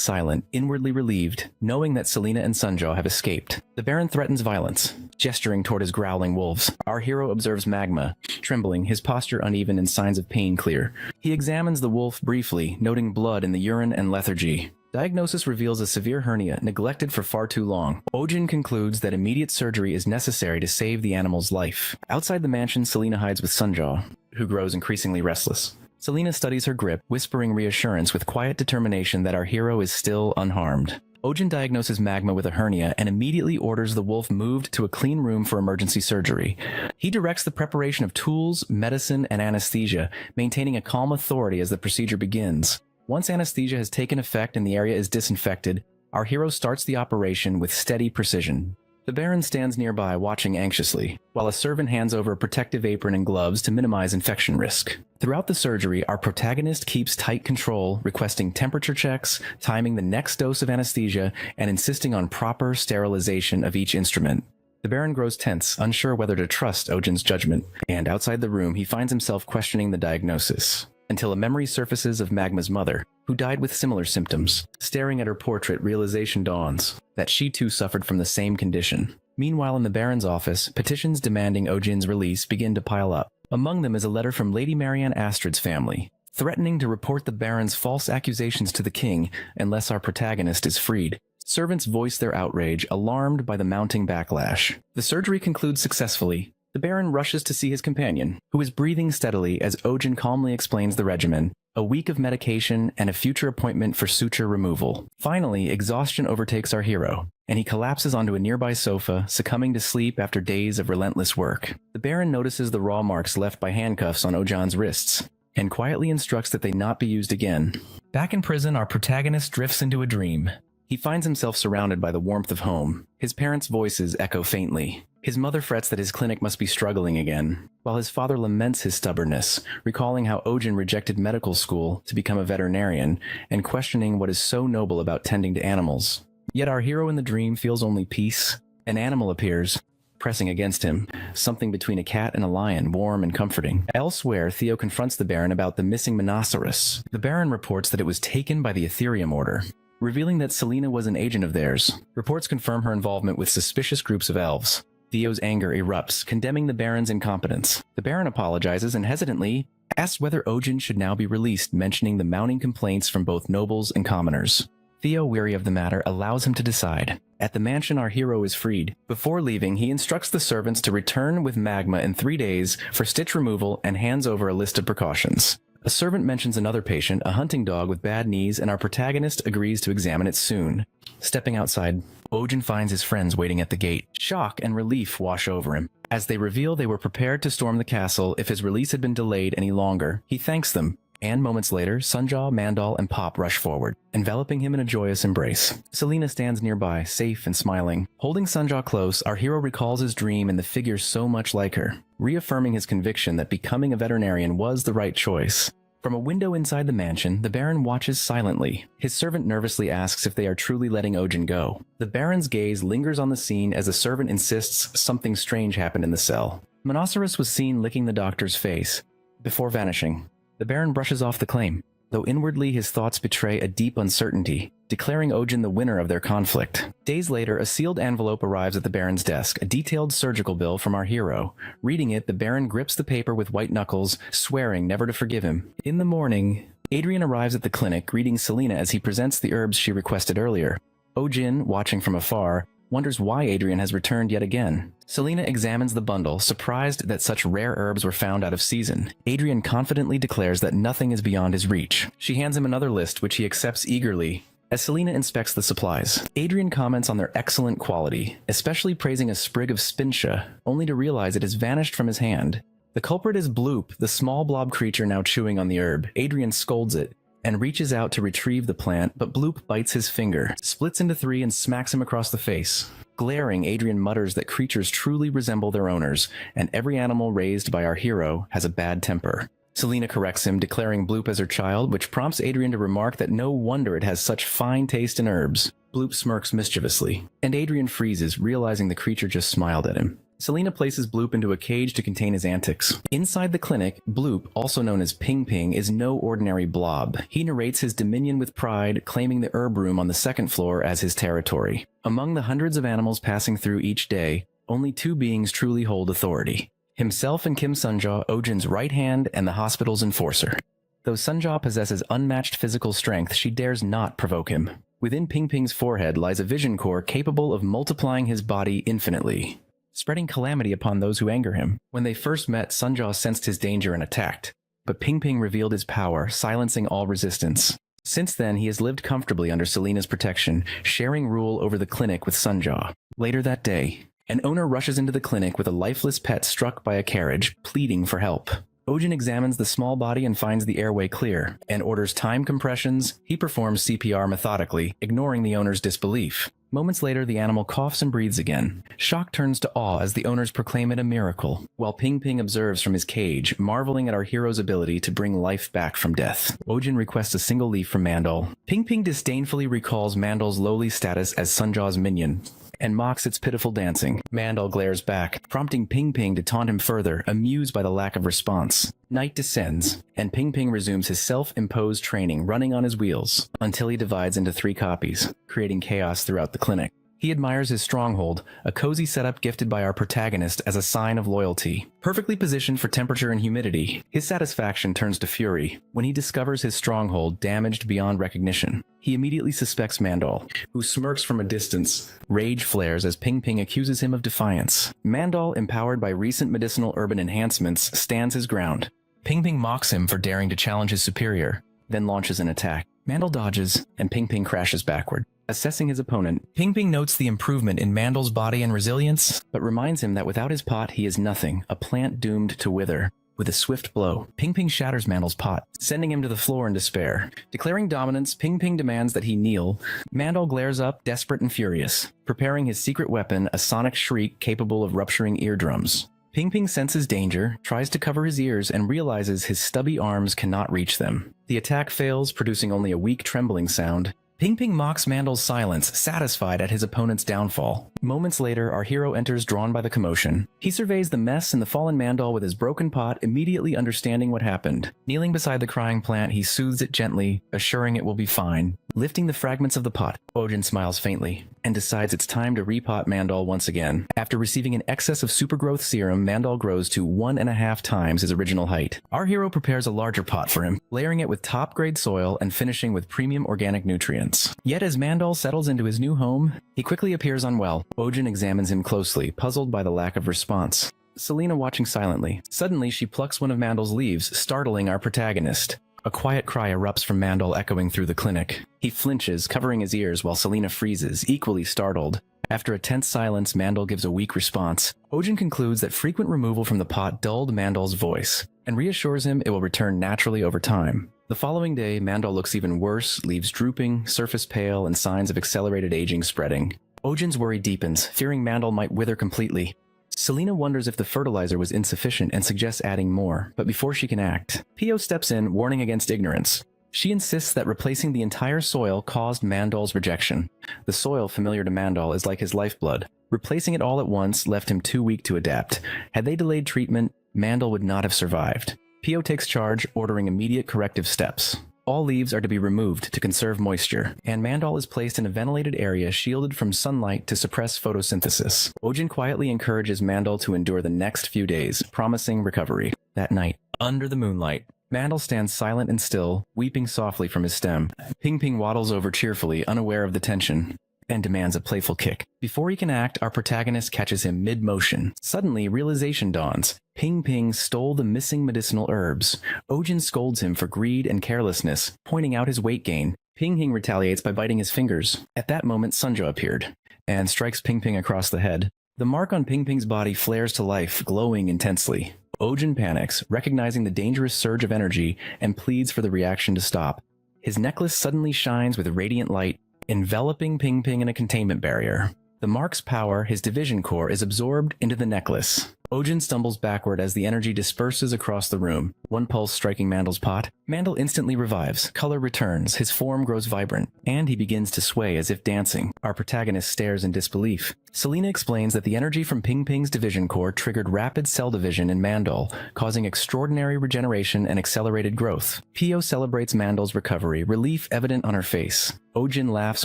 silent, inwardly relieved, knowing that Selena and Sunjaw have escaped. The Baron threatens violence, gesturing toward his growling wolves. Our hero observes Magma, trembling, his posture uneven and signs of pain clear. He examines the wolf briefly, noting blood in the urine and lethargy. Diagnosis reveals a severe hernia, neglected for far too long. Ojin concludes that immediate surgery is necessary to save the animal's life. Outside the mansion, Selena hides with Sunjaw, who grows increasingly restless. Selena studies her grip, whispering reassurance with quiet determination that our hero is still unharmed. Ojin diagnoses Magma with a hernia and immediately orders the wolf moved to a clean room for emergency surgery. He directs the preparation of tools, medicine, and anesthesia, maintaining a calm authority as the procedure begins. Once anesthesia has taken effect and the area is disinfected, our hero starts the operation with steady precision. The Baron stands nearby watching anxiously, while a servant hands over a protective apron and gloves to minimize infection risk. Throughout the surgery, our protagonist keeps tight control, requesting temperature checks, timing the next dose of anesthesia, and insisting on proper sterilization of each instrument. The Baron grows tense, unsure whether to trust Ojin's judgment, and outside the room he finds himself questioning the diagnosis. Until a memory surfaces of Magma's mother, who died with similar symptoms. Staring at her portrait, realization dawns that she too suffered from the same condition. Meanwhile, in the Baron's office, petitions demanding Ojin's release begin to pile up. Among them is a letter from Lady Marianne Astrid's family, threatening to report the Baron's false accusations to the king unless our protagonist is freed. Servants voice their outrage, alarmed by the mounting backlash. The surgery concludes successfully. The Baron rushes to see his companion, who is breathing steadily as Ojin calmly explains the regimen, a week of medication, and a future appointment for suture removal. Finally, exhaustion overtakes our hero, and he collapses onto a nearby sofa, succumbing to sleep after days of relentless work. The Baron notices the raw marks left by handcuffs on Ojin's wrists, and quietly instructs that they not be used again. Back in prison, our protagonist drifts into a dream. He finds himself surrounded by the warmth of home. His parents' voices echo faintly. His mother frets that his clinic must be struggling again, while his father laments his stubbornness, recalling how Ojin rejected medical school to become a veterinarian and questioning what is so noble about tending to animals. Yet our hero in the dream feels only peace. An animal appears, pressing against him, something between a cat and a lion, warm and comforting. Elsewhere, Theo confronts the Baron about the missing Monoceros. The Baron reports that it was taken by the Ethereum Order, revealing that Selena was an agent of theirs. Reports confirm her involvement with suspicious groups of elves. Theo's anger erupts, condemning the Baron's incompetence. The Baron apologizes and hesitantly asks whether Ojin should now be released, mentioning the mounting complaints from both nobles and commoners. Theo, weary of the matter, allows him to decide. At the mansion, our hero is freed. Before leaving, he instructs the servants to return with Magma in 3 days for stitch removal and hands over a list of precautions. A servant mentions another patient, a hunting dog with bad knees, and our protagonist agrees to examine it soon. Stepping outside, Ojin finds his friends waiting at the gate. Shock and relief wash over him. As they reveal they were prepared to storm the castle if his release had been delayed any longer, he thanks them. And moments later, Sunjaw, Mandal, and Pop rush forward, enveloping him in a joyous embrace. Selena stands nearby, safe and smiling. Holding Sunjaw close, our hero recalls his dream and the figure so much like her, reaffirming his conviction that becoming a veterinarian was the right choice. From a window inside the mansion, the Baron watches silently. His servant nervously asks if they are truly letting Ojin go. The Baron's gaze lingers on the scene as the servant insists something strange happened in the cell. Monoceros was seen licking the doctor's face, before vanishing. The Baron brushes off the claim, though inwardly his thoughts betray a deep uncertainty, declaring Ojin the winner of their conflict. Days later, a sealed envelope arrives at the Baron's desk, a detailed surgical bill from our hero. Reading it, the Baron grips the paper with white knuckles, swearing never to forgive him. In the morning, Adrian arrives at the clinic, greeting Selena as he presents the herbs she requested earlier. Ojin, watching from afar, wonders why Adrian has returned yet again. Selena examines the bundle, surprised that such rare herbs were found out of season. Adrian confidently declares that nothing is beyond his reach. She hands him another list, which he accepts eagerly. As Selena inspects the supplies, Adrian comments on their excellent quality, especially praising a sprig of spinsha, only to realize it has vanished from his hand. The culprit is Bloop, the small blob creature now chewing on the herb. Adrian scolds it and reaches out to retrieve the plant, but Bloop bites his finger, splits into 3, and smacks him across the face. Glaring, Adrian mutters that creatures truly resemble their owners, and every animal raised by our hero has a bad temper. Selena corrects him, declaring Bloop as her child, which prompts Adrian to remark that no wonder it has such fine taste in herbs. Bloop smirks mischievously, and Adrian freezes, realizing the creature just smiled at him. Selena places Bloop into a cage to contain his antics. Inside the clinic, Bloop, also known as Ping Ping, is no ordinary blob. He narrates his dominion with pride, claiming the herb room on the 2nd floor as his territory. Among the hundreds of animals passing through each day, only 2 beings truly hold authority: himself and Kim Sunjaw, Ojin's right hand and the hospital's enforcer. Though Sunjaw possesses unmatched physical strength, she dares not provoke him. Within Ping Ping's forehead lies a vision core capable of multiplying his body infinitely, spreading calamity upon those who anger him. When they first met, Sunjaw sensed his danger and attacked, but Ping Ping revealed his power, silencing all resistance. Since then, he has lived comfortably under Selena's protection, sharing rule over the clinic with Sunjaw. Later that day, an owner rushes into the clinic with a lifeless pet struck by a carriage, pleading for help. Ojin examines the small body and finds the airway clear, and orders time compressions. He performs CPR methodically, ignoring the owner's disbelief. Moments later, the animal coughs and breathes again. Shock turns to awe as the owners proclaim it a miracle, while Ping Ping observes from his cage, marveling at our hero's ability to bring life back from death. Ojin requests a single leaf from Mandal. Ping Ping disdainfully recalls Mandal's lowly status as Sunjaw's minion, and mocks its pitiful dancing. Mandal glares back, prompting Ping Ping to taunt him further, amused by the lack of response. Night descends, and Ping Ping resumes his self-imposed training, running on his wheels, until he divides into 3 copies, creating chaos throughout the clinic. He admires his stronghold, a cozy setup gifted by our protagonist as a sign of loyalty. Perfectly positioned for temperature and humidity, his satisfaction turns to fury when he discovers his stronghold damaged beyond recognition. He immediately suspects Mandal, who smirks from a distance. Rage flares as Ping Ping accuses him of defiance. Mandal, empowered by recent medicinal urban enhancements, stands his ground. Ping Ping mocks him for daring to challenge his superior, then launches an attack. Mandal dodges, and Ping Ping crashes backward. Assessing his opponent, Ping Ping notes the improvement in Mandal's body and resilience, but reminds him that without his pot, he is nothing, a plant doomed to wither. With a swift blow, Ping Ping shatters Mandal's pot, sending him to the floor in despair. Declaring dominance, Ping Ping demands that he kneel. Mandal glares up, desperate and furious, preparing his secret weapon, a sonic shriek capable of rupturing eardrums. Ping Ping senses danger, tries to cover his ears, and realizes his stubby arms cannot reach them. The attack fails, producing only a weak trembling sound. Ping Ping mocks Mandal's silence, satisfied at his opponent's downfall. Moments later, our hero enters, drawn by the commotion. He surveys the mess and the fallen Mandal with his broken pot, immediately understanding what happened. Kneeling beside the crying plant, he soothes it gently, assuring it will be fine. Lifting the fragments of the pot, Ojin smiles faintly, and decides it's time to repot Mandal once again. After receiving an excess of supergrowth serum, Mandal grows to 1.5 times his original height. Our hero prepares a larger pot for him, layering it with top-grade soil and finishing with premium organic nutrients. Yet as Mandal settles into his new home, he quickly appears unwell. Ojin examines him closely, puzzled by the lack of response. Selena watching silently. Suddenly, she plucks one of Mandal's leaves, startling our protagonist. A quiet cry erupts from Mandal, echoing through the clinic. He flinches, covering his ears, while Selena freezes, equally startled. After a tense silence, Mandal gives a weak response. Ojin concludes that frequent removal from the pot dulled Mandal's voice, and reassures him it will return naturally over time. The following day, Mandal looks even worse, leaves drooping, surface pale, and signs of accelerated aging spreading. Ojin's worry deepens, fearing Mandal might wither completely. Selena wonders if the fertilizer was insufficient and suggests adding more, but before she can act, Pio steps in, warning against ignorance. She insists that replacing the entire soil caused Mandal's rejection. The soil, familiar to Mandal, is like his lifeblood. Replacing it all at once left him too weak to adapt. Had they delayed treatment, Mandal would not have survived. Pio takes charge, ordering immediate corrective steps. All leaves are to be removed to conserve moisture, and Mandal is placed in a ventilated area shielded from sunlight to suppress photosynthesis. Ojin quietly encourages Mandal to endure the next few days, promising recovery. That night, under the moonlight, Mandal stands silent and still, weeping softly from his stem. Ping Ping waddles over cheerfully, unaware of the tension, and demands a playful kick. Before he can act, our protagonist catches him mid-motion. Suddenly, realization dawns. Ping Ping stole the missing medicinal herbs. Ojin scolds him for greed and carelessness, pointing out his weight gain. Ping Ping retaliates by biting his fingers. At that moment, Sunjo appeared, and strikes Ping Ping across the head. The mark on Ping Ping's body flares to life, glowing intensely. Ojin panics, recognizing the dangerous surge of energy, and pleads for the reaction to stop. His necklace suddenly shines with radiant light, enveloping Ping Ping in a containment barrier. The mark's power, his division core, is absorbed into the necklace. Ojin stumbles backward as the energy disperses across the room, one pulse striking Mandal's pot. Mandal instantly revives, color returns, his form grows vibrant, and he begins to sway as if dancing. Our protagonist stares in disbelief. Selena explains that the energy from Ping Ping's division core triggered rapid cell division in Mandal, causing extraordinary regeneration and accelerated growth. Pio celebrates Mandal's recovery, relief evident on her face. Ojin laughs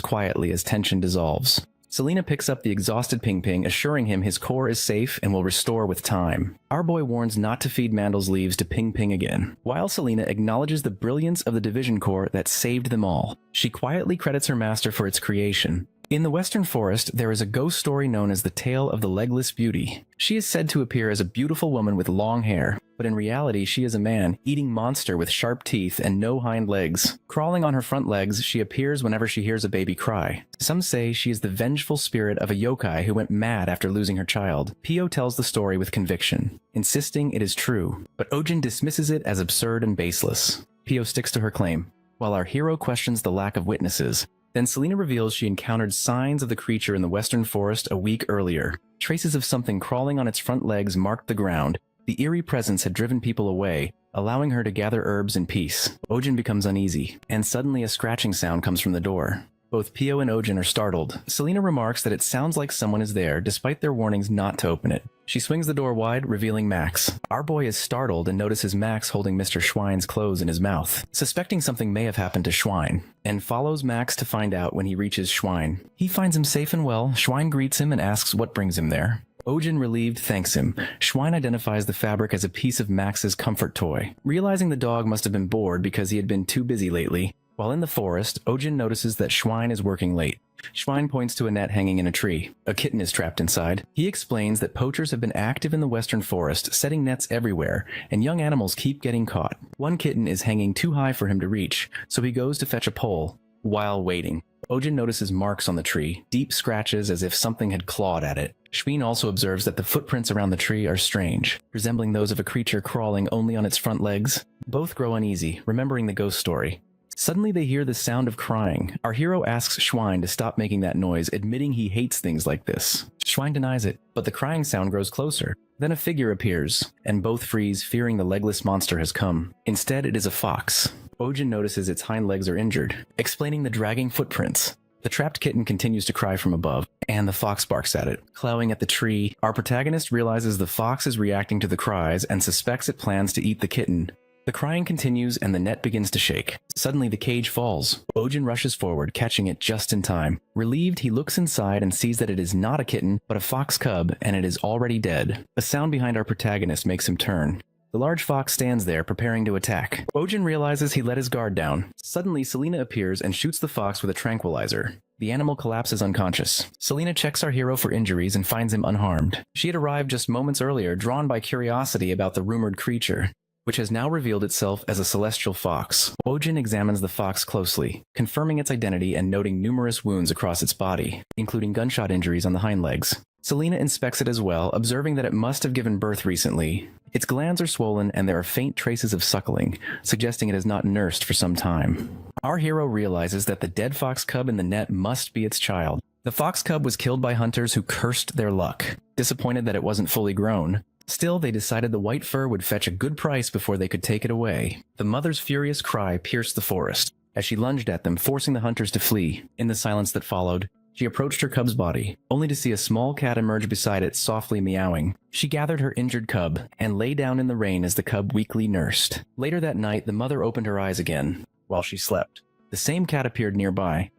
quietly as tension dissolves. Selena picks up the exhausted Ping Ping, assuring him his core is safe and will restore with time. Our boy warns not to feed Mandal's leaves to Ping Ping again, while Selena acknowledges the brilliance of the division core that saved them all. She quietly credits her master for its creation. In the Western Forest, there is a ghost story known as the Tale of the Legless Beauty. She is said to appear as a beautiful woman with long hair, but in reality she is a man-eating monster with sharp teeth and no hind legs. Crawling on her front legs, she appears whenever she hears a baby cry. Some say she is the vengeful spirit of a yokai who went mad after losing her child. Pio tells the story with conviction, insisting it is true, but Ojin dismisses it as absurd and baseless. Pio sticks to her claim, while our hero questions the lack of witnesses. Then Selena reveals she encountered signs of the creature in the Western Forest a week earlier. Traces of something crawling on its front legs marked the ground. The eerie presence had driven people away, allowing her to gather herbs in peace. Ojin becomes uneasy, and suddenly a scratching sound comes from the door. Both Pio and Ojin are startled. Selena remarks that it sounds like someone is there, despite their warnings not to open it. She swings the door wide, revealing Max. Our boy is startled and notices Max holding Mr. Schwein's clothes in his mouth, suspecting something may have happened to Schwein, and follows Max to find out when he reaches Schwein. He finds him safe and well. Schwein greets him and asks what brings him there. Ojin, relieved, thanks him. Schwein identifies the fabric as a piece of Max's comfort toy. Realizing the dog must have been bored because he had been too busy lately, while in the forest, Ojin notices that Schwein is working late. Schwein points to a net hanging in a tree. A kitten is trapped inside. He explains that poachers have been active in the Western Forest, setting nets everywhere, and young animals keep getting caught. One kitten is hanging too high for him to reach, so he goes to fetch a pole. While waiting, Ojin notices marks on the tree, deep scratches as if something had clawed at it. Schwein also observes that the footprints around the tree are strange, resembling those of a creature crawling only on its front legs. Both grow uneasy, remembering the ghost story. Suddenly they hear the sound of crying. Our hero asks Schwein to stop making that noise, admitting he hates things like this. Schwein denies it, but the crying sound grows closer. Then a figure appears, and both freeze, fearing the legless monster has come. Instead, it is a fox. Ojin notices its hind legs are injured, explaining the dragging footprints. The trapped kitten continues to cry from above, and the fox barks at it. Clawing at the tree, our protagonist realizes the fox is reacting to the cries and suspects it plans to eat the kitten. The crying continues and the net begins to shake. Suddenly the cage falls. Ojin rushes forward, catching it just in time. Relieved, he looks inside and sees that it is not a kitten, but a fox cub, and it is already dead. A sound behind our protagonist makes him turn. The large fox stands there, preparing to attack. Ojin realizes he let his guard down. Suddenly, Selena appears and shoots the fox with a tranquilizer. The animal collapses unconscious. Selena checks our hero for injuries and finds him unharmed. She had arrived just moments earlier, drawn by curiosity about the rumored creature, which has now revealed itself as a celestial fox. Ojin examines the fox closely, confirming its identity and noting numerous wounds across its body, including gunshot injuries on the hind legs. Selena inspects it as well, observing that it must have given birth recently. Its glands are swollen and there are faint traces of suckling, suggesting it has not nursed for some time. Our hero realizes that the dead fox cub in the net must be its child. The fox cub was killed by hunters who cursed their luck, disappointed that it wasn't fully grown. Still, they decided the white fur would fetch a good price before they could take it away. The mother's furious cry pierced the forest as she lunged at them, forcing the hunters to flee. In the silence that followed, she approached her cub's body, only to see a small cat emerge beside it, softly meowing. She gathered her injured cub and lay down in the rain as the cub weakly nursed. Later that night, the mother opened her eyes again while she slept. The same cat appeared nearby.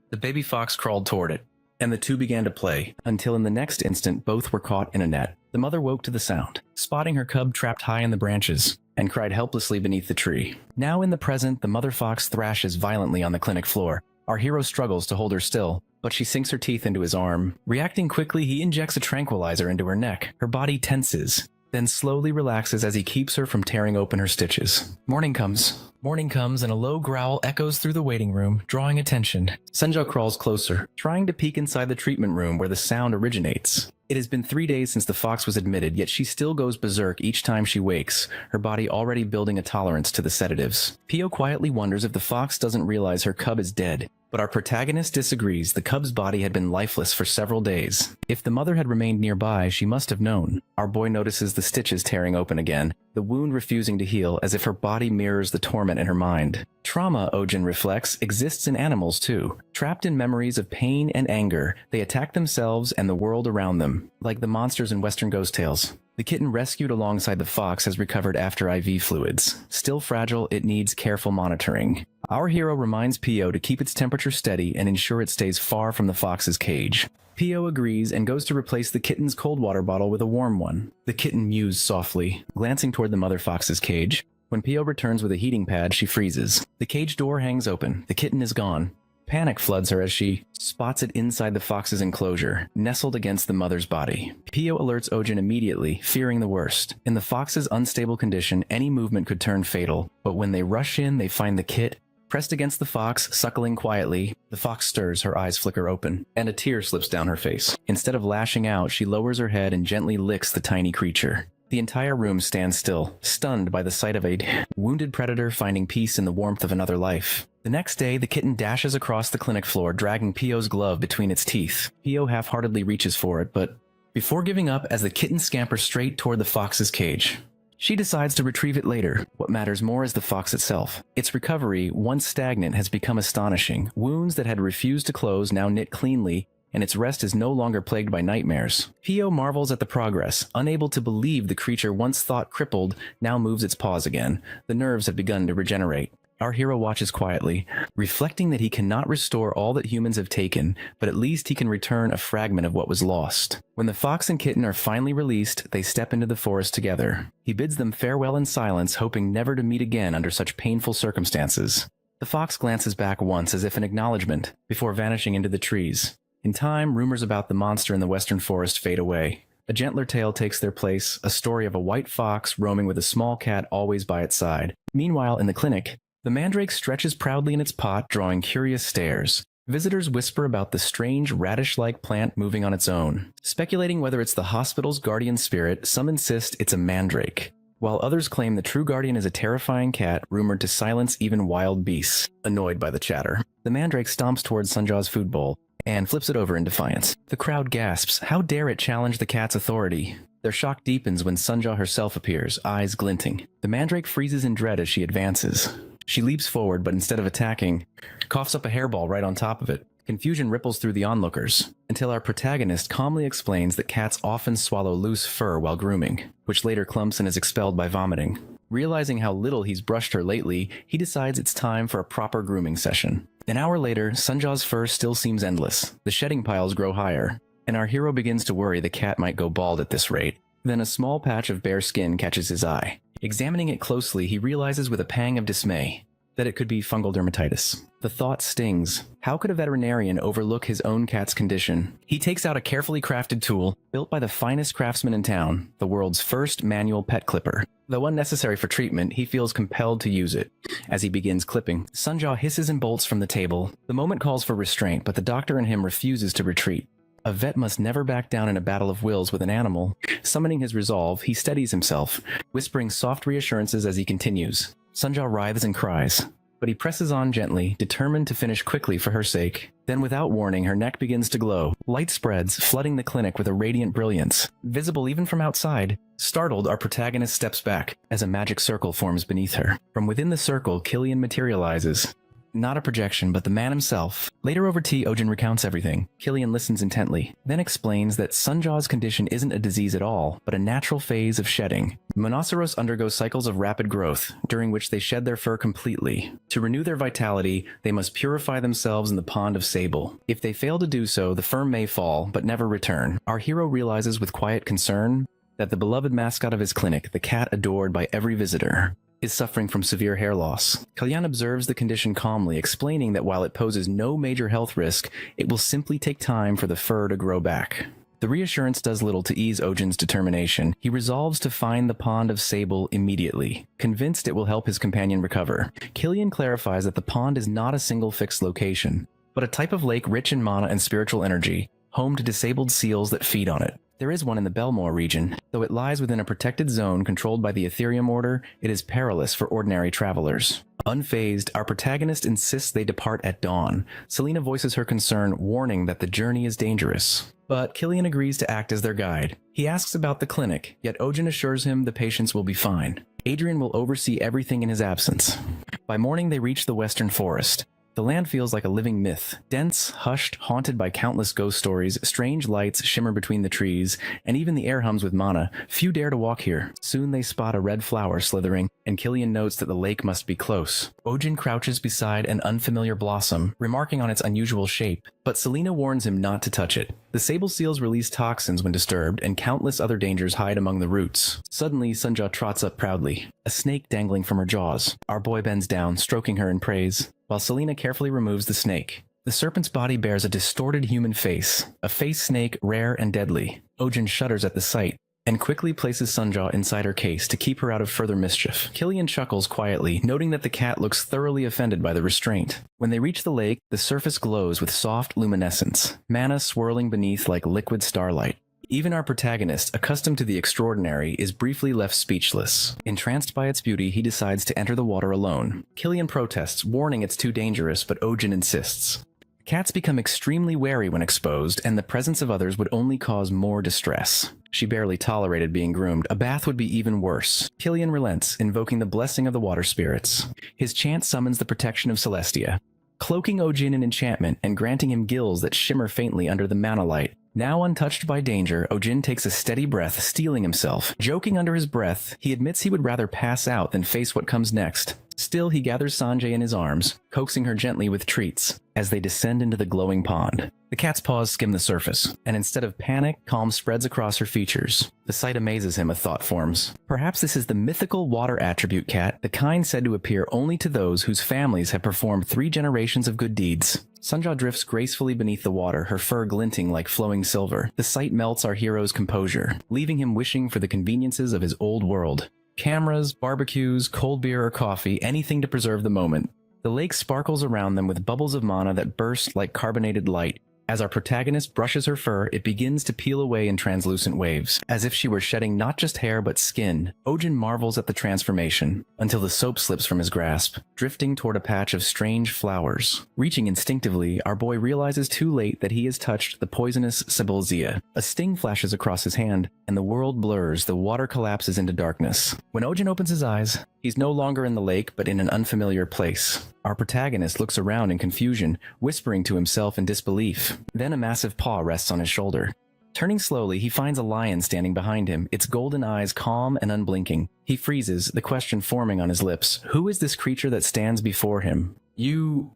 The baby fox crawled toward it, and the two began to play, until in the next instant both were caught in a net. The mother woke to the sound, spotting her cub trapped high in the branches, and cried helplessly beneath the tree. Now in the present, the mother fox thrashes violently on the clinic floor. Our hero struggles to hold her still, but she sinks her teeth into his arm. Reacting quickly, he injects a tranquilizer into her neck. Her body tenses, then slowly relaxes as he keeps her from tearing open her stitches. Morning comes. Morning comes and a low growl echoes through the waiting room, drawing attention. Senjo crawls closer, trying to peek inside the treatment room where the sound originates. It has been 3 days since the fox was admitted, yet she still goes berserk each time she wakes, her body already building a tolerance to the sedatives. Pio quietly wonders if the fox doesn't realize her cub is dead, but our protagonist disagrees. The cub's body had been lifeless for several days. If the mother had remained nearby, she must have known. Our boy notices the stitches tearing open again, the wound refusing to heal as if her body mirrors the torment in her mind. Trauma, Ojin reflects, exists in animals too. Trapped in memories of pain and anger, they attack themselves and the world around them, like the monsters in Western ghost tales. The kitten rescued alongside the fox has recovered after IV fluids. Still fragile, it needs careful monitoring. Our hero reminds Pio to keep its temperature steady and ensure it stays far from the fox's cage. Pio agrees and goes to replace the kitten's cold water bottle with a warm one. The kitten mews softly, glancing toward the mother fox's cage. When Pio returns with a heating pad, she freezes. The cage door hangs open. The kitten is gone. Panic floods her as she spots it inside the fox's enclosure, nestled against the mother's body. Pio alerts Ojin immediately, fearing the worst. In the fox's unstable condition, any movement could turn fatal, but when they rush in, they find the kit pressed against the fox, suckling quietly. The fox stirs, her eyes flicker open, and a tear slips down her face. Instead of lashing out, she lowers her head and gently licks the tiny creature. The entire room stands still, stunned by the sight of a wounded predator finding peace in the warmth of another life. The next day, the kitten dashes across the clinic floor, dragging Pio's glove between its teeth. Pio half-heartedly reaches for it, but before giving up as the kitten scampers straight toward the fox's cage. She decides to retrieve it later. What matters more is the fox itself. Its recovery, once stagnant, has become astonishing. Wounds that had refused to close now knit cleanly, and its rest is no longer plagued by nightmares. Pio marvels at the progress, unable to believe the creature once thought crippled now moves its paws again. The nerves have begun to regenerate. Our hero watches quietly, reflecting that he cannot restore all that humans have taken, but at least he can return a fragment of what was lost. When the fox and kitten are finally released, they step into the forest together. He bids them farewell in silence, hoping never to meet again under such painful circumstances. The fox glances back once as if in acknowledgement, before vanishing into the trees. In time, rumors about the monster in the western forest fade away. A gentler tale takes their place, a story of a white fox roaming with a small cat always by its side. Meanwhile, in the clinic, the mandrake stretches proudly in its pot, drawing curious stares. Visitors whisper about the strange radish-like plant moving on its own. Speculating whether it's the hospital's guardian spirit, some insist it's a mandrake, while others claim the true guardian is a terrifying cat rumored to silence even wild beasts. Annoyed by the chatter, the mandrake stomps towards Sunjaw's food bowl and flips it over in defiance. The crowd gasps. How dare it challenge the cat's authority? Their shock deepens when Sunjaw herself appears, eyes glinting. The mandrake freezes in dread as she advances. She leaps forward, but instead of attacking, coughs up a hairball right on top of it. Confusion ripples through the onlookers, until our protagonist calmly explains that cats often swallow loose fur while grooming, which later clumps and is expelled by vomiting. Realizing how little he's brushed her lately, he decides it's time for a proper grooming session. An hour later, Sunjaw's fur still seems endless. The shedding piles grow higher, and our hero begins to worry the cat might go bald at this rate. Then a small patch of bare skin catches his eye. Examining it closely, he realizes with a pang of dismay that it could be fungal dermatitis. The thought stings. How could a veterinarian overlook his own cat's condition? He takes out a carefully crafted tool, built by the finest craftsman in town, the world's first manual pet clipper. Though unnecessary for treatment, he feels compelled to use it. As he begins clipping, Sunjaw hisses and bolts from the table. The moment calls for restraint, but the doctor in him refuses to retreat. A vet must never back down in a battle of wills with an animal. Summoning his resolve, he steadies himself, whispering soft reassurances as he continues. Sunjaw writhes and cries, but he presses on gently, determined to finish quickly for her sake. Then without warning, her neck begins to glow. Light spreads, flooding the clinic with a radiant brilliance, visible even from outside. Startled, our protagonist steps back, as a magic circle forms beneath her. From within the circle, Killian materializes. Not a projection, but the man himself. Later over tea, Ojin recounts everything. Killian listens intently, then explains that Sunjaw's condition isn't a disease at all, but a natural phase of shedding. Monoceros undergo cycles of rapid growth, during which they shed their fur completely. To renew their vitality, they must purify themselves in the pond of sable. If they fail to do so, the fur may fall, but never return. Our hero realizes with quiet concern that the beloved mascot of his clinic, the cat adored by every visitor, is suffering from severe hair loss. Kalyan observes the condition calmly, explaining that while it poses no major health risk, it will simply take time for the fur to grow back. The reassurance does little to ease Ojin's determination. He resolves to find the pond of sable immediately, convinced it will help his companion recover. Killian clarifies that the pond is not a single fixed location, but a type of lake rich in mana and spiritual energy, home to disabled seals that feed on it. There is one in the Belmore region. Though it lies within a protected zone controlled by the Ethereum Order, it is perilous for ordinary travelers. Unfazed, our protagonist insists they depart at dawn. Selena voices her concern, warning that the journey is dangerous. But Killian agrees to act as their guide. He asks about the clinic, yet Ojin assures him the patients will be fine. Adrian will oversee everything in his absence. By morning, they reach the western forest. The land feels like a living myth, dense, hushed, haunted by countless ghost stories. Strange lights shimmer between the trees, and even the air hums with mana. Few dare to walk here. Soon they spot a red flower slithering, and Killian notes that the lake must be close. Ojin crouches beside an unfamiliar blossom, remarking on its unusual shape, but Selena warns him not to touch it. The sable seals release toxins when disturbed, and countless other dangers hide among the roots. Suddenly, Sunjaw trots up proudly, a snake dangling from her jaws. Our boy bends down, stroking her in praise, while Selena carefully removes the snake. The serpent's body bears a distorted human face, a face snake rare and deadly. Ojin shudders at the sight and quickly places Sunjaw inside her case to keep her out of further mischief. Killian chuckles quietly, noting that the cat looks thoroughly offended by the restraint. When they reach the lake, the surface glows with soft luminescence, mana swirling beneath like liquid starlight. Even our protagonist, accustomed to the extraordinary, is briefly left speechless. Entranced by its beauty, he decides to enter the water alone. Killian protests, warning it's too dangerous, but Ojin insists. Cats become extremely wary when exposed, and the presence of others would only cause more distress. She barely tolerated being groomed. A bath would be even worse. Killian relents, invoking the blessing of the water spirits. His chant summons the protection of Celestia, cloaking Ojin in enchantment and granting him gills that shimmer faintly under the mana light. Now untouched by danger, Ojin takes a steady breath, steeling himself. Joking under his breath, he admits he would rather pass out than face what comes next. Still, he gathers Sanjay in his arms, coaxing her gently with treats, as they descend into the glowing pond. The cat's paws skim the surface, and instead of panic, calm spreads across her features. The sight amazes him, a thought forms. Perhaps this is the mythical water attribute cat, the kind said to appear only to those whose families have performed 3 generations of good deeds. Sunjaw drifts gracefully beneath the water, her fur glinting like flowing silver. The sight melts our hero's composure, leaving him wishing for the conveniences of his old world. Cameras, barbecues, cold beer or coffee, anything to preserve the moment. The lake sparkles around them with bubbles of mana that burst like carbonated light. As our protagonist brushes her fur, it begins to peel away in translucent waves, as if she were shedding not just hair but skin. Ojin marvels at the transformation, until the soap slips from his grasp, drifting toward a patch of strange flowers. Reaching instinctively, our boy realizes too late that he has touched the poisonous Sebulzia. A sting flashes across his hand, and the world blurs, the water collapses into darkness. When Ojin opens his eyes, he's no longer in the lake, but in an unfamiliar place. Our protagonist looks around in confusion, whispering to himself in disbelief. Then a massive paw rests on his shoulder. Turning slowly, he finds a lion standing behind him, its golden eyes calm and unblinking. He freezes, the question forming on his lips. Who is this creature that stands before him? You